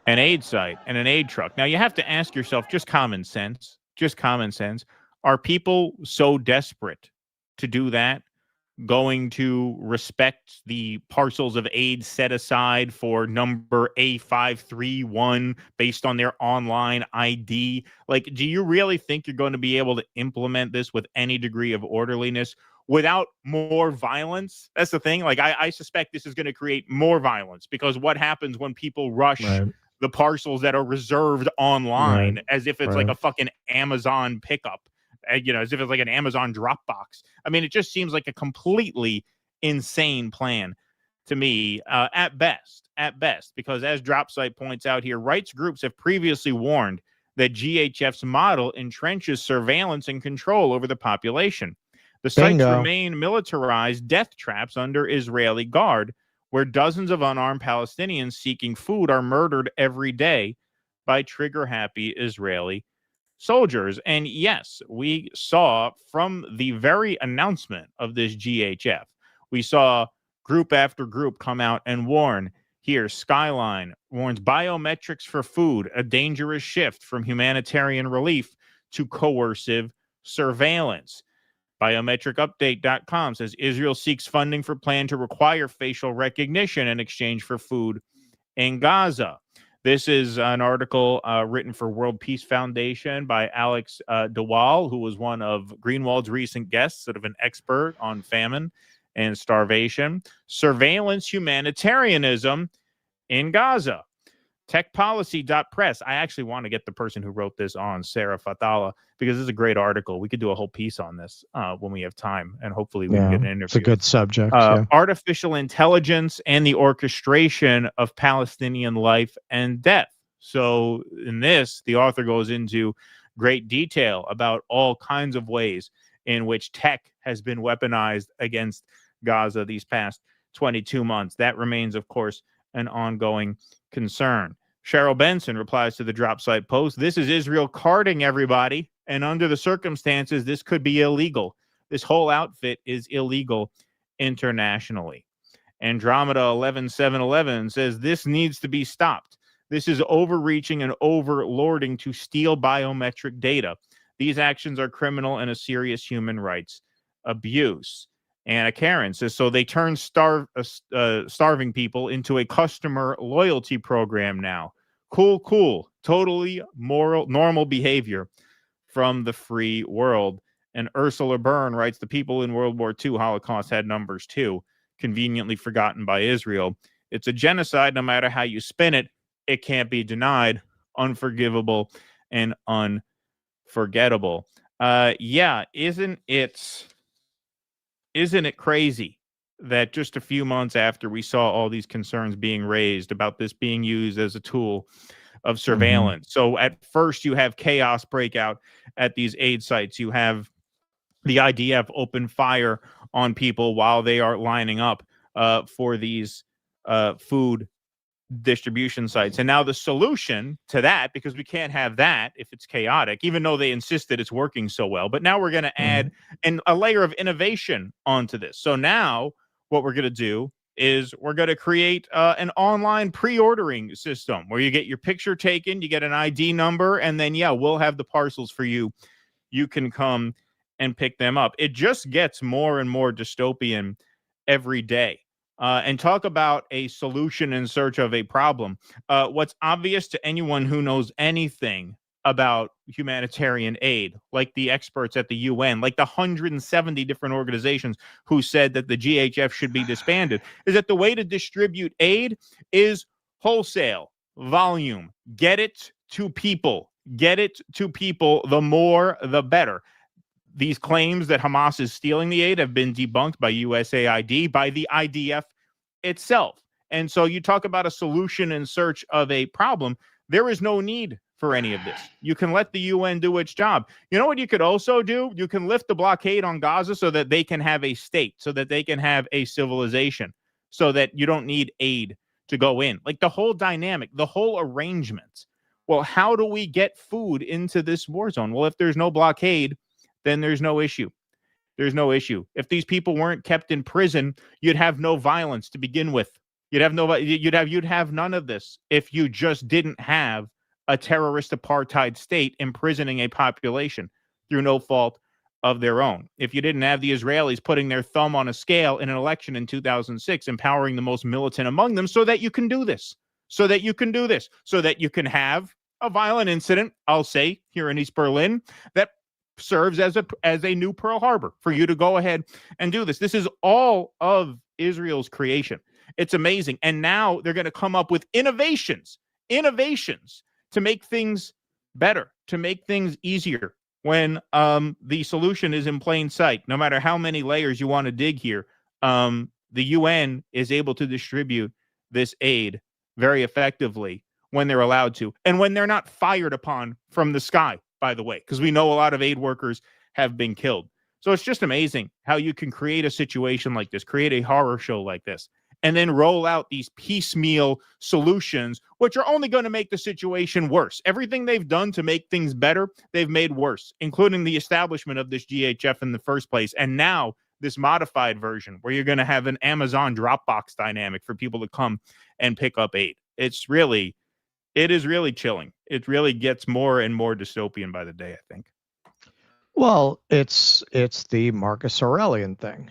an aid site and an aid truck. Now, you have to ask yourself, just common sense, are people so desperate to do that going to respect the parcels of aid set aside for number A531 based on their online ID? Like, do you really think you're going to be able to implement this with any degree of orderliness without more violence? That's the thing. Like, I suspect this is going to create more violence, because what happens when people rush the parcels that are reserved online as if it's like a fucking Amazon pickup? As if it's like an Amazon Dropbox. I mean, it just seems like a completely insane plan to me, at best, because as Dropsite points out here, rights groups have previously warned that GHF's model entrenches surveillance and control over the population. The sites remain militarized death traps under Israeli guard, where dozens of unarmed Palestinians seeking food are murdered every day by trigger-happy Israeli soldiers. And yes, we saw from the very announcement of this GHF, we saw group after group come out and warn. Here, Skyline warns biometrics for food, a dangerous shift from humanitarian relief to coercive surveillance. Biometricupdate.com says Israel seeks funding for plan to require facial recognition in exchange for food in Gaza. This is an article written for World Peace Foundation by Alex DeWall, who was one of Greenwald's recent guests, sort of an expert on famine and starvation. Surveillance humanitarianism in Gaza. Techpolicy.press. I actually want to get the person who wrote this on, Sarah Fatala, because this is a great article. We could do a whole piece on this when we have time, and hopefully we can get an interview.
It's a good subject.
Artificial intelligence and the orchestration of Palestinian life and death. So in this, the author goes into great detail about all kinds of ways in which tech has been weaponized against Gaza these past 22 months. That remains, of course, an ongoing concern. Cheryl Benson replies to the Dropsite post, "This is Israel carding everybody, and under the circumstances, this could be illegal. This whole outfit is illegal internationally." Andromeda 11711 says, "This needs to be stopped. This is overreaching and overlording to steal biometric data. These actions are criminal and a serious human rights abuse." Anna Karen says, "So they turn starving people into a customer loyalty program now. Cool. Totally normal behavior from the free world." And Ursula Byrne writes, "The people in World War II Holocaust had numbers too, conveniently forgotten by Israel. It's a genocide no matter how you spin it. It can't be denied. Unforgivable and unforgettable." Yeah, Isn't it crazy that just a few months after we saw all these concerns being raised about this being used as a tool of surveillance? So at first you have chaos break out at these aid sites. You have the IDF open fire on people while they are lining up for these food distribution sites. And now the solution to that, because we can't have that if it's chaotic, even though they insisted it's working so well, but now we're going to add a layer of innovation onto this. So now what we're going to do is we're going to create an online pre-ordering system where you get your picture taken, you get an ID number, and then, we'll have the parcels for you. You can come and pick them up. It just gets more and more dystopian every day. And talk about a solution in search of a problem. What's obvious to anyone who knows anything about humanitarian aid, like the experts at the UN, like the 170 different organizations who said that the GHF should be disbanded, is that the way to distribute aid is wholesale, volume. Get it to people. Get it to people. The more, the better. These claims that Hamas is stealing the aid have been debunked by USAID, by the IDF itself. And so you talk about a solution in search of a problem. There is no need for any of this. You can let the UN do its job. You know what you could also do? You can lift the blockade on Gaza so that they can have a state, so that they can have a civilization, so that you don't need aid to go in. Like the whole dynamic, the whole arrangement. Well, how do we get food into this war zone? Well, if there's no blockade, then there's no issue. There's no issue. If these people weren't kept in prison, you'd have no violence to begin with. You'd have none of this if you just didn't have a terrorist apartheid state imprisoning a population through no fault of their own. If you didn't have the Israelis putting their thumb on a scale in an election in 2006, empowering the most militant among them so that you can do this, so that you can have a violent incident, I'll say, here in East Berlin, that serves as a new Pearl Harbor for you to go ahead and do this. This is all of Israel's creation. It's amazing. And now they're going to come up with innovations to make things better, to make things easier when the solution is in plain sight. No matter how many layers you want to dig here, the UN is able to distribute this aid very effectively when they're allowed to, and when they're not fired upon from the sky, by the way, because we know a lot of aid workers have been killed. So it's just amazing how you can create a situation like this, create a horror show like this, and then roll out these piecemeal solutions, which are only going to make the situation worse. Everything they've done to make things better, they've made worse, including the establishment of this GHF in the first place. And now this modified version where you're going to have an Amazon Dropbox dynamic for people to come and pick up aid. It is really chilling. It really gets more and more dystopian by the day, I think.
Well, it's the Marcus Aurelian thing,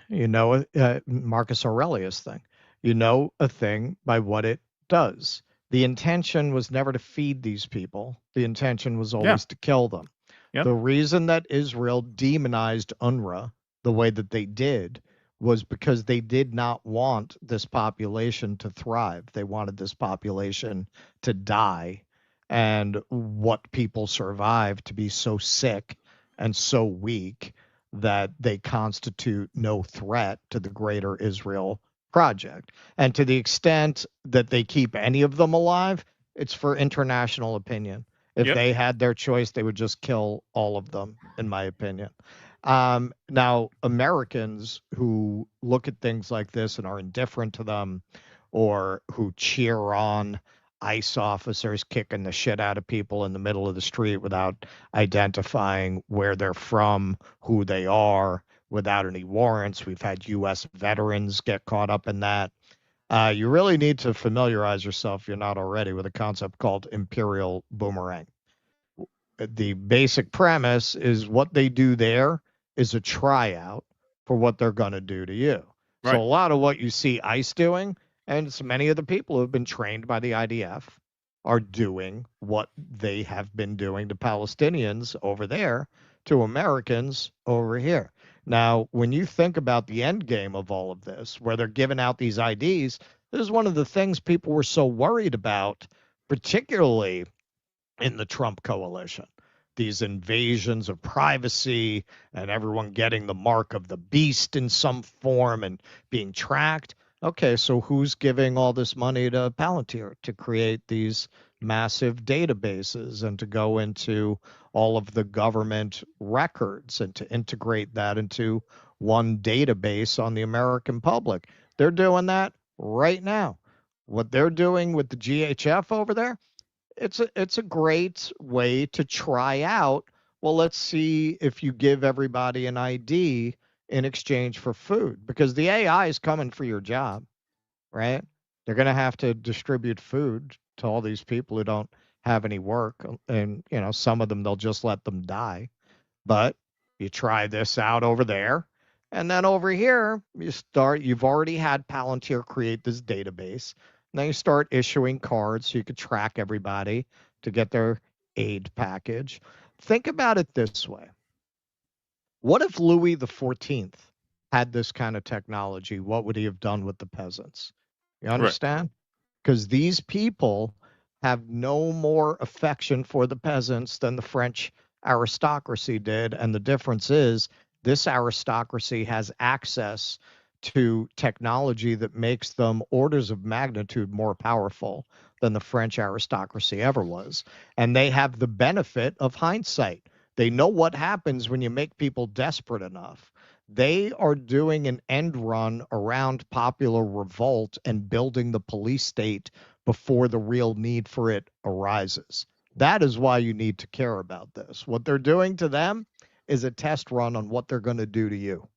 Marcus Aurelius thing. You know a thing by what it does. The intention was never to feed these people. The intention was always to kill them.
Yep.
The reason that Israel demonized UNRWA the way that they did was because they did not want this population to thrive. They wanted this population to die. And what people survive to be so sick and so weak that they constitute no threat to the greater Israel project. And to the extent that they keep any of them alive, it's for international opinion. If they had their choice, they would just kill all of them, in my opinion. Now, Americans who look at things like this and are indifferent to them, or who cheer on ICE officers kicking the shit out of people in the middle of the street without identifying where they're from, who they are, without any warrants. We've had U.S. veterans get caught up in that. You really need to familiarize yourself, if you're not already, with a concept called imperial boomerang. The basic premise is what they do there is a tryout for what they're going to do to you.
Right.
So a lot of what you see ICE doing, and so many of the people who have been trained by the IDF, are doing what they have been doing to Palestinians over there to Americans over here. Now, when you think about the end game of all of this, where they're giving out these IDs, this is one of the things people were so worried about, particularly in the Trump coalition. These invasions of privacy and everyone getting the mark of the beast in some form and being tracked. Okay, so who's giving all this money to Palantir to create these massive databases and to go into all of the government records and to integrate that into one database on the American public? They're doing that right now. What they're doing with the GHF over there, it's a great way to try out, well, let's see if you give everybody an ID in exchange for food, because the AI is coming for your job, right? They're going to have to distribute food to all these people who don't have any work, and some of them they'll just let them die. But you try this out over there, and then over here you've already had Palantir create this database. And then you start issuing cards so you could track everybody to get their aid package. Think about it this way. What if Louis XIV had this kind of technology? What would he have done with the peasants? You understand? Because these people have no more affection for the peasants than the French aristocracy did. And the difference is this aristocracy has access to technology that makes them orders of magnitude more powerful than the French aristocracy ever was. And they have the benefit of hindsight. They know what happens when you make people desperate enough. They are doing an end run around popular revolt and building the police state before the real need for it arises. That is why you need to care about this. What they're doing to them is a test run on what they're going to do to you.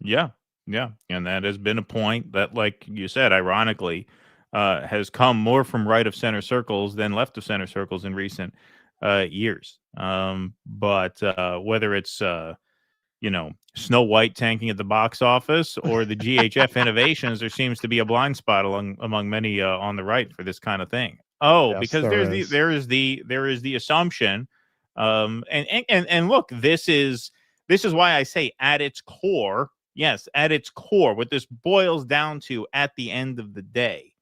Yeah. Yeah. And that has been a point that, like you said, ironically, has come more from right of center circles than left of center circles in recent years. But whether it's, Snow White tanking at the box office or the GHF innovations, there seems to be a blind spot among many on the right for this kind of thing. Oh, yes, because there is the assumption. And look, this is why I say at its core, yes, at its core, what this boils down to at the end of the day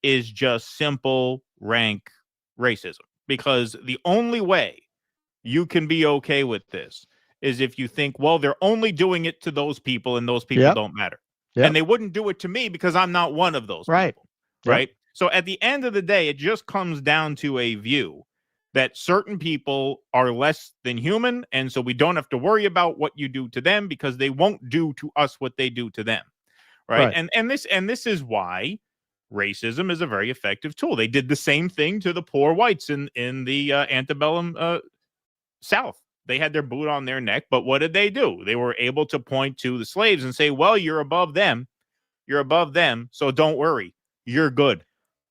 is just simple rank racism. Because the only way you can be okay with this is if you think, well, they're only doing it to those people and those people don't matter. And they wouldn't do it to me because I'm not one of those people. Right. So at the end of the day, it just comes down to a view that certain people are less than human. And so we don't have to worry about what you do to them because they won't do to us what they do to them. Right. And this is why racism is a very effective tool. They did the same thing to the poor whites in the antebellum South. They had their boot on their neck. But what did they do? They were able to point to the slaves and say, well, you're above them. You're above them. So don't worry. You're good.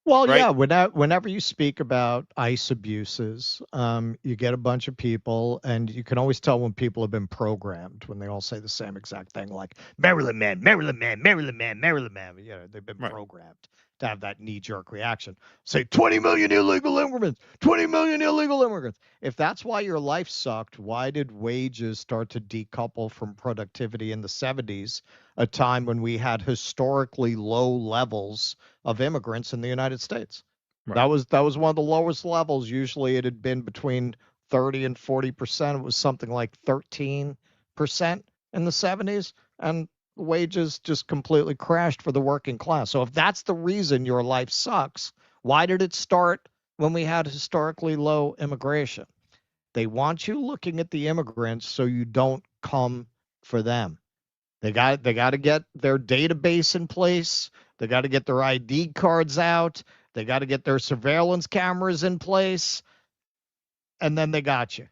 Well, yeah, whenever you speak about ICE abuses, you get a bunch of people, and you can always tell when people have been programmed when they all say the same exact thing, like Maryland man, Maryland man, Maryland man, Maryland man. You know, they've been programmed to have that knee-jerk reaction. Say 20 million illegal immigrants, 20 million illegal immigrants. If that's why your life sucked, why did wages start to decouple from productivity in the 70s, a time when we had historically low levels of immigrants in the United States? That was one of the lowest levels. Usually it had been between 30 and 40%. It was something like 13% in the 70s. And wages just completely crashed for the working class. So if that's the reason your life sucks, why did it start when we had historically low immigration? They want you looking at the immigrants so you don't come for them. They got to get their database in place. They got to get their ID cards out. They got to get their surveillance cameras in place. And then they got you.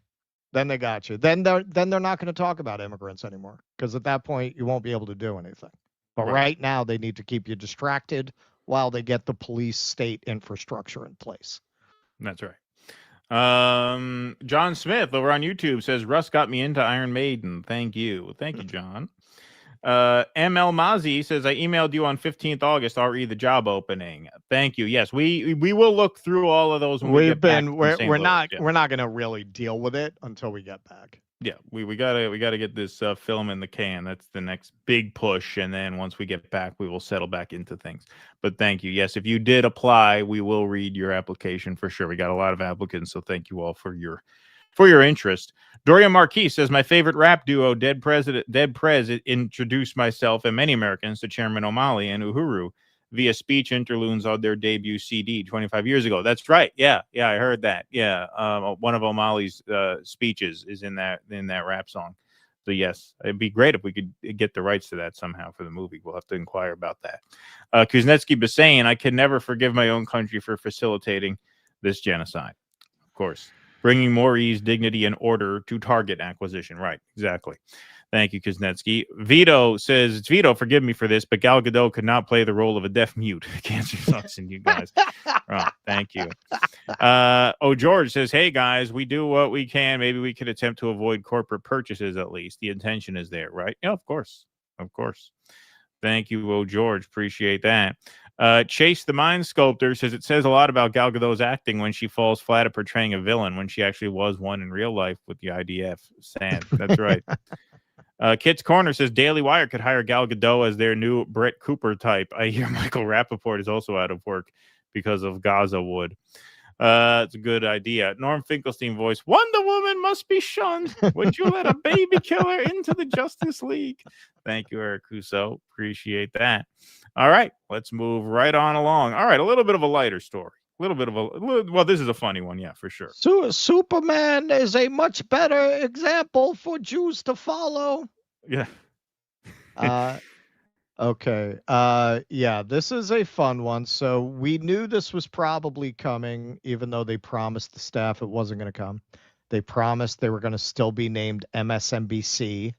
Then they're not going to talk about immigrants anymore, because at that point you won't be able to do anything. But right now they need to keep you distracted while they get the police state infrastructure in place.
That's right. John Smith over on YouTube says, Russ got me into Iron Maiden. Thank you, John. ML Mazi says, I emailed you on 15th August, RE the job opening. Thank you. Yes, we will look through all of those when we get back.
We're not going to really deal with it until we get back.
Yeah, we gotta get this film in the can. That's the next big push, and then once we get back, we will settle back into things. But thank you. Yes, if you did apply, we will read your application for sure. We got a lot of applicants, so thank you all for your interest. Dorian Marquis says, my favorite rap duo, Dead Prez, introduced myself and many Americans to Chairman O'Malley and Uhuru via speech interludes on their debut CD 25 years ago. That's right. Yeah, I heard that. Yeah, one of O'Malley's speeches is in that rap song. So yes, it'd be great if we could get the rights to that somehow for the movie. We'll have to inquire about that. Kuznetsky Basayan, I can never forgive my own country for facilitating this genocide. Of course. Bringing more ease, dignity, and order to target acquisition. Right, exactly. Thank you, Kuznetsky. Vito says, Vito, forgive me for this, but Gal Gadot could not play the role of a deaf mute. Cancer sucks in you guys. Right, thank you. George says, hey, guys, we do what we can. Maybe we could attempt to avoid corporate purchases at least. The intention is there, right? Yeah, of course. Of course. Thank you, George. Appreciate that. Chase the Mind Sculptor says, it says a lot about Gal Gadot's acting when she falls flat at portraying a villain when she actually was one in real life with the IDF. Sad. That's right. Kit's Corner says, Daily Wire could hire Gal Gadot as their new Brett Cooper type. I hear Michael Rappaport is also out of work because of Gaza Wood. It's a good idea. Norm Finkelstein voice, Wonder Woman must be shunned. Would you let a baby killer into the Justice League? Thank you, Eric Cuso. Appreciate that. All right, let's move right on along. All right, a little bit of a lighter story. Well, this is a funny one, yeah, for sure.
So Superman is a much better example for Jews to follow.
Yeah.
Okay. Yeah, this is a fun one. So we knew this was probably coming, even though they promised the staff it wasn't going to come. They promised they were going to still be named MSNBC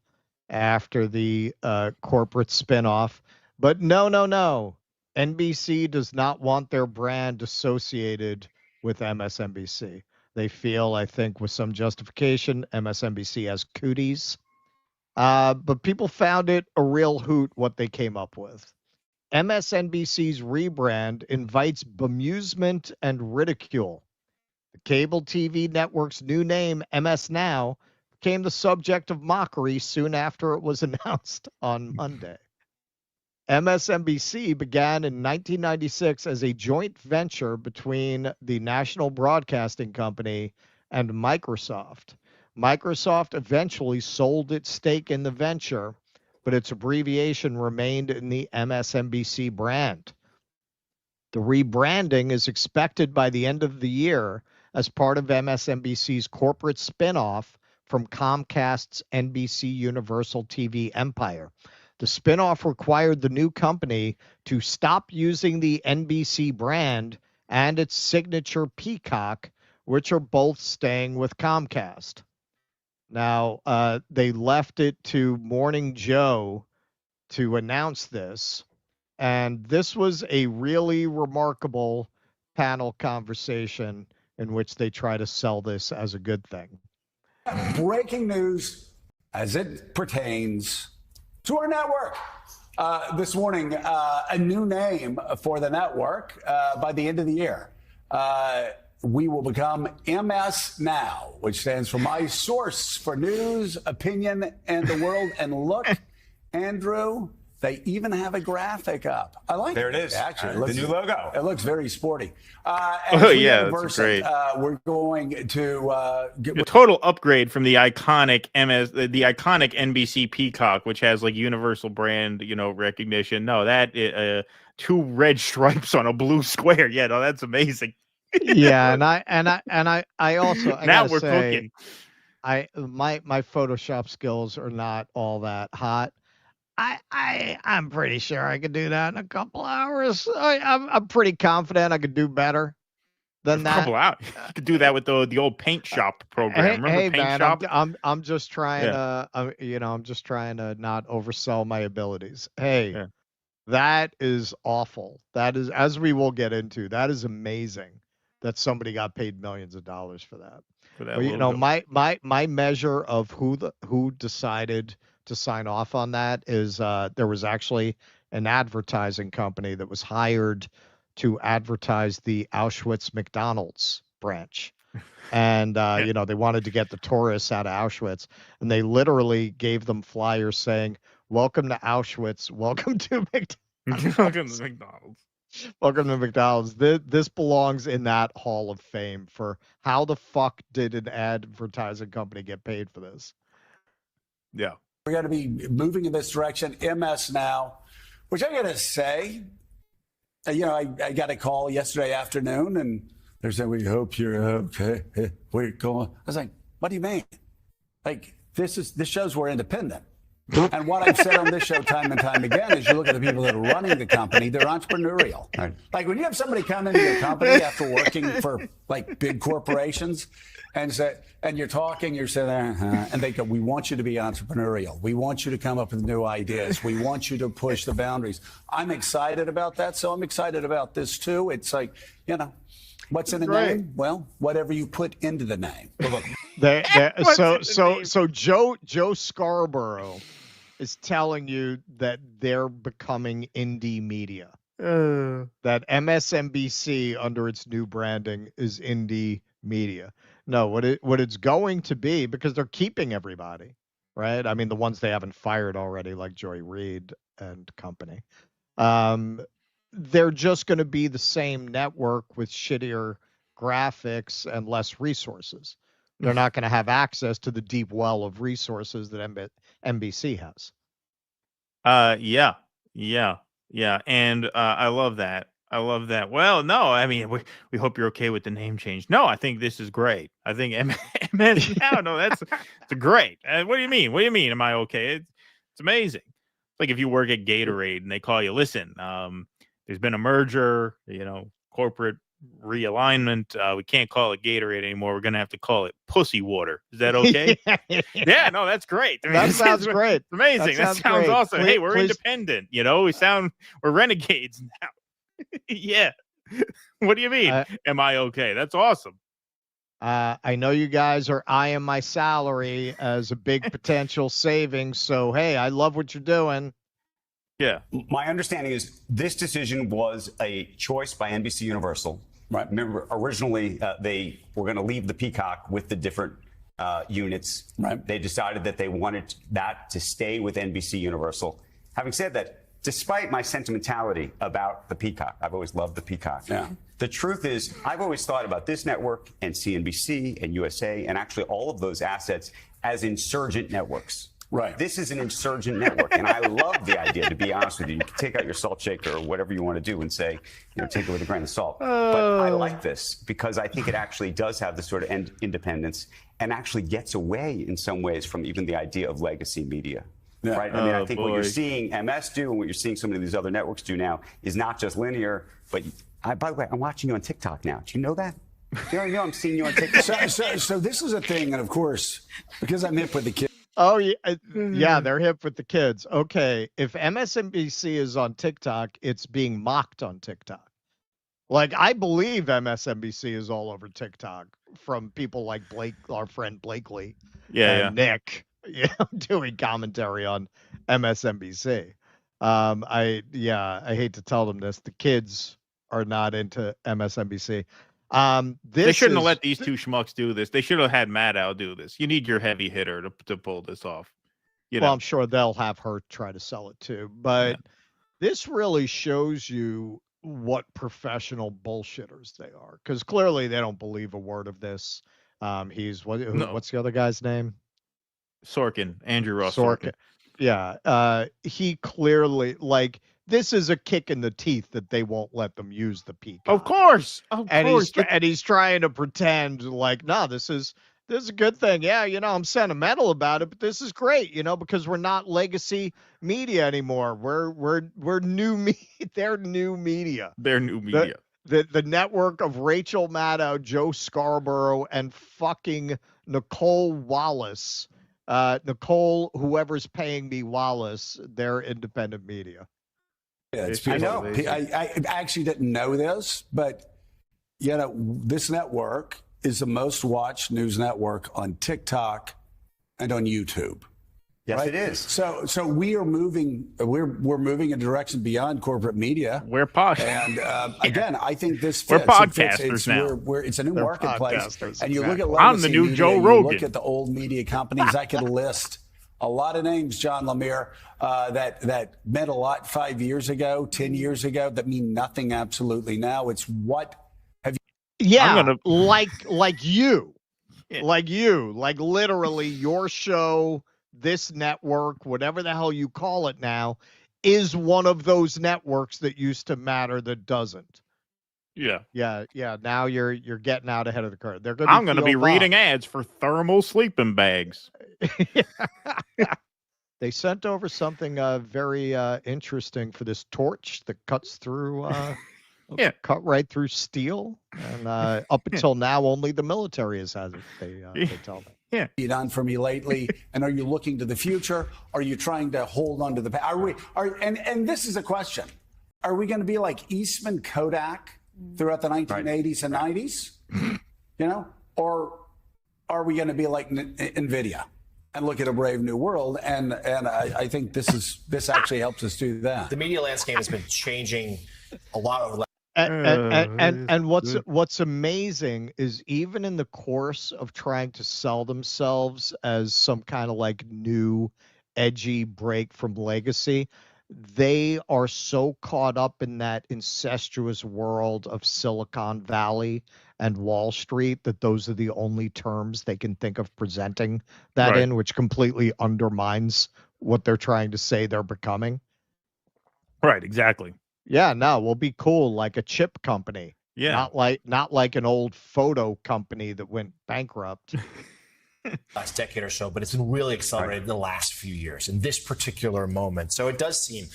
after the corporate spinoff. But no. NBC does not want their brand associated with MSNBC. They feel, I think, with some justification, MSNBC has cooties. But people found it a real hoot what they came up with. MSNBC's rebrand invites bemusement and ridicule. The cable TV network's new name, MS Now, became the subject of mockery soon after it was announced on Monday. MSNBC began in 1996 as a joint venture between the National Broadcasting Company and Microsoft. Microsoft eventually sold its stake in the venture, but its abbreviation remained in the MSNBC brand. The rebranding is expected by the end of the year as part of MSNBC's corporate spinoff from Comcast's NBC Universal TV empire. The spinoff required the new company to stop using the NBC brand and its signature Peacock, which are both staying with Comcast. Now, they left it to Morning Joe to announce this, and this was a really remarkable panel conversation in which they try to sell this as a good thing.
Breaking news as it pertains to our network. This morning, a new name for the network by the end of the year. We will become MS Now, which stands for My Source for News, Opinion, and the World. And look, Andrew, they even have a graphic up. I like
there it is.
Actually,
the new logo.
It looks very sporty.
Yeah, that's great.
We're going to get
a total upgrade from the iconic NBC Peacock, which has like universal brand, recognition. No, that 2 red stripes on a blue square. Yeah, no, that's amazing.
Yeah, I also
now we're cooking.
My Photoshop skills are not all that hot. I'm pretty sure I could do that in a couple hours. I'm pretty confident I could do better than that.
A couple hours. You could do that with the old paint shop program. Remember paint
man,
shop?
I'm just trying to I'm just trying to not oversell my abilities. Hey, that is awful. That is, as we will get into, that is amazing that somebody got paid millions of dollars for that. But, my measure of who decided to sign off on that is there was actually an advertising company that was hired to advertise the Auschwitz McDonald's branch. And, they wanted to get the tourists out of Auschwitz. And they literally gave them flyers saying, "Welcome to Auschwitz. Welcome to McDonald's."
Welcome to McDonald's.
Welcome to McDonald's. This belongs in that Hall of Fame for how the fuck did an advertising company get paid for this?
Yeah.
We're going to be moving in this direction. MS Now, which I got to say, I got a call yesterday afternoon, and they're saying, "We hope you're okay. We're going." I was like, "What do you mean? Like, this shows we're independent." And what I've said on this show time and time again is, you look at the people that are running the company, they're entrepreneurial. Right. Like when you have somebody come into your company after working for like big corporations and you're talking, you're saying, and they go, "We want you to be entrepreneurial. We want you to come up with new ideas. We want you to push the boundaries." I'm excited about that. So I'm excited about this too. It's like, what's in the name? Well, whatever you put into the name.
So Joe Scarborough is telling you that they're becoming indie media. That MSNBC under its new branding is indie media. No, what it's going to be, because they're keeping everybody, right? I mean, the ones they haven't fired already, like Joy Reid and company. They're just going to be the same network with shittier graphics and less resources. They're not going to have access to the deep well of resources that NBC has.
Yeah. And I love that. Well, no, I mean, we hope you're okay with the name change. No, I think this is great. I think MS Now, no, it's great. What do you mean? What do you mean? Am I okay? It's amazing. It's like if you work at Gatorade and they call you, "Listen, there's been a merger, corporate realignment. We can't call it Gatorade anymore. We're going to have to call it Pussy Water. Is that okay?" Yeah, no, that's great. I mean,
that sounds great.
It's amazing. That sounds awesome. Hey, we're independent. We're renegades now. Yeah. What do you mean? Am I okay? That's awesome.
I know you guys are eyeing my salary as a big potential savings. So, hey, I love what you're doing.
Yeah. My understanding is this decision was a choice by NBC Universal. Right. Remember, originally they were going to leave the Peacock with the different units. Right. They decided that they wanted that to stay with NBC Universal. Having said that, despite my sentimentality about the Peacock, I've always loved the Peacock. Yeah. The truth is, I've always thought about this network and CNBC and USA and actually all of those assets as insurgent networks. Right. This is an insurgent network, and I love the idea, to be honest with you. You can take out your salt shaker or whatever you want to do and say, take it with a grain of salt. But I like this because I think it actually does have the sort of independence and actually gets away in some ways from even the idea of legacy media. Yeah. Right? I mean, I think what you're seeing MS do and what you're seeing so many of these other networks do now is not just linear, but by the way, I'm watching you on TikTok now. Do you know that? You know I'm seeing you on TikTok.
So this is a thing, and of course, because I'm hip with the kids.
Oh, yeah, yeah, they're hip with the kids. Okay, if MSNBC is on TikTok, it's being mocked on TikTok. Like, I believe MSNBC is all over TikTok from people like Blake, our friend Blakely, and Nick, doing commentary on MSNBC. I hate to tell them this. The kids are not into MSNBC.
They shouldn't have let these two schmucks do this. They should have had Maddow do this. You need your heavy hitter to pull this off.
Well, I'm sure they'll have her try to sell it too. But this really shows you what professional bullshitters they are, because clearly they don't believe a word of this. What's the other guy's name?
Sorkin, Andrew Ross
Sorkin. Yeah, he clearly this is a kick in the teeth that they won't let them use the peacock.
Of course.
And he's trying to pretend like, no, this is a good thing. Yeah, I'm sentimental about it, but this is great, because we're not legacy media anymore. We're new media. They're new media.
They're new media.
The network of Rachel Maddow, Joe Scarborough, and fucking Nicole Wallace. Nicole, whoever's paying me Wallace, they're independent media.
Yeah, I know. I actually didn't know this, but this network is the most watched news network on TikTok and on YouTube.
Yes,
right?
it is.
So we are moving. We're moving in a direction beyond corporate media.
We're podcast.
And again, I think this
we're
fits.
podcasters now.
It's a new marketplace. And you look at
I'm the new
media,
Joe
you
Rogan.
look at the old media companies. I could list a lot of names, John Lemire, that meant a lot 5 years ago, 10 years ago, that mean nothing absolutely now. It's what have you...
Yeah, like you. Like literally your show, this network, whatever the hell you call it now, is one of those networks that used to matter that doesn't. Yeah. Now you're getting out ahead of the curve.
I'm going to be reading ads for thermal sleeping bags.
They sent over something very interesting for this torch that cuts through, cut right through steel. And up until now, only the military has had it. They tell me.
Yeah. Done for me lately, and are you looking to the future? Are you trying to hold on to the past? And this is a question: are we going to be like Eastman Kodak throughout the 1980s and 90s? Or are we going to be like NVIDIA and look at a brave new world? And I think this actually helps us do that.
The media landscape has been changing a lot over the
and what's amazing is even in the course of trying to sell themselves as some kind of like new edgy break from legacy, they are so caught up in that incestuous world of Silicon Valley and Wall Street that those are the only terms they can think of presenting that in, which completely undermines what they're trying to say they're becoming.
Right, exactly.
Yeah, no, we'll be cool like a chip company.
Yeah.
Not like an old photo company that went bankrupt.
last decade or so, but it's been really accelerated in the last few years in this particular moment. So it does seem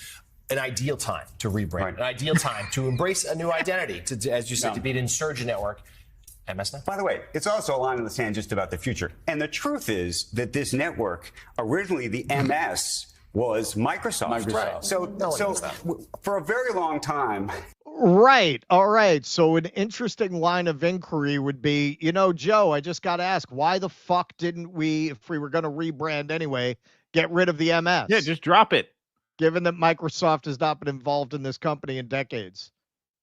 an ideal time to rebrand, an ideal time to embrace a new identity, to, as you said, to be an insurgent network. MSNBC.
By the way, it's also a line in the sand just about the future. And the truth is that this network, originally the MS, was Microsoft.
Right.
So for a very long time.
Right. All right. So an interesting line of inquiry would be, you know, Joe, I just got to ask, why the fuck didn't we, if we were going to rebrand anyway, get rid of the MS?
Yeah, just drop it.
Given that Microsoft has not been involved in this company in decades.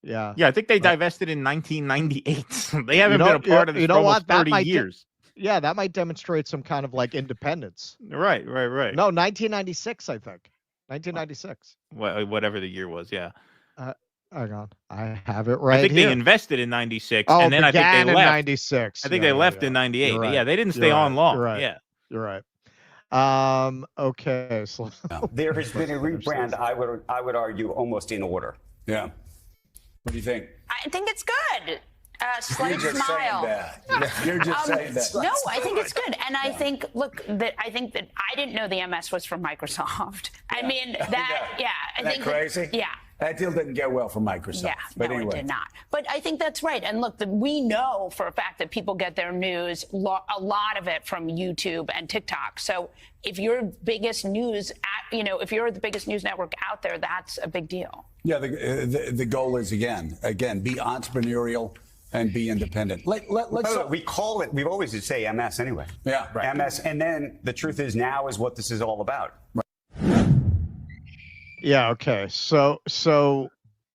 Yeah.
Yeah, I think they divested in 1998. They haven't been a part of this for almost 30 years.
Yeah, that might demonstrate some kind of like independence.
Right.
No, 1996, I think. 1996.
Whatever the year was, yeah.
Hang on. I have it right
I think
here.
they invested in 96,
and
then I think they left.
In 96.
I think they left in 98.
Right.
But yeah, they didn't stay on long.
You're right.
Yeah.
You're right. Okay. So
There has been a rebrand, I would argue, almost in order.
Yeah. What do you think?
I think it's good. Slight
You're just
smile.
saying that. You're just saying that.
No, I think it's good, and I think I think that I didn't know the MS was from Microsoft. I mean that. Yeah, I
Isn't
think
that crazy?
Yeah.
That deal didn't go well for Microsoft.
Yeah,
but
no,
anyway.
it did not. But I think that's right. And look, we know for a fact that people get their news, a lot of it from YouTube and TikTok. So if you're biggest news, if you're the biggest news network out there, that's a big deal.
Yeah, the goal is again, be entrepreneurial and be independent. Let's
we call it. We always say MS anyway.
Yeah,
right. MS, and then the truth is now is what this is all about.
Yeah, okay. So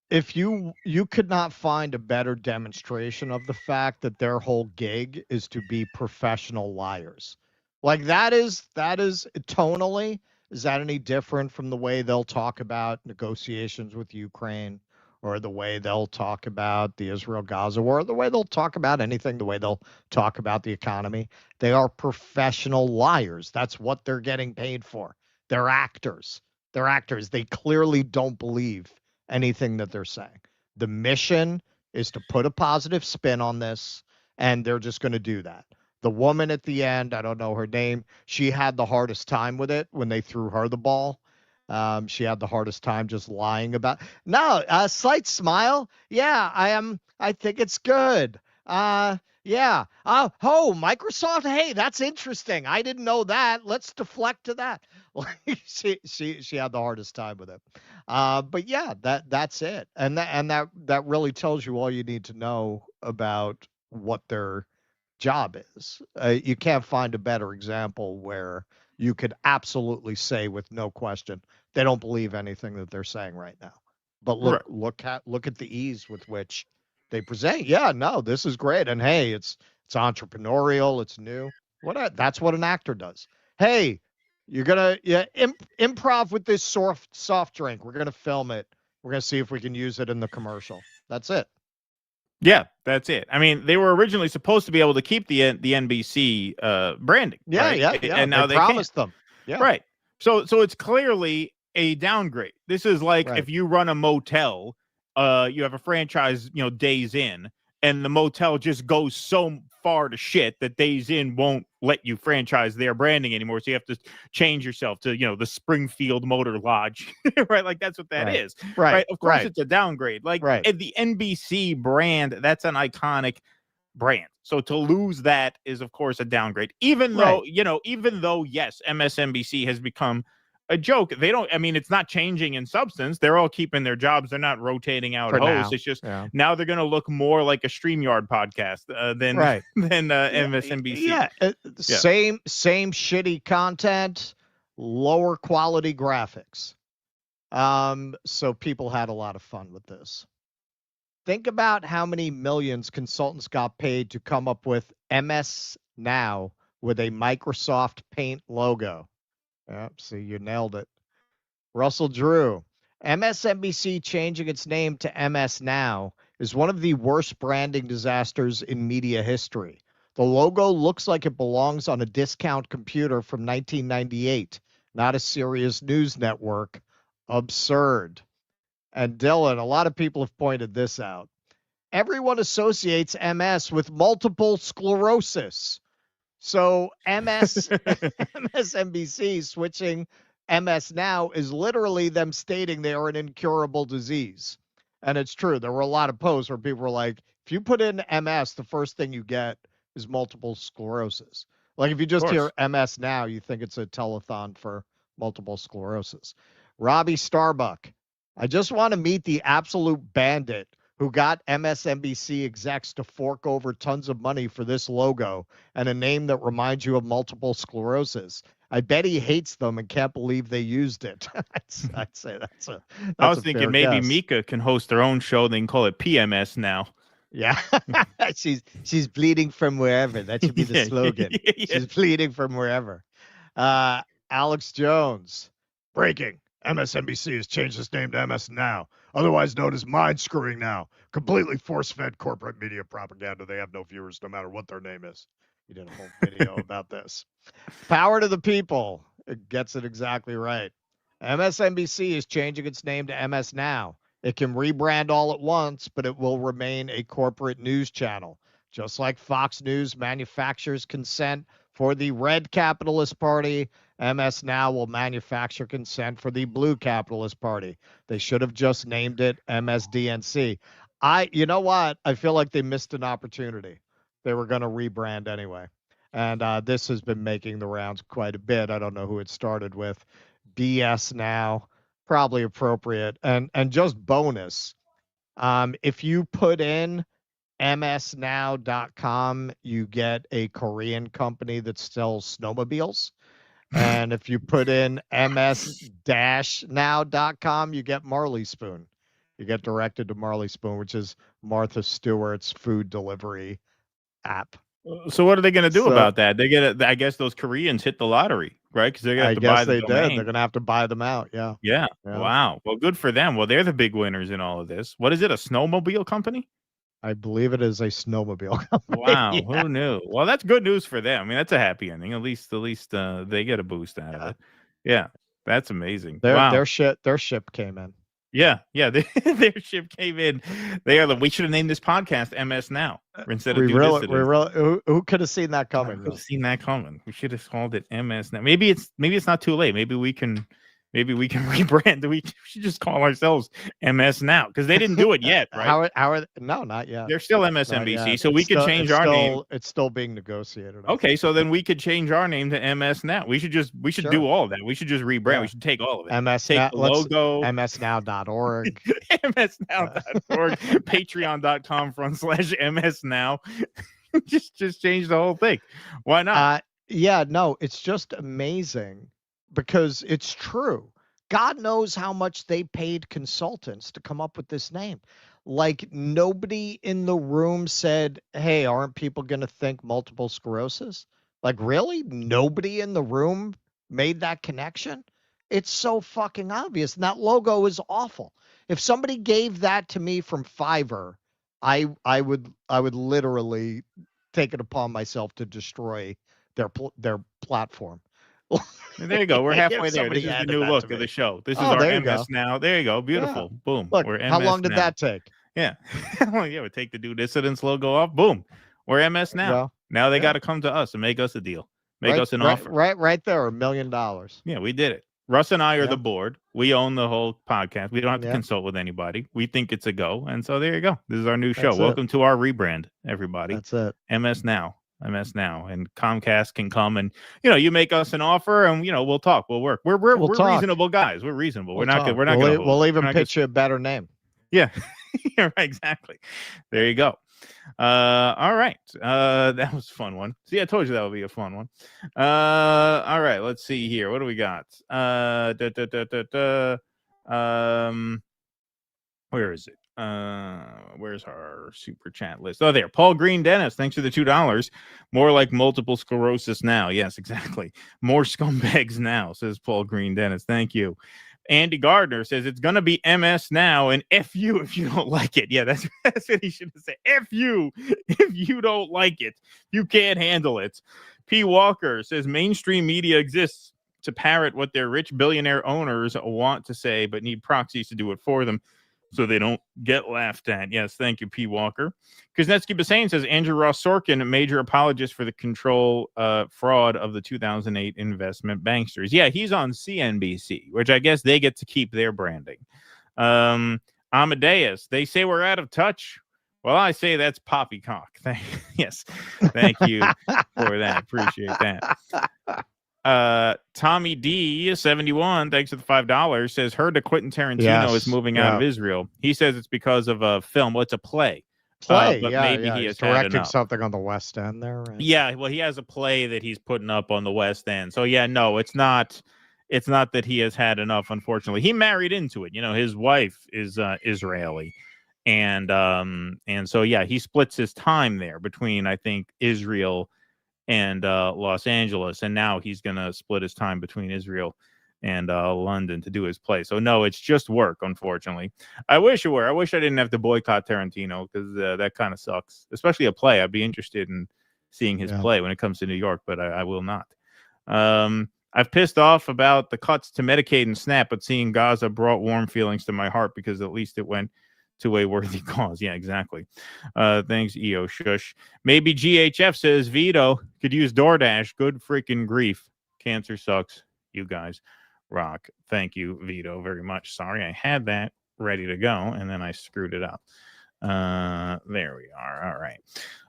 if you could not find a better demonstration of the fact that their whole gig is to be professional liars. Like that is tonally, is that any different from the way they'll talk about negotiations with Ukraine, or the way they'll talk about the Israel-Gaza war, or the way they'll talk about anything, the way they'll talk about the economy? They are professional liars. That's what they're getting paid for. They're actors. They're actors. They clearly don't believe anything that they're saying. The mission is to put a positive spin on this, and they're just going to do that. The woman at the end, I don't know her name, she had the hardest time with it when they threw her the ball. She had the hardest time just lying about. No, a slight smile. Yeah, I think it's good. Yeah. Oh, Microsoft. Hey, that's interesting. I didn't know that. Let's deflect to that. She had the hardest time with it. But yeah, that's it. And that really tells you all you need to know about what their job is. You can't find a better example where you could absolutely say with no question they don't believe anything that they're saying right now. But look at the ease with which they present. Yeah, no, this is great. And hey, it's entrepreneurial, it's new. That's what an actor does. Hey, you're gonna improv with this soft drink. We're gonna film it. We're gonna see if we can use it in the commercial. That's it.
Yeah, that's it. I mean, they were originally supposed to be able to keep the NBC branding.
Yeah,
right?
yeah.
And now they
promised
can't.
them. Yeah.
Right. So it's clearly a downgrade. This is like if you run a motel, you have a franchise, Days Inn, and the motel just goes so far to shit that Days Inn won't let you franchise their branding anymore. So you have to change yourself to, the Springfield Motor Lodge, right? Like that's what that is.
Right.
Of course, it's a downgrade. Like the NBC brand, that's an iconic brand. So to lose that is, of course, a downgrade. Even though, yes, MSNBC has become a joke. It's not changing in substance. They're all keeping their jobs. They're not rotating out hosts. It's just now they're going to look more like a StreamYard podcast than MSNBC.
Yeah. Same shitty content, lower quality graphics. So people had a lot of fun with this. Think about how many millions consultants got paid to come up with MS Now with a Microsoft Paint logo. Yep, see, you nailed it. Russell Drew. MSNBC changing its name to MS Now is one of the worst branding disasters in media history. The logo looks like it belongs on a discount computer from 1998, not a serious news network. Absurd. And Dylan, a lot of people have pointed this out. Everyone associates MS with multiple sclerosis. So MSNBC switching MS Now is literally them stating they are an incurable disease. And it's true. There were a lot of posts where people were like, if you put in MS, the first thing you get is multiple sclerosis. Like if you just hear MS Now, you think it's a telethon for multiple sclerosis. Robbie Starbuck. I just want to meet the absolute bandit who got MSNBC execs to fork over tons of money for this logo and a name that reminds you of multiple sclerosis. I bet he hates them and can't believe they used it. I'd say that's
I was thinking maybe
guess.
Mika can host their own show. They can call it PMS Now.
Yeah, she's bleeding from wherever. That should be the slogan. She's bleeding from wherever. Alex Jones, breaking. MSNBC has changed its name to MS Now, otherwise known as Mind Screwing Now. Completely force-fed corporate media propaganda. They have no viewers no matter what their name is. You did a whole video about this. Power to the people. gets it exactly right. MSNBC is changing its name to MS Now. It can rebrand all at once, but it will remain a corporate news channel. Just like Fox News manufactures consent for the red capitalist party, MS Now will manufacture consent for the blue capitalist party. They should have just named it MSDNC. You know what? I feel like they missed an opportunity. They were going to rebrand anyway. And this has been making the rounds quite a bit. I don't know who it started with. BS Now, probably appropriate. And just bonus, if you put in msnow.com, you get a Korean company that sells snowmobiles. And if you put in ms-now.com, you get Marley Spoon. You get directed to Marley Spoon, which is Martha Stewart's food delivery app.
So what are they going to do about that? They get, I guess those Koreans hit the lottery, right? Because they're going to have to buy the domain.
They're going to have to buy them out. Yeah.
Wow. Well, good for them. Well, they're the big winners in all of this. What is it? A snowmobile company?
I believe it is a snowmobile company.
Wow. Who knew? Well, that's good news for them. I mean, that's a happy ending. At least they get a boost out of it. Yeah. That's amazing.
Their ship came in.
Yeah, their ship came in. We should have named this podcast MS Now instead of
who could have seen that coming?
Could have seen that coming. We should have called it MS Now. Maybe it's not too late. Maybe we can rebrand. We should just call ourselves MS Now because they didn't do it yet, right?
No, not yet.
They're still MSNBC, so we could change our name.
It's still being negotiated.
Okay, so then we could change our name to MS Now. We should do all of that. We should just rebrand. Yeah. We should take all of it.
Take
the logo.
msnow.org.
msnow.org. Patreon.com/msnow. just change the whole thing. Why not?
No, it's just amazing. Because it's true. God knows how much they paid consultants to come up with this name. Like nobody in the room said, hey, aren't people going to think multiple sclerosis? Like really? Nobody in the room made that connection? It's so fucking obvious. And that logo is awful. If somebody gave that to me from Fiverr, I would literally take it upon myself to destroy their platform.
There you go. We're halfway there. This is the new look of the show. This is our MS Now. There you go. Beautiful. Yeah. Boom.
Look,
we're MS
how long did that take?
Yeah. We take the Due Dissidents logo off. Boom. We're MS Now. Well, now they got to come to us and make us a deal. Make us an offer.
Right there, $1 million.
Yeah, we did it. Russ and I are the board. We own the whole podcast. We don't have to consult with anybody. We think it's a go. And so there you go. This is our new show. Welcome to our rebrand, everybody.
That's it.
MS Now. MS Now, and Comcast can come and you make us an offer and we'll talk, we'll work. We're reasonable guys. We're reasonable. We'll not gonna
we'll even pitch you a better name.
Yeah. Right, exactly. There you go. All right. That was a fun one. See, I told you that would be a fun one. All right, let's see here. What do we got? Where is it? Where's our super chat list? Oh, there. Paul Green Dennis, thanks for the $2. More like multiple sclerosis now. Yes, exactly. More scumbags now, says Paul Green Dennis. Thank you. Andy Gardner says it's gonna be MS Now and F you if you don't like it. Yeah, that's what he should have said. F you if you don't like it. You can't handle it. P. Walker says mainstream media exists to parrot what their rich billionaire owners want to say, but need proxies to do it for them, so they don't get laughed at. Yes, thank you, P. Walker. Kuznetsky Bassane says Andrew Ross Sorkin, a major apologist for the control fraud of the 2008 investment banksters. Yeah, he's on CNBC, which I guess they get to keep their branding. Amadeus, they say we're out of touch. Well, I say that's poppycock. Yes, thank you for that. Appreciate that. Tommy D 71, thanks for the $5, says heard that Quentin Tarantino is moving out of Israel. He says it's because of a film. Well, it's a play. But maybe he is
directing something on the West End there. Right?
Yeah, well, he has a play that he's putting up on the West End. So yeah, no, it's not that he has had enough. Unfortunately, he married into it. His wife is Israeli, and so yeah, he splits his time there between I think Israel and Los Angeles, and now he's gonna split his time between Israel and London to do his play. So no, it's just work, unfortunately. I wish it were. I wish I didn't have to boycott Tarantino because that kind of sucks, especially a play. I'd be interested in seeing his play when it comes to New York, but I will not. I've pissed off about the cuts to Medicaid and SNAP, but seeing Gaza brought warm feelings to my heart because at least it went to a worthy cause. Yeah, exactly. Thanks, EO Shush. Maybe GHF says Vito could use DoorDash. Good freaking grief. Cancer sucks. You guys rock. Thank you, Vito, very much. Sorry, I had that ready to go, and then I screwed it up. There we are.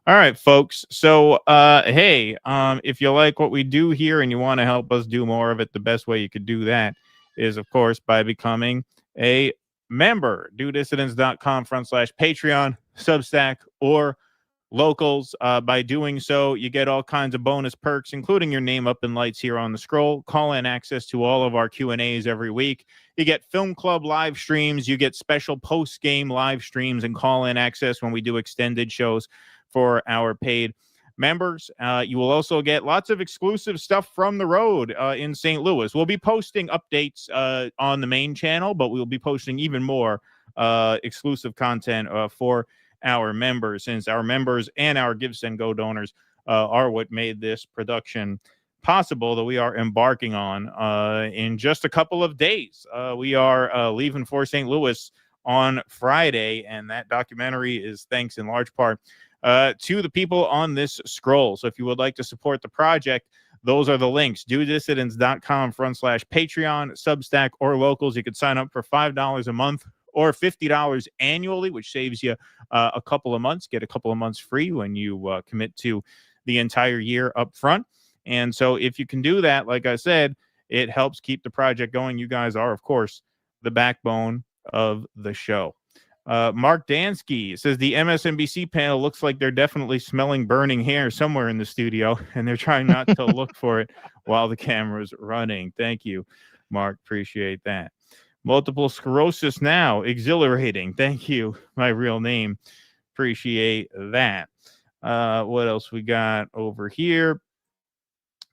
All right, folks. So, hey, if you like what we do here and you want to help us do more of it, the best way you could do that is, of course, by becoming a member. DoDissidents.com/Patreon, Substack, or Locals. By doing so, you get all kinds of bonus perks, including your name up in lights here on the scroll, call-in access to all of our Q&As every week. You get Film Club live streams. You get special post-game live streams and call-in access when we do extended shows for our paid members. You will also get lots of exclusive stuff from the road in St. Louis. We'll be posting updates on the main channel, but we'll be posting even more exclusive content for our members, since our members and our Give, Send, Go donors are what made this production possible that we are embarking on in just a couple of days. We are leaving for St. Louis on Friday, and that documentary is thanks in large part to the people on this scroll. So if you would like to support the project, those are the links. DoDissidents.com/Patreon, Substack, or Locals. You could sign up for $5 a month or $50 annually, which saves you a couple of months. Get a couple of months free when you commit to the entire year up front. And so if you can do that, like I said, it helps keep the project going. You guys are, of course, the backbone of the show. Mark Dansky says the MSNBC panel looks like they're definitely smelling burning hair somewhere in the studio, and they're trying not to look for it while the camera's running. Thank you, Mark. Appreciate that. Multiple sclerosis now. Exhilarating. Thank you. My real name. Appreciate that. What else we got over here?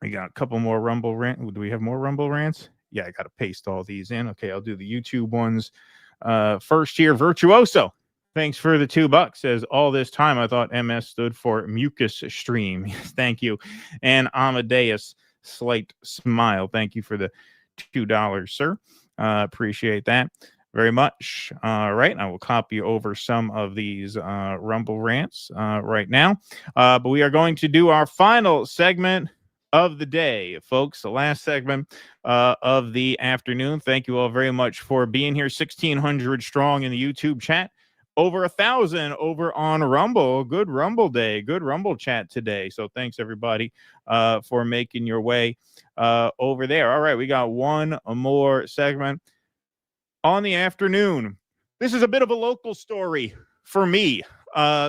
We got a couple more Rumble rants. Do we have more Rumble rants? Yeah, I got to paste all these in. Okay, I'll do the YouTube ones. First here, Virtuoso. Thanks for the $2. Says all this time I thought MS stood for Mucus Stream. Thank you. And Amadeus, slight smile. Thank you for the $2, sir. Appreciate that very much. All right, I will copy over some of these Rumble rants right now. But we are going to do our final segment of the day, folks. The last segment of the afternoon. Thank you all very much for being here. 1,600 strong in the YouTube chat. Over 1,000 over on Rumble. Good Rumble day. Good Rumble chat today. So thanks, everybody, for making your way over there. All right, we got one more segment on the afternoon. This is a bit of a local story for me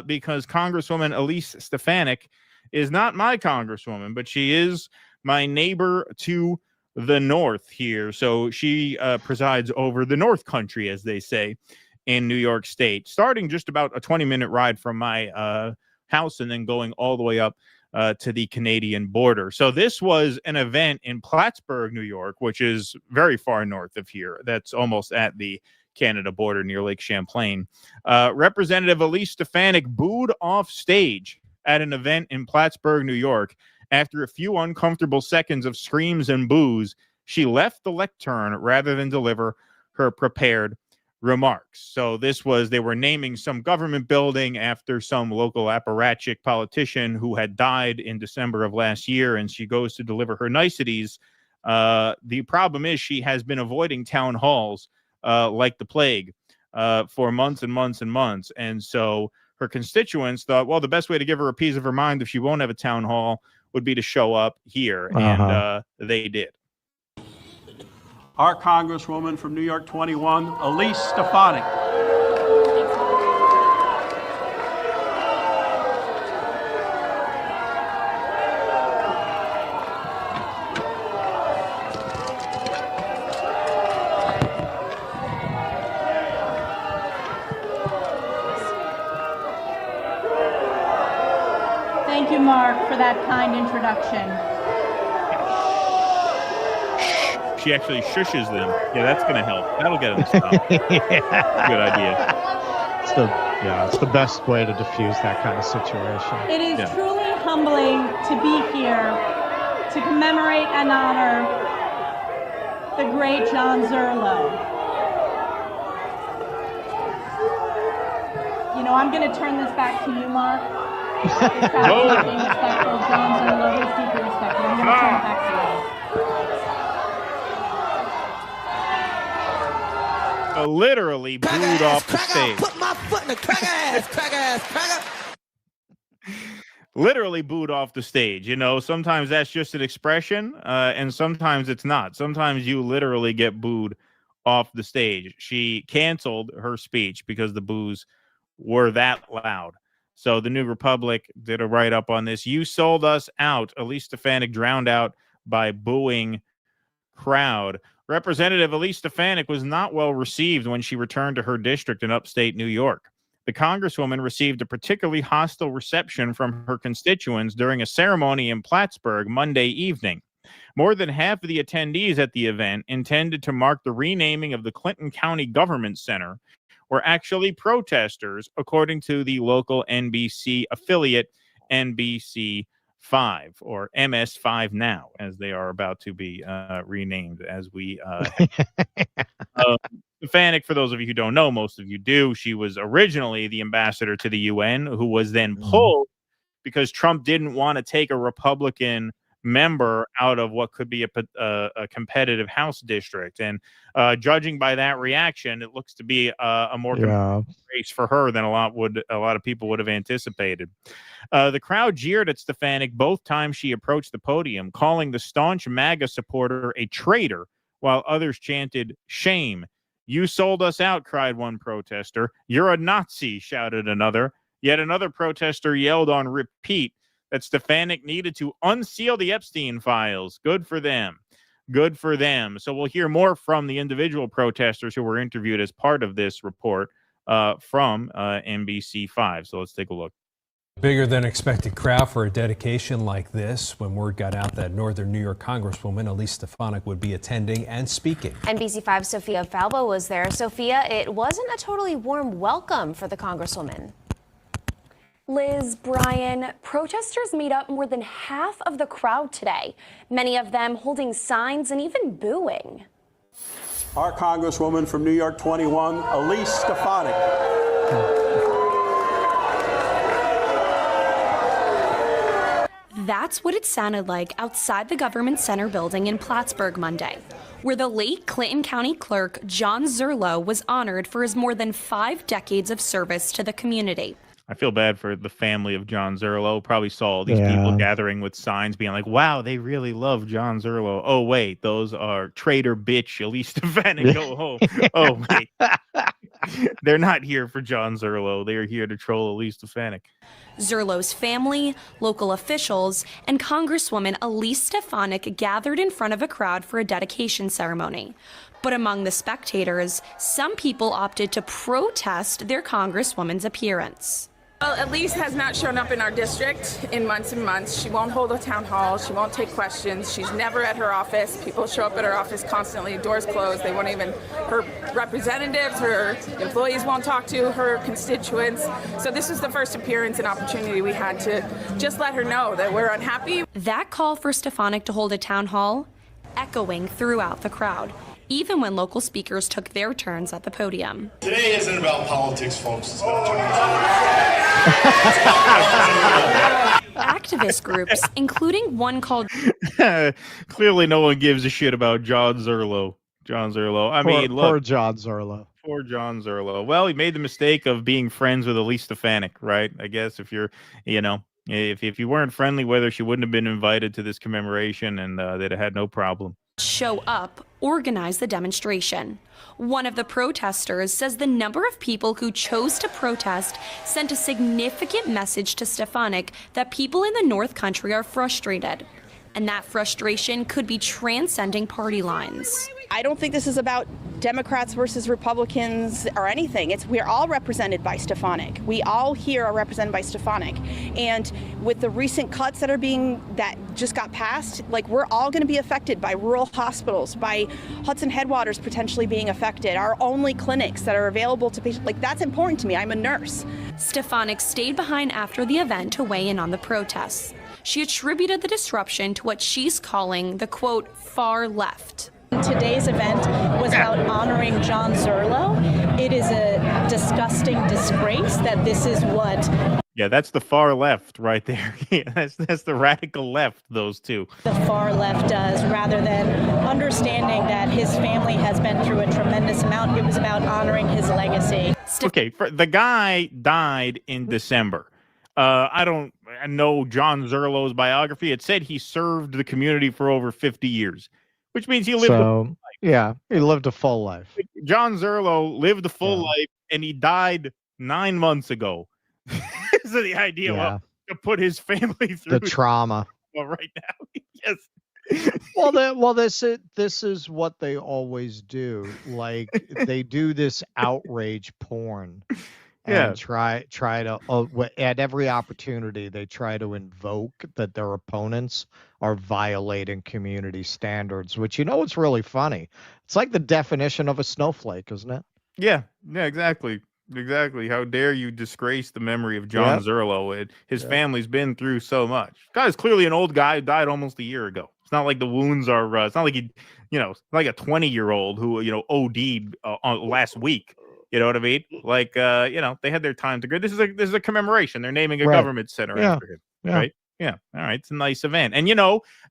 because Congresswoman Elise Stefanik is not my congresswoman, but she is my neighbor to the north here. So she presides over the North Country, as they say, in New York State, starting just about a 20-minute ride from my house and then going all the way up to the Canadian border. So this was an event in Plattsburgh, New York, which is very far north of here. That's almost at the Canada border near Lake Champlain. Representative Elise Stefanik booed off stage at an event in Plattsburgh, New York. After a few uncomfortable seconds of screams and boos, she left the lectern rather than deliver her prepared remarks. So this was, they were naming some government building after some local apparatchik politician who had died in December of last year, and she goes to deliver her niceties. The problem is she has been avoiding town halls like the plague for months and months and months. And so her constituents thought, well, the best way to give her a piece of her mind if she won't have a town hall would be to show up here. And they did.
Our Congresswoman from New York 21, Elise Stefanik.
Thank you, Mark, for that kind introduction.
She actually shushes them. Yeah, that's going to help. That'll get them to stop. Good idea.
It's the best way to diffuse that kind of situation.
It is truly humbling to be here to commemorate and honor the great John Zerlo. You know, I'm going to turn this back to you, Mark. This crowd is being respectful of John Zerlo. He's deeply respected. I'm going to turn it back to you.
Literally booed off the stage.
Put my foot in the cracker.
Literally booed off the stage. You know, sometimes that's just an expression, and sometimes it's not. Sometimes you literally get booed off the stage. She canceled her speech because the boos were that loud. So the New Republic did a write-up on this. You sold us out. Elise Stefanik drowned out by booing crowd. Representative Elise Stefanik was not well received when she returned to her district in upstate New York. The Congresswoman received a particularly hostile reception from her constituents during a ceremony in Plattsburgh Monday evening. More than half of the attendees at the event, intended to mark the renaming of the Clinton County Government Center, were actually protesters, according to the local NBC affiliate, NBC 5, or MS5 now, as they are about to be renamed as we Stefanik, for those of you who don't know, most of you do, she was originally the ambassador to the UN, who was then pulled because Trump didn't want to take a Republican member out of what could be a competitive House district. And judging by that reaction, it looks to be a more competitive race for her than a lot of people would have anticipated. The crowd jeered at Stefanik both times she approached the podium, calling the staunch MAGA supporter a traitor, while others chanted, "Shame. You sold us out," cried one protester. "You're a Nazi," shouted another. Yet another protester yelled on repeat that Stefanik needed to unseal the Epstein files. Good for them. Good for them. So we'll hear more from the individual protesters who were interviewed as part of this report from NBC5. So let's take a look.
Bigger than expected crowd for a dedication like this when word got out that Northern New York Congresswoman Elise Stefanik would be attending and speaking.
NBC5's Sophia Falbo was there. Sophia, it wasn't a totally warm welcome for the Congresswoman.
Liz, Brian, protesters made up more than half of the crowd today, many of them holding signs and even booing.
Our Congresswoman from New York 21, Elise Stefanik.
That's what it sounded like outside the Government Center building in Plattsburgh Monday, where the late Clinton County Clerk John Zerlo was honored for his more than 5 decades of service to the community.
I feel bad for the family of John Zerlo. Probably saw all these people gathering with signs being like, wow, they really love John Zerlo. Oh, wait, those are traitor bitch Elise Stefanik. Go home. Oh, wait. They're not here for John Zerlo. They are here to troll Elise Stefanik.
Zerlo's family, local officials, and Congresswoman Elise Stefanik gathered in front of a crowd for a dedication ceremony. But among the spectators, some people opted to protest their Congresswoman's appearance.
Well, Elise has not shown up in our district in months and months. She won't hold a town hall. She won't take questions. She's never at her office. People show up at her office constantly, doors closed. They won't even, her representatives, her employees won't talk to her constituents. So this was the first appearance and opportunity we had to just let her know that we're unhappy.
That call for Stefanik to hold a town hall echoing throughout the crowd, even when local speakers took their turns at the podium.
Today isn't about politics, folks. It's about
Activist groups, including one called...
Clearly no one gives a shit about John Zerlo. I mean, look.
Poor John Zerlo.
Poor John Zerlo. Well, he made the mistake of being friends with Elise Stefanik, right? I guess if you're, if you weren't friendly with her, she wouldn't have been invited to this commemoration, and they'd have had no problem.
Show up, organize the demonstration. One of the protesters says the number of people who chose to protest sent a significant message to Stefanik that people in the North Country are frustrated. And that frustration could be transcending party lines.
I don't think this is about Democrats versus Republicans or anything. We're all represented by Stefanik. We all here are represented by Stefanik. And with the recent cuts that just got passed, we're all going to be affected by rural hospitals, by Hudson Headwaters potentially being affected, our only clinics that are available to patients. That's important to me. I'm a nurse.
Stefanik stayed behind after the event to weigh in on the protests. She attributed the disruption to what she's calling the, quote, far left.
Today's event was about honoring John Zerlo. It is a disgusting disgrace that this is what
Yeah, that's the far left right there. Yeah, that's the radical left, those two.
the far left does, rather than understanding that his family has been through a tremendous amount. It was about honoring his legacy.
Okay, the guy died in December. I don't know John Zerlo's biography. It said he served the community for over 50 years, which means he lived a full life.
Yeah, he lived a full life.
John Zerlo lived a full life, and he died 9 months ago. So the idea to put his family through
The trauma.
right now. Yes.
Well, this is what they always do. Like they do this outrage porn, and try to at every opportunity they try to invoke that their opponents are violating community standards. Which it's really funny. It's like the definition of a snowflake, isn't it?
Yeah, exactly. Exactly. How dare you disgrace the memory of John Zerlo? His family's been through so much. Guy's clearly an old guy who died almost a year ago. It's not like the wounds are, it's not like it's like a 20-year-old who, OD'd last week. You know what I mean? Like, they had their time to go. This is a commemoration. They're naming a government center after him. Right? Yeah. All right. It's a nice event. And,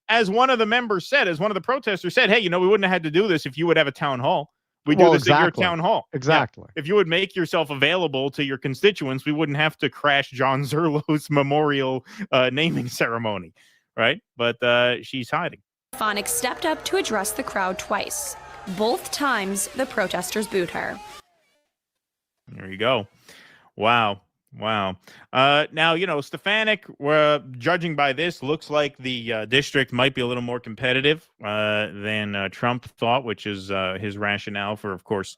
as one of the members said, as one of the protesters said, hey, we wouldn't have had to do this if you would have a town hall. We do this at your town hall.
Exactly.
Yeah. If you would make yourself available to your constituents, we wouldn't have to crash John Zerlo's memorial naming ceremony, right? But she's hiding.
Stefanik stepped up to address the crowd twice. Both times, the protesters booed her.
There you go. Wow. Now, Stefanik, judging by this, looks like the district might be a little more competitive than Trump thought, which is his rationale for, of course,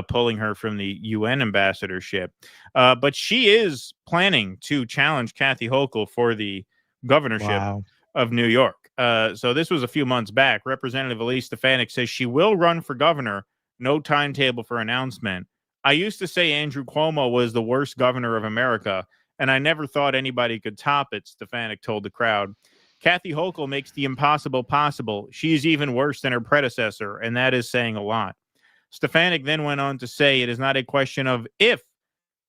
pulling her from the UN ambassadorship. But she is planning to challenge Kathy Hochul for the governorship of New York. So this was a few months back. Representative Elise Stefanik says she will run for governor. No timetable for announcement. I used to say Andrew Cuomo was the worst governor of America, and I never thought anybody could top it, Stefanik told the crowd. Kathy Hochul makes the impossible possible. She's even worse than her predecessor, and that is saying a lot. Stefanik then went on to say it is not a question of if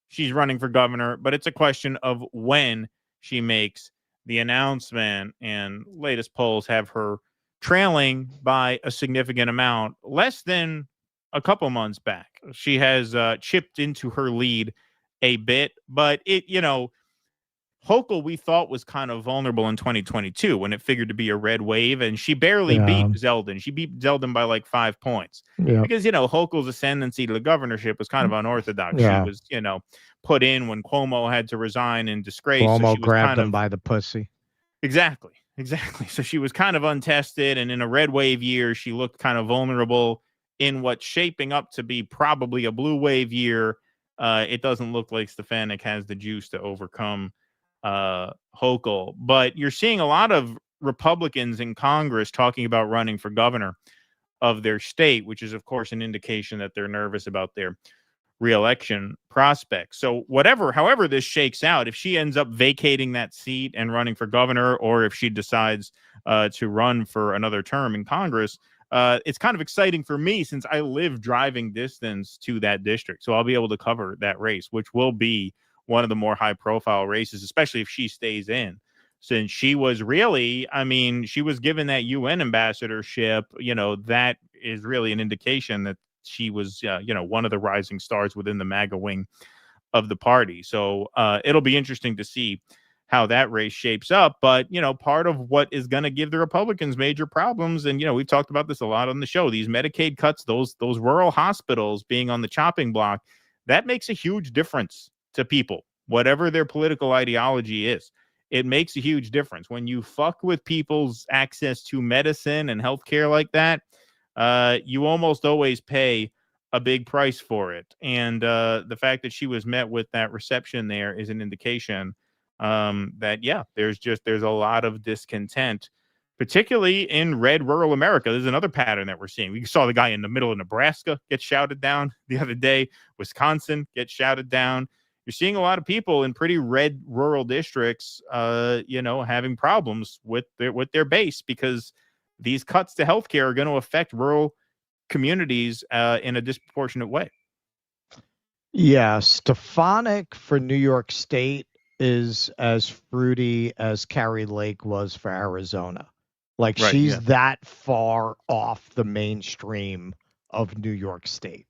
she's running for governor, but it's a question of when she makes the announcement, and latest polls have her trailing by a significant amount, less than a couple months back. She has chipped into her lead a bit, but Hochul we thought was kind of vulnerable in 2022 when it figured to be a red wave, and she barely beat Zeldin. She beat Zeldin by like 5 points because Hochul's ascendancy to the governorship was kind of unorthodox. She was put in when Cuomo had to resign in disgrace.
Cuomo
so she was
grabbed him by the pussy.
Exactly. So she was kind of untested, and in a red wave year, she looked kind of vulnerable. In what's shaping up to be probably a blue wave year, it doesn't look like Stefanik has the juice to overcome Hochul. But you're seeing a lot of Republicans in Congress talking about running for governor of their state, which is, of course, an indication that they're nervous about their reelection prospects. So however this shakes out, if she ends up vacating that seat and running for governor, or if she decides to run for another term in Congress, it's kind of exciting for me since I live driving distance to that district. So I'll be able to cover that race, which will be one of the more high profile races, especially if she stays in. Since she was really, she was given that UN ambassadorship, that is really an indication that she was, one of the rising stars within the MAGA wing of the party. So it'll be interesting to see how that race shapes up. But, part of what is going to give the Republicans major problems, and, we've talked about this a lot on the show, these Medicaid cuts, those rural hospitals being on the chopping block, that makes a huge difference to people, whatever their political ideology is. It makes a huge difference. When you fuck with people's access to medicine and healthcare like that, you almost always pay a big price for it. And the fact that she was met with that reception there is an indication that there's a lot of discontent, particularly in red rural America. There's another pattern that we're seeing. We saw the guy in the middle of Nebraska get shouted down the other day. Wisconsin get shouted down. You're seeing a lot of people in pretty red rural districts, having problems with their base because these cuts to healthcare are going to affect rural communities in a disproportionate way.
Yeah, Stefanik for New York State is as fruity as Carrie Lake was for Arizona. Like,
Right,
she's
yeah.
that far off the mainstream of New York State.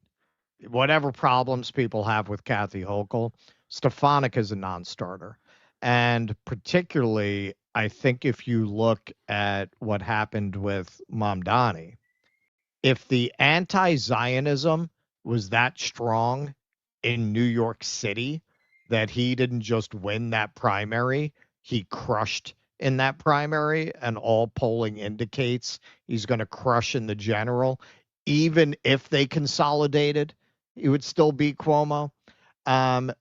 Whatever problems people have with Kathy Hochul, Stefanik is a non-starter. And particularly, I think if you look at what happened with Mamdani, if the anti-Zionism was that strong in New York City that he didn't just win that primary, he crushed in that primary, and all polling indicates he's going to crush in the general. Even if they consolidated, he would still beat Cuomo.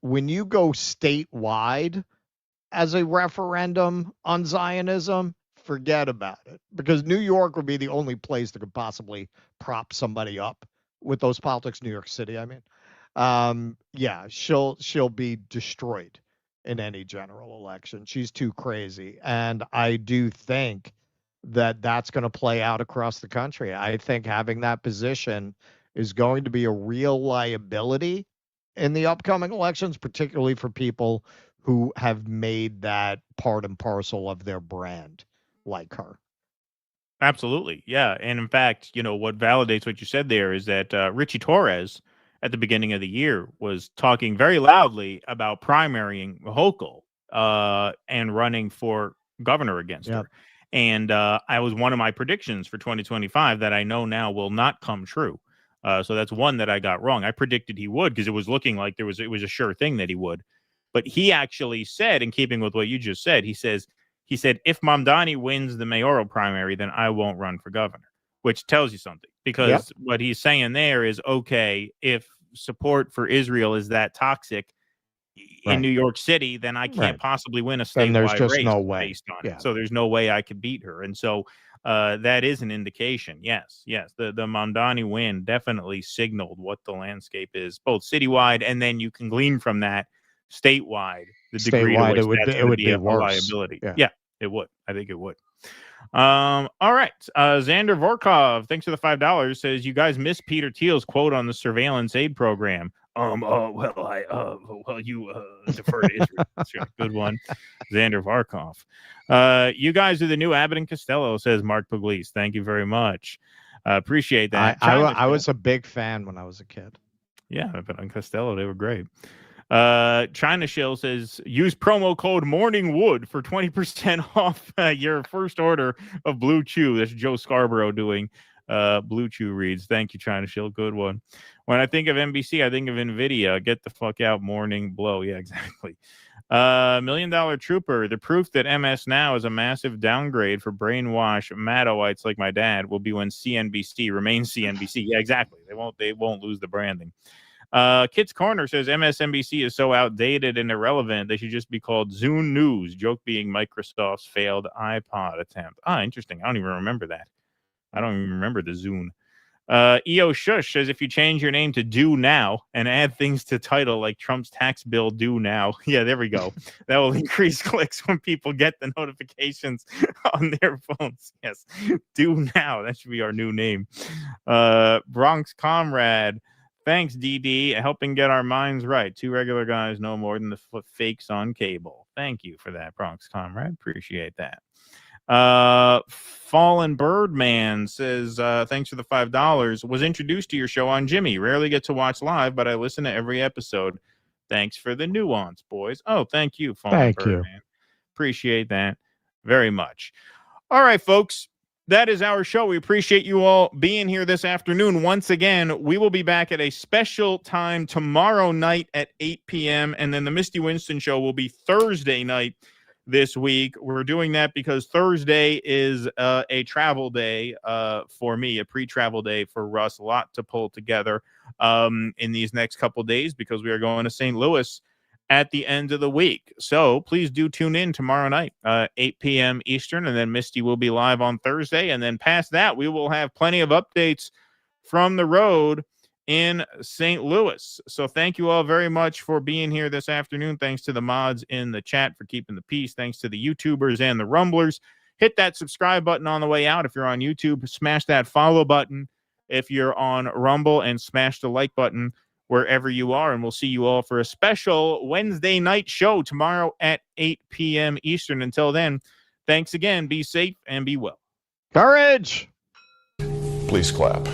When you go statewide as a referendum on Zionism, forget about it, because New York would be the only place that could possibly prop somebody up with those politics. New York City, I mean, yeah, she'll be destroyed in any general election. She's too crazy, and I do think that that's going to play out across the country. I think having that position is going to be a real liability in the upcoming elections, particularly for people who have made that part and parcel of their brand, like her.
Absolutely. Yeah. And in fact, what validates what you said there is that Richie Torres at the beginning of the year was talking very loudly about primarying Hochul and running for governor against her. And I was one of my predictions for 2025 that I know now will not come true. So that's one that I got wrong. I predicted he would because it was looking like it was a sure thing that he would. But he actually said, in keeping with what you just said, he said, if Mamdani wins the mayoral primary, then I won't run for governor, which tells you something, because what he's saying there is, okay, if support for Israel is that toxic in New York City, then I can't possibly win a statewide race based on it. So there's no way I could beat her. And so that is an indication. Yes. The Mamdani win definitely signaled what the landscape is, both citywide, and then you can glean from that statewide, the degree to which it would be a liability. Yeah, it would. I think it would. All right. Xander Vorkov, thanks for the $5, says, you guys missed Peter Thiel's quote on the surveillance aid program. You defer to Israel. That's right. Good one. Xander Vorkov. You guys are the new Abbott and Costello, says Mark Pugliese. Thank you very much. Appreciate that.
I was a big fan when I was a kid.
Yeah, Abbott and Costello, they were great. China Shill says, use promo code MorningWood for 20% off your first order of Blue Chew. That's Joe Scarborough doing Blue Chew reads. Thank you, China Shill. Good one. When I think of NBC, I think of NVIDIA. Get the fuck out, morning blow. Yeah, exactly. $1 Million Trooper. The proof that MS Now is a massive downgrade for brainwash Madawites like my dad will be when CNBC remains CNBC. Yeah, exactly. They won't lose the branding. Kit's Corner says MSNBC is so outdated and irrelevant they should just be called Zune News. Joke being Microsoft's failed iPod attempt. Interesting. I don't even remember that. I don't even remember the Zune. EO Shush says if you change your name to Do Now and add things to title like Trump's tax bill Do Now. Yeah, there we go. That will increase clicks when people get the notifications on their phones. Yes, Do Now. That should be our new name. Bronx Comrade. Thanks, DD, helping get our minds right. 2 regular guys know more than the fakes on cable. Thank you for that, Bronx Comrade. Appreciate that. Fallen Birdman says, thanks for the $5. Was introduced to your show on Jimmy. Rarely get to watch live, but I listen to every episode. Thanks for the nuance, boys. Oh, thank you, Fallen Birdman. Appreciate that very much. All right, folks. That is our show. We appreciate you all being here this afternoon. Once again, we will be back at a special time tomorrow night at 8 p.m. And then the Misty Winston show will be Thursday night this week. We're doing that because Thursday is a travel day for me, a pre-travel day for Russ. A lot to pull together in these next couple days because we are going to St. Louis at the end of the week. So please do tune in tomorrow night, 8 p.m. Eastern, and then Misty will be live on Thursday. And then past that, we will have plenty of updates from the road in St. Louis. So thank you all very much for being here this afternoon. Thanks to the mods in the chat for keeping the peace. Thanks to the YouTubers and the Rumblers. hit that subscribe button on the way out. If you're on YouTube, smash that follow button. If you're on Rumble, and smash the like button wherever you are. And we'll see you all for a special Wednesday night show tomorrow at 8 p.m. Eastern. Until then, thanks again. Be safe and be well.
Courage!
Please clap.